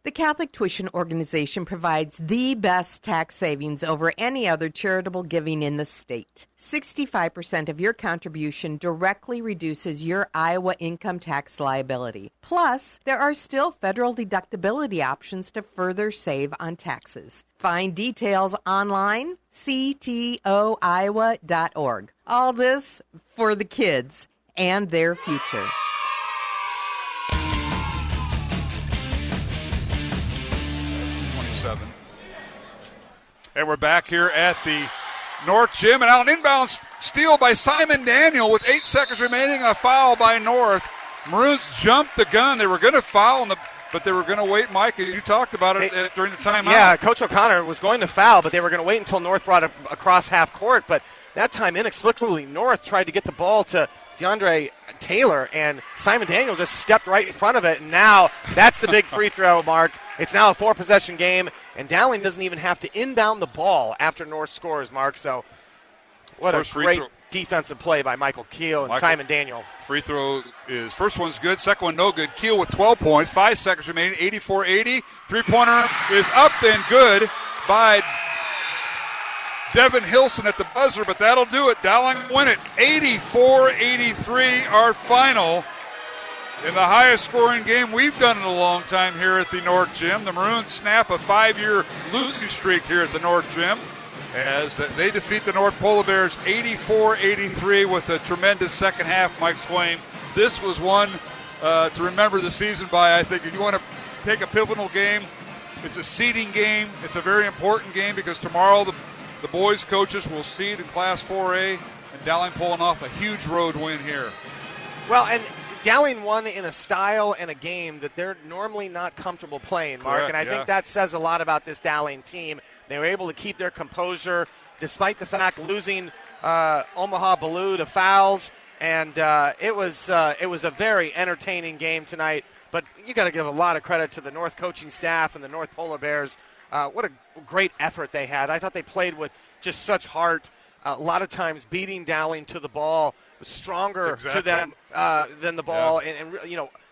The Catholic Tuition Organization provides the best tax savings over any other charitable giving in the state. 65% of your contribution directly reduces your Iowa income tax liability. Plus, there are still federal deductibility options to further save on taxes. Find details online, ctoiowa.org. All this for the kids and their future. And we're back here at the North Gym. And out an inbound steal by Simon Daniel with 8 seconds remaining. A foul by North. Maroons jumped the gun. They were going to foul, but they were going to wait. Mike, you talked about it during the timeout. Yeah, Coach O'Connor was going to foul, but they were going to wait until North brought it across half court. But that time, inexplicably, North tried to get the ball to DeAndre Taylor, and Simon Daniel just stepped right in front of it. And now that's the big free throw, Mark. It's now a 4-possession game, and Dowling doesn't even have to inbound the ball after North scores, Mark. So what a great defensive play by Michael Keel and Simon Daniel. Free throw is, first one's good, second one no good. Keel with 12 points, 5 seconds remaining, 84-80. Three-pointer is up and good by Devin Hilson at the buzzer, but that'll do it. Dowling win it, 84-83, our final. In the highest scoring game we've done in a long time here at the North Gym. The Maroons snap a 5-year losing streak here at the North Gym as they defeat the North Polar Bears 84-83 with a tremendous second half, Mike Swain. This was one to remember the season by, I think. If you want to take a pivotal game, It's a seeding game. It's a very important game because tomorrow the boys' coaches will seed in Class 4A, and Dowling pulling off a huge road win here. Well, and Dowling won in a style and a game that they're normally not comfortable playing, Mark. Correct, and I think that says a lot about this Dowling team. They were able to keep their composure despite the fact losing Omaha Blue to fouls. And it was a very entertaining game tonight. But you got to give a lot of credit to the North coaching staff and the North Polar Bears. What a great effort they had. I thought they played with just such heart. A lot of times beating Dowling to the ball was stronger to them than the ball, and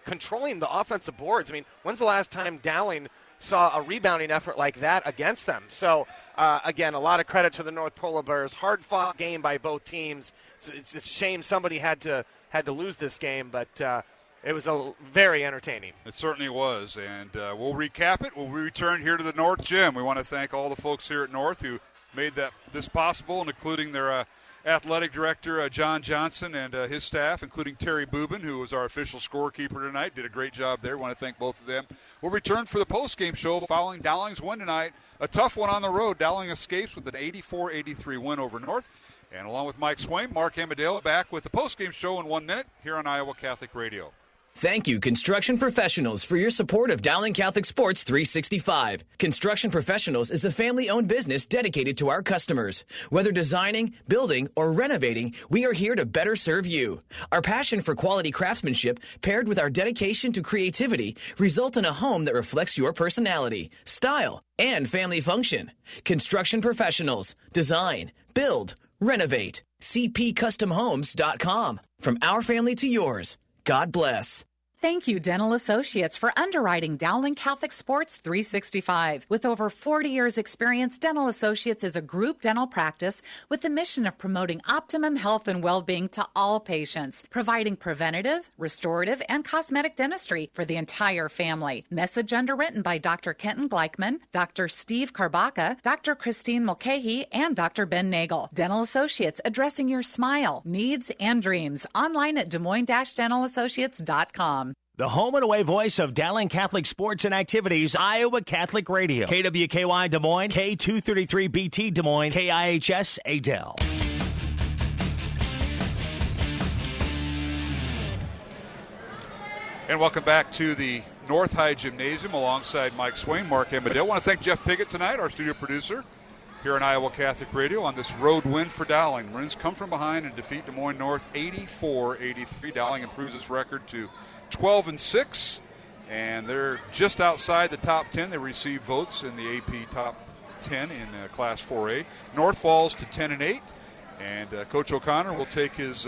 controlling the offensive boards. I mean, when's the last time Dowling saw a rebounding effort like that against them? So, again, a lot of credit to the North Polar Bears. Hard-fought game by both teams. It's a shame somebody had to lose this game, but it was very entertaining. It certainly was, and we'll recap it. We'll return here to the North Gym. We want to thank all the folks here at North who made this possible, and including their athletic director, John Johnson, and his staff, including Terry Boobin, who was our official scorekeeper tonight. Did a great job there. We want to thank both of them. We'll return for the postgame show following Dowling's win tonight. A tough one on the road. Dowling escapes with an 84-83 win over North. And along with Mike Swain, Mark Amadeo back with the postgame show in 1 minute here on Iowa Catholic Radio. Thank you, Construction Professionals, for your support of Dowling Catholic Sports 365. Construction Professionals is a family-owned business dedicated to our customers. Whether designing, building, or renovating, we are here to better serve you. Our passion for quality craftsmanship, paired with our dedication to creativity, result in a home that reflects your personality, style, and family function. Construction Professionals. Design, build, renovate. CPCustomHomes.com. From our family to yours. God bless. Thank you, Dental Associates, for underwriting Dowling Catholic Sports 365. With over 40 years' experience, Dental Associates is a group dental practice with the mission of promoting optimum health and well-being to all patients, providing preventative, restorative, and cosmetic dentistry for the entire family. Message underwritten by Dr. Kenton Gleichman, Dr. Steve Karbaka, Dr. Christine Mulcahy, and Dr. Ben Nagel. Dental Associates, addressing your smile, needs, and dreams. Online at DesMoines-DentalAssociates.com. The home and away voice of Dowling Catholic Sports and Activities, Iowa Catholic Radio. KWKY Des Moines, K233BT Des Moines, KIHS Adel. And welcome back to the North High Gymnasium alongside Mike Swain, Mark Amadeo. I want to thank Jeff Piggott tonight, our studio producer, here on Iowa Catholic Radio on this road win for Dowling. Maroons come from behind and defeat Des Moines North 84-83. Dowling improves its record to 12-6, and they're just outside the top 10. They receive votes in the AP top 10 in Class 4A. North falls to 10-8, and Coach O'Connor will take his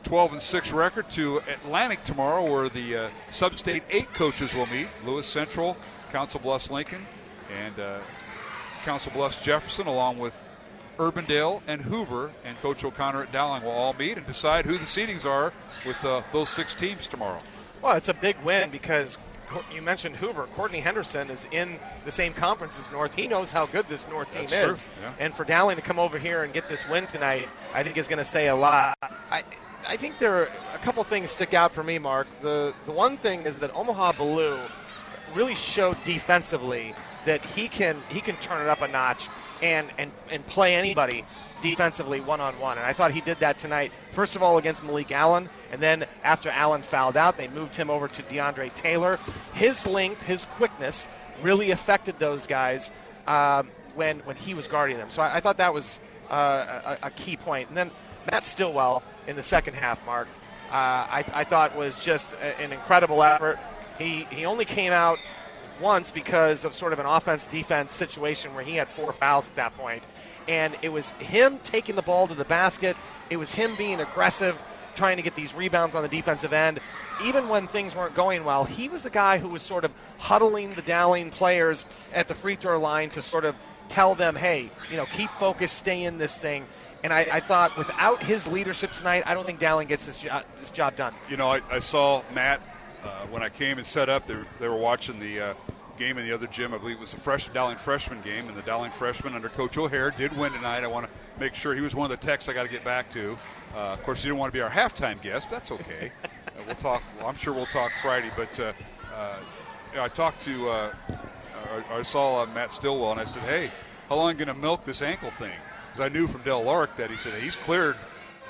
12-6 record to Atlantic tomorrow, where the Sub-State 8 coaches will meet. Lewis Central, Council Bluffs Lincoln, and Council Bluffs Jefferson, along with Urbandale and Hoover, and Coach O'Connor at Dowling will all meet and decide who the seedings are with those 6 teams tomorrow. Well, it's a big win because you mentioned Hoover. Courtney Henderson is in the same conference as North. He knows how good this North team is. True. Yeah. And for Dowling to come over here and get this win tonight, I think is going to say a lot. I think there are a couple things stick out for me, Mark. The one thing is that Omaha Blue really showed defensively that he can turn it up a notch and play anybody defensively one-on-one. And I thought he did that tonight, first of all against Malik Allen, and then after Allen fouled out, they moved him over to DeAndre Taylor. His length, his quickness really affected those guys when he was guarding them. So I thought that was a key point. And then Matt Stillwell in the second half, Mark, I thought was just an incredible effort. He only came out once because of sort of an offense-defense situation where he had 4 fouls at that point. And it was him taking the ball to the basket. It was him being aggressive, trying to get these rebounds on the defensive end. Even when things weren't going well, he was the guy who was sort of huddling the Dowling players at the free throw line to sort of tell them, hey, keep focused, stay in this thing. And I thought without his leadership tonight, I don't think Dowling gets this job done. I saw Matt when I came and set up. They were watching the game in the other gym. I believe it was the Dowling freshman game, and the Dowling freshman under Coach O'Hare did win tonight. I want to make sure he was one of the texts I got to get back to. Of course, he didn't want to be our halftime guest. That's okay. We'll talk. I'm sure we'll talk Friday. But I talked to I saw Matt Stillwell, and I said, hey, how long are you going to milk this ankle thing? Because I knew from Del Lark that he said he's cleared.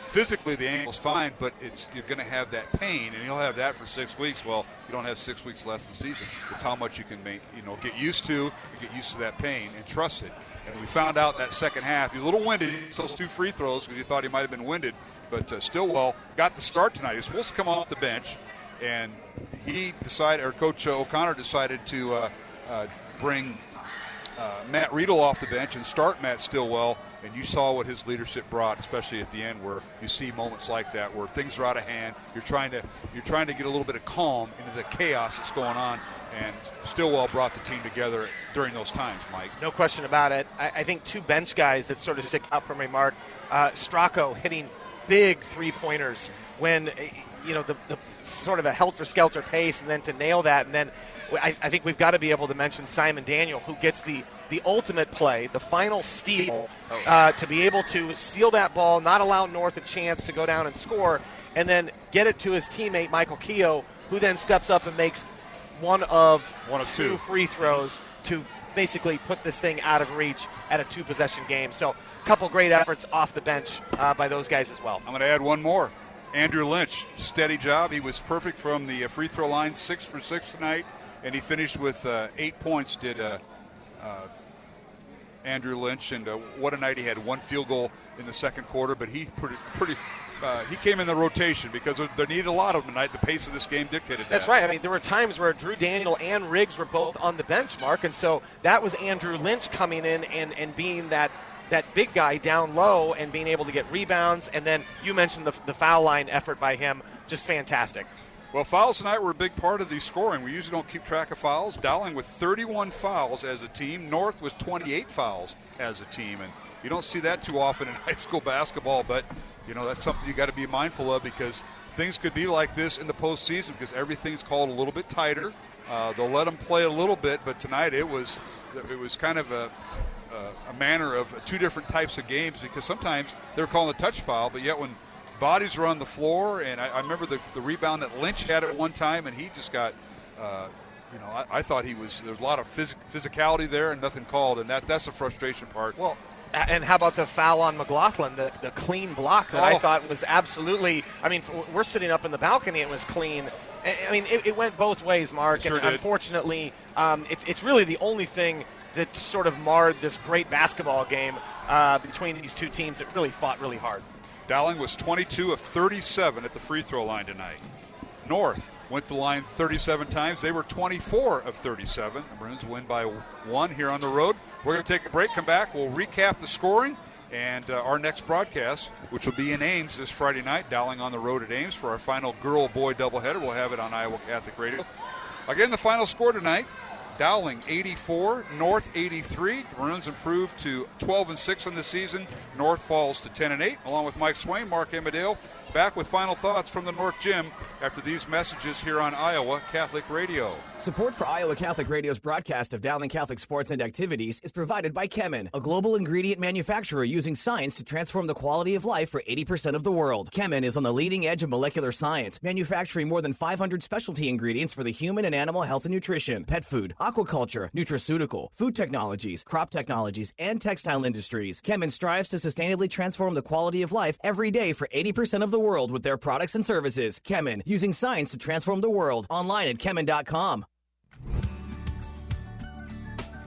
Physically, the ankle's fine, but you're going to have that pain, and you'll have that for 6 weeks. Well, you don't have 6 weeks left in the season. It's how much you can get used to that pain and trust it. And we found out that second half, he's a little winded. He those 2 free throws because he thought he might have been winded. But Stillwell got the start tonight. He was supposed to come off the bench, and Coach O'Connor decided to bring Matt Riedel off the bench and start Matt Stillwell. And you saw what his leadership brought, especially at the end, where you see moments like that where things are out of hand. You're trying to get a little bit of calm into the chaos that's going on. And Stillwell brought the team together during those times, Mike. No question about it. I think 2 bench guys that sort of stick out for me, Mark. Stracco hitting big 3-pointers when, the sort of a helter-skelter pace, and then to nail that. And then I think we've got to be able to mention Simon Daniel, who gets the ultimate play, the final steal, to be able to steal that ball, not allow North a chance to go down and score, and then get it to his teammate, Michael Keogh, who then steps up and makes one of 2 free throws to basically put this thing out of reach at a 2-possession game. So a couple great efforts off the bench by those guys as well. I'm going to add one more. Andrew Lynch, steady job. He was perfect from the free throw line, 6 for 6 tonight, and he finished with 8 points, did Andrew Lynch, and what a night. He had 1 field goal in the second quarter, but he he came in the rotation because there needed a lot of them tonight. The pace of this game dictated that. That's right. I mean, there were times where Drew Daniel and Riggs were both on the bench, Mark, and so that was Andrew Lynch coming in and being that big guy down low and being able to get rebounds. And then you mentioned the foul line effort by him, just fantastic. Well, fouls tonight were a big part of the scoring. We usually don't keep track of fouls. Dowling with 31 fouls as a team. North with 28 fouls as a team. And you don't see that too often in high school basketball, but that's something you got to be mindful of because things could be like this in the postseason because everything's called a little bit tighter. They'll let them play a little bit, but tonight it was kind of a manner of 2 different types of games because sometimes they're calling a touch foul, but yet when bodies are on the floor, and I remember the rebound that Lynch had at one time, and he just got, I thought there was a lot of physicality there and nothing called, and that's the frustration part. Well, and how about the foul on McLaughlin, the clean block that I thought was absolutely, we're sitting up in the balcony, it was clean. It went both ways, Mark, Sure and did. Unfortunately, it's really the only thing that sort of marred this great basketball game between these 2 teams that really fought really hard. Dowling was 22 of 37 at the free throw line tonight. North went to the line 37 times. They were 24 of 37. The Maroons win by 1 here on the road. We're going to take a break, come back. We'll recap the scoring and our next broadcast, which will be in Ames this Friday night. Dowling on the road at Ames for our final girl-boy doubleheader. We'll have it on Iowa Catholic Radio. Again, the final score tonight, Dowling 84, North 83. Maroons improved to 12-6 on the season. North falls to 10-8. Along with Mike Swain, Mark Amadale, back with final thoughts from the North Gym after these messages here on Iowa Catholic Radio. Support for Iowa Catholic Radio's broadcast of Dowling Catholic sports and activities is provided by Chemin, a global ingredient manufacturer using science to transform the quality of life for 80% of the world. Chemin is on the leading edge of molecular science, manufacturing more than 500 specialty ingredients for the human and animal health and nutrition, pet food, aquaculture, nutraceutical, food technologies, crop technologies, and textile industries. Chemin strives to sustainably transform the quality of life every day for 80% of the world with their products and services. Chemin, using science to transform the world. Online at chemin.com.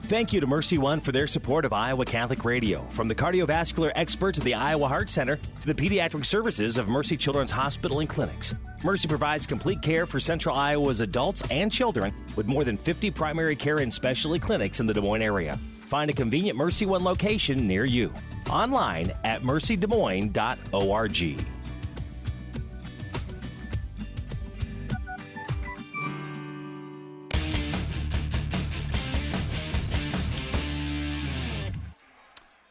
Thank you to Mercy One for their support of Iowa Catholic Radio. From the cardiovascular experts of the Iowa Heart Center to the pediatric services of Mercy Children's Hospital and Clinics, Mercy provides complete care for Central Iowa's adults and children with more than 50 primary care and specialty clinics in the Des Moines area. Find a convenient Mercy One location near you. Online at mercydesmoines.org.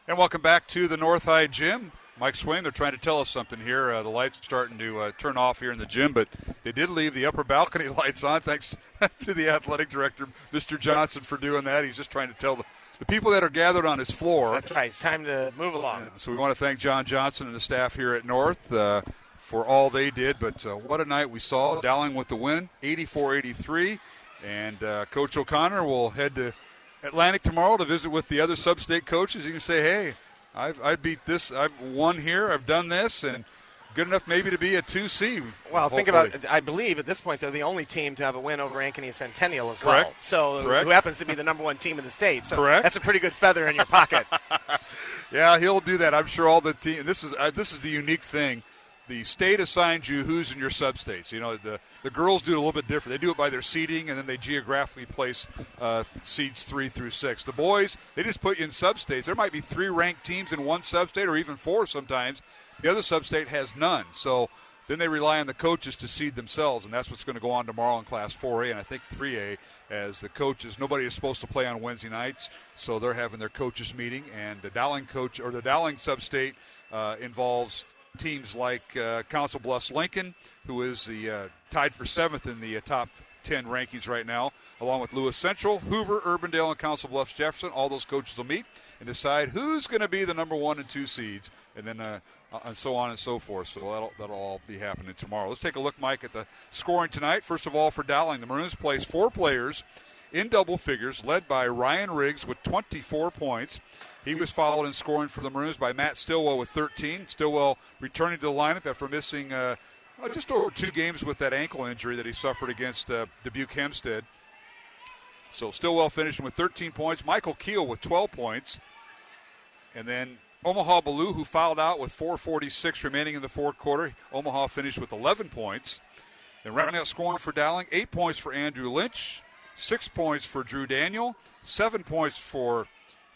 And welcome back to the North High Gym. Mike Swain, they're trying to tell us something here. The lights are starting to turn off here in the gym, but they did leave the upper balcony lights on. Thanks to the athletic director, Mr. Johnson, for doing that. He's just trying to tell the people that are gathered on his floor. That's right. It's time to move along. So we want to thank John Johnson and the staff here at North for all they did. But what a night we saw. Dowling with the win, 84-83. And Coach O'Connor will head to Atlantic tomorrow to visit with the other sub-state coaches. You can say, hey, I beat this. I've won here. I've done this, and good enough maybe to be a 2C. Well, hopefully. Think about it. I believe at this point they're the only team to have a win over Ankeny Centennial as Correct. well. So Correct. who happens to be the number one team in the state. So Correct. That's a pretty good feather in your pocket. Yeah, he'll do that. I'm sure all the team. This is the unique thing. The state assigns you who's in your sub-states. You know, the girls do it a little bit different. They do it by their seeding, and then they geographically place seeds 3 through 6. The boys, they just put you in sub-states. There might be 3 ranked teams in one sub-state or even 4 sometimes. The other sub-state has none. So then they rely on the coaches to seed themselves, and that's what's going to go on tomorrow in Class 4A and I think 3A as the coaches. Nobody is supposed to play on Wednesday nights, so they're having their coaches meeting. And the Dowling coach or the Dowling sub-state involves teams like Council Bluffs Lincoln, who is the tied for 7th in the top 10 rankings right now, along with Lewis Central, Hoover, Urbandale, and Council Bluffs Jefferson. All those coaches will meet and decide who's going to be the number 1 and 2 seeds, and then and so on and so forth. So that'll all be happening tomorrow. Let's take a look, Mike, at the scoring tonight. First of all, for Dowling, the Maroons placed 4 players in double figures, led by Ryan Riggs with 24 points. He was followed in scoring for the Maroons by Matt Stillwell with 13. Stillwell returning to the lineup after missing just over 2 games with that ankle injury that he suffered against Dubuque Hempstead. So Stillwell finishing with 13 points. Michael Keel with 12 points. And then Omaha Ballou, who fouled out with 4:46 remaining in the fourth quarter. Omaha finished with 11 points. And rounding out scoring for Dowling, 8 points for Andrew Lynch, 6 points for Drew Daniel, 7 points for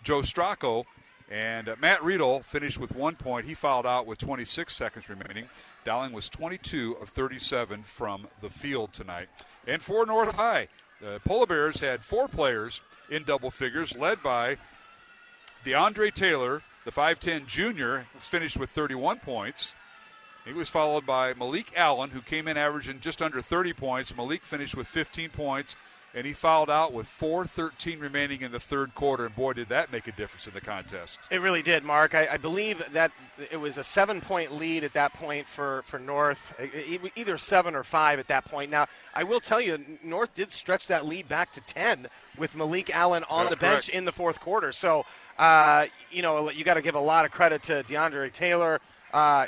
Joe Stracco, and Matt Riedel finished with 1 point. He fouled out with 26 seconds remaining. Dowling was 22 of 37 from the field tonight. And for North High, the Polar Bears had 4 players in double figures, led by DeAndre Taylor, the 5'10 junior, finished with 31 points. He was followed by Malik Allen, who came in averaging just under 30 points. Malik finished with 15 points, and he fouled out with 4:13 remaining in the third quarter. And, boy, did that make a difference in the contest. It really did, Mark. I believe that it was a 7-point lead at that point for North, either 7 or 5 at that point. Now, I will tell you, North did stretch that lead back to 10 with Malik Allen on That's the bench correct. in the fourth quarter. So, you got to give a lot of credit to DeAndre Taylor.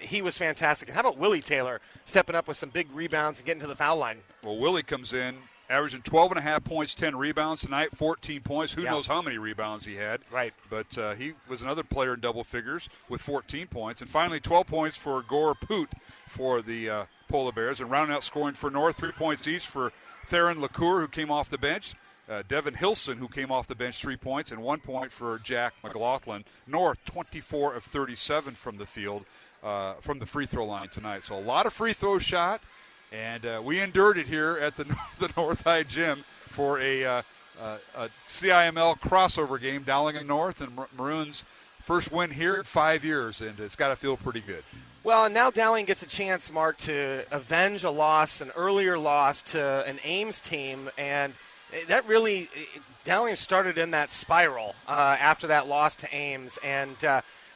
He was fantastic. And how about Willie Taylor stepping up with some big rebounds and getting to the foul line? Well, Willie comes in, averaging 12.5 points, 10 rebounds tonight, 14 points. Who knows how many rebounds he had. Right. But he was another player in double figures with 14 points. And finally, 12 points for Gore Poot for the Polar Bears. And rounding out scoring for North, 3 points each for Theron LaCour, who came off the bench. Devin Hilson, who came off the bench, 3 points, and 1 point for Jack McLaughlin. North, 24 of 37 from the field, from the free throw line tonight. So a lot of free throws shot, and we endured it here at the North High Gym for a CIML crossover game, Dowling and North, and Maroons' first win here in 5 years, and it's got to feel pretty good. Well, and now Dowling gets a chance, Mark, to avenge an earlier loss to an Ames team, and that really, Dowling started in that spiral after that loss to Ames, and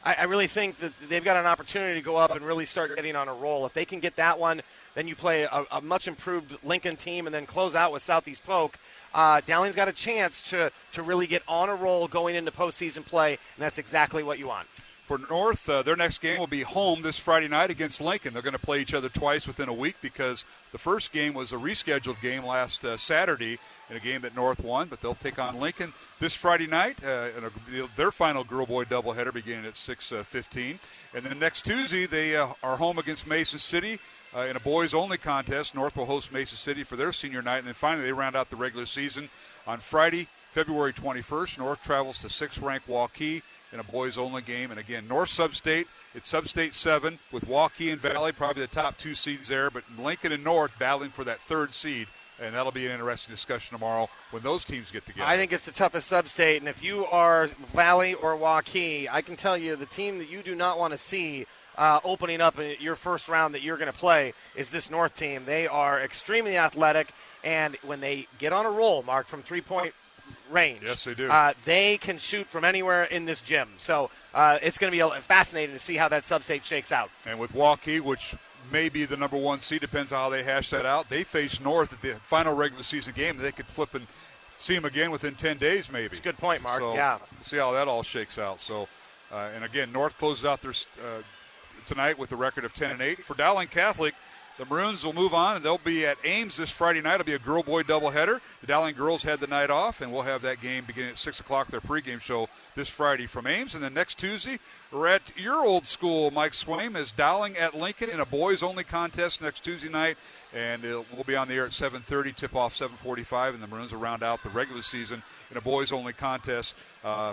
I really think that they've got an opportunity to go up and really start getting on a roll. If they can get that one, then you play a much improved Lincoln team and then close out with Southeast Polk. Dowling's got a chance to really get on a roll going into postseason play, and that's exactly what you want. For North, their next game will be home this Friday night against Lincoln. They're going to play each other twice within a week because the first game was a rescheduled game last Saturday in a game that North won, but they'll take on Lincoln this Friday night in their final girl-boy doubleheader beginning at 6:15. And then next Tuesday, they are home against Mason City in a boys-only contest. North will host Mason City for their senior night, and then finally they round out the regular season on Friday, February 21st. North travels to 6th-ranked Waukee in a boys-only game. And again, North Sub-State, it's Sub-State 7 with Waukee and Valley, probably the top 2 seeds there, but Lincoln and North battling for that 3rd seed. And that'll be an interesting discussion tomorrow when those teams get together. I think it's the toughest sub-state, and if you are Valley or Waukee, I can tell you the team that you do not want to see opening up your first round that you're going to play is this North team. They are extremely athletic, and when they get on a roll, Mark, from three-point range. Yes, they do. They can shoot from anywhere in this gym. So it's going to be fascinating to see how that sub-state shakes out. And with Waukee, which may be the number 1 seed, depends on how they hash that out. They face North at the final regular season game. They could flip and see them again within 10 days maybe. That's a good point, Mark. So, yeah. See how that all shakes out. So, and again, North closes out their tonight with a record of 10-8. For Dowling Catholic, the Maroons will move on, and they'll be at Ames this Friday night. It'll be a girl-boy doubleheader. The Dowling girls had the night off, and we'll have that game beginning at 6 o'clock, their pregame show this Friday from Ames. And then next Tuesday, we're at your old school, Mike Swaim, as Dowling at Lincoln in a boys-only contest next Tuesday night. And we'll be on the air at 7:30, tip-off 7:45, and the Maroons will round out the regular season in a boys-only contest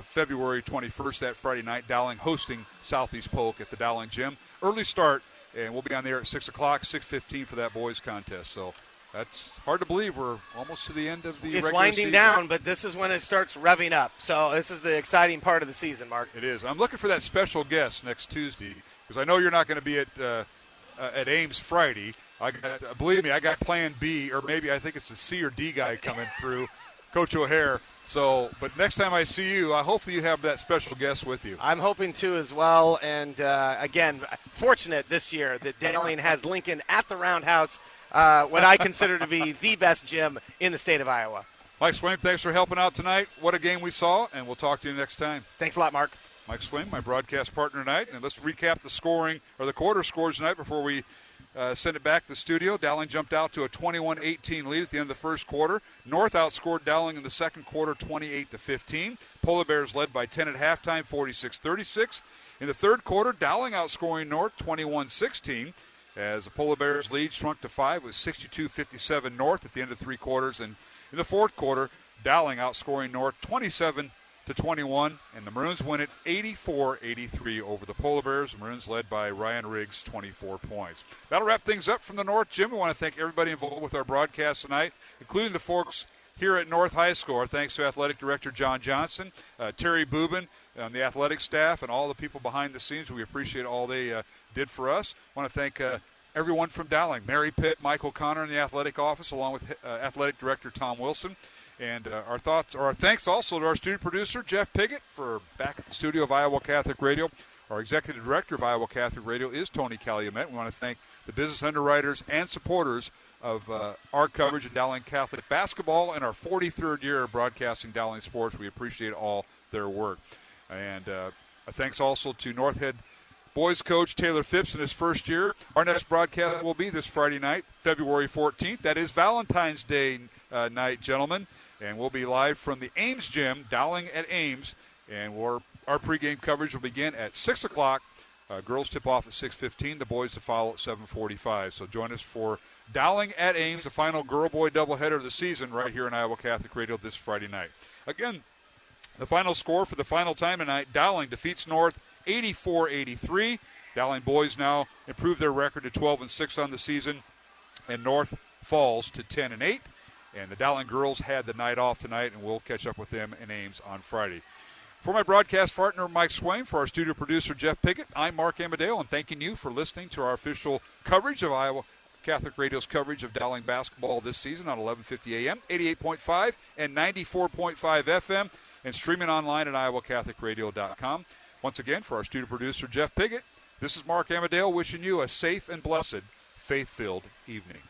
February 21st, that Friday night. Dowling hosting Southeast Polk at the Dowling Gym. Early start, and we'll be on the air at 6 o'clock, 6:15 for that boys contest. So that's hard to believe. We're almost to the end of the regular season. It's winding down, but this is when it starts revving up. So this is the exciting part of the season, Mark. It is. I'm looking for that special guest next Tuesday because I know you're not going to be at Ames Friday. Believe me, I got Plan B, or maybe I think it's the C or D guy coming through, Coach O'Hare. So, but next time I see you, hopefully you have that special guest with you. I'm hoping to as well. And, again, fortunate this year that Dowling has Lincoln at the Roundhouse, what I consider to be the best gym in the state of Iowa. Mike Swaim, thanks for helping out tonight. What a game we saw, and we'll talk to you next time. Thanks a lot, Mark. Mike Swaim, my broadcast partner tonight. And let's recap the scoring, or the quarter scores tonight before we send it back to the studio. Dowling jumped out to a 21-18 lead at the end of the first quarter. North outscored Dowling in the second quarter 28-15. Polar Bears led by 10 at halftime, 46-36. In the third quarter, Dowling outscoring North 21-16 as the Polar Bears lead shrunk to 5 with 62-57 North at the end of three quarters. And in the fourth quarter, Dowling outscoring North 27-21, and the Maroons win it 84-83 over the Polar Bears. The Maroons led by Ryan Riggs, 24 points. That'll wrap things up from the North Gym. We want to thank everybody involved with our broadcast tonight, including the folks here at North High School. Our thanks to Athletic Director John Johnson, Terry Boobin, and the athletic staff, and all the people behind the scenes. We appreciate all they did for us. I want to thank everyone from Dowling, Mary Pitt, Michael Connor in the athletic office, along with Athletic Director Tom Wilson. And our thanks also to our studio producer, Jeff Piggott, for back at the studio of Iowa Catholic Radio. Our executive director of Iowa Catholic Radio is Tony Calumet. We want to thank the business underwriters and supporters of our coverage of Dowling Catholic basketball in our 43rd year of broadcasting Dowling sports. We appreciate all their work. And thanks also to North Head boys coach Taylor Phipps in his first year. Our next broadcast will be this Friday night, February 14th. That is Valentine's Day night, gentlemen. And we'll be live from the Ames Gym, Dowling at Ames. And our pregame coverage will begin at 6 o'clock. Girls tip off at 6:15. The boys to follow at 7:45. So join us for Dowling at Ames, the final girl-boy doubleheader of the season right here on Iowa Catholic Radio this Friday night. Again, the final score for the final time tonight, Dowling defeats North 84-83. Dowling boys now improve their record to 12-6 on the season, and North falls to 10-8. And the Dowling girls had the night off tonight, and we'll catch up with them in Ames on Friday. For my broadcast partner, Mike Swaim, for our studio producer, Jeff Piggott, I'm Mark Amadeo, and thanking you for listening to our official coverage of Iowa Catholic Radio's coverage of Dowling basketball this season on 1150 AM, 88.5 and 94.5 FM, and streaming online at iowacatholicradio.com. Once again, for our studio producer, Jeff Piggott, this is Mark Amadeo wishing you a safe and blessed, faith-filled evening.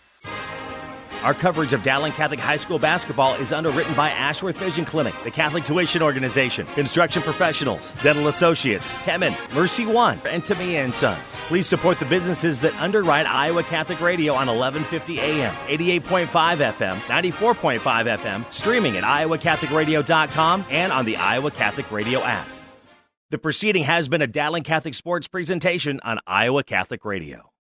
Our coverage of Dowling Catholic High School basketball is underwritten by Ashworth Vision Clinic, the Catholic Tuition Organization, Construction Professionals, Dental Associates, Kemen, Mercy One, and To Me and Sons. Please support the businesses that underwrite Iowa Catholic Radio on 1150 AM, 88.5 FM, 94.5 FM, streaming at iowacatholicradio.com and on the Iowa Catholic Radio app. The proceeding has been a Dowling Catholic Sports presentation on Iowa Catholic Radio.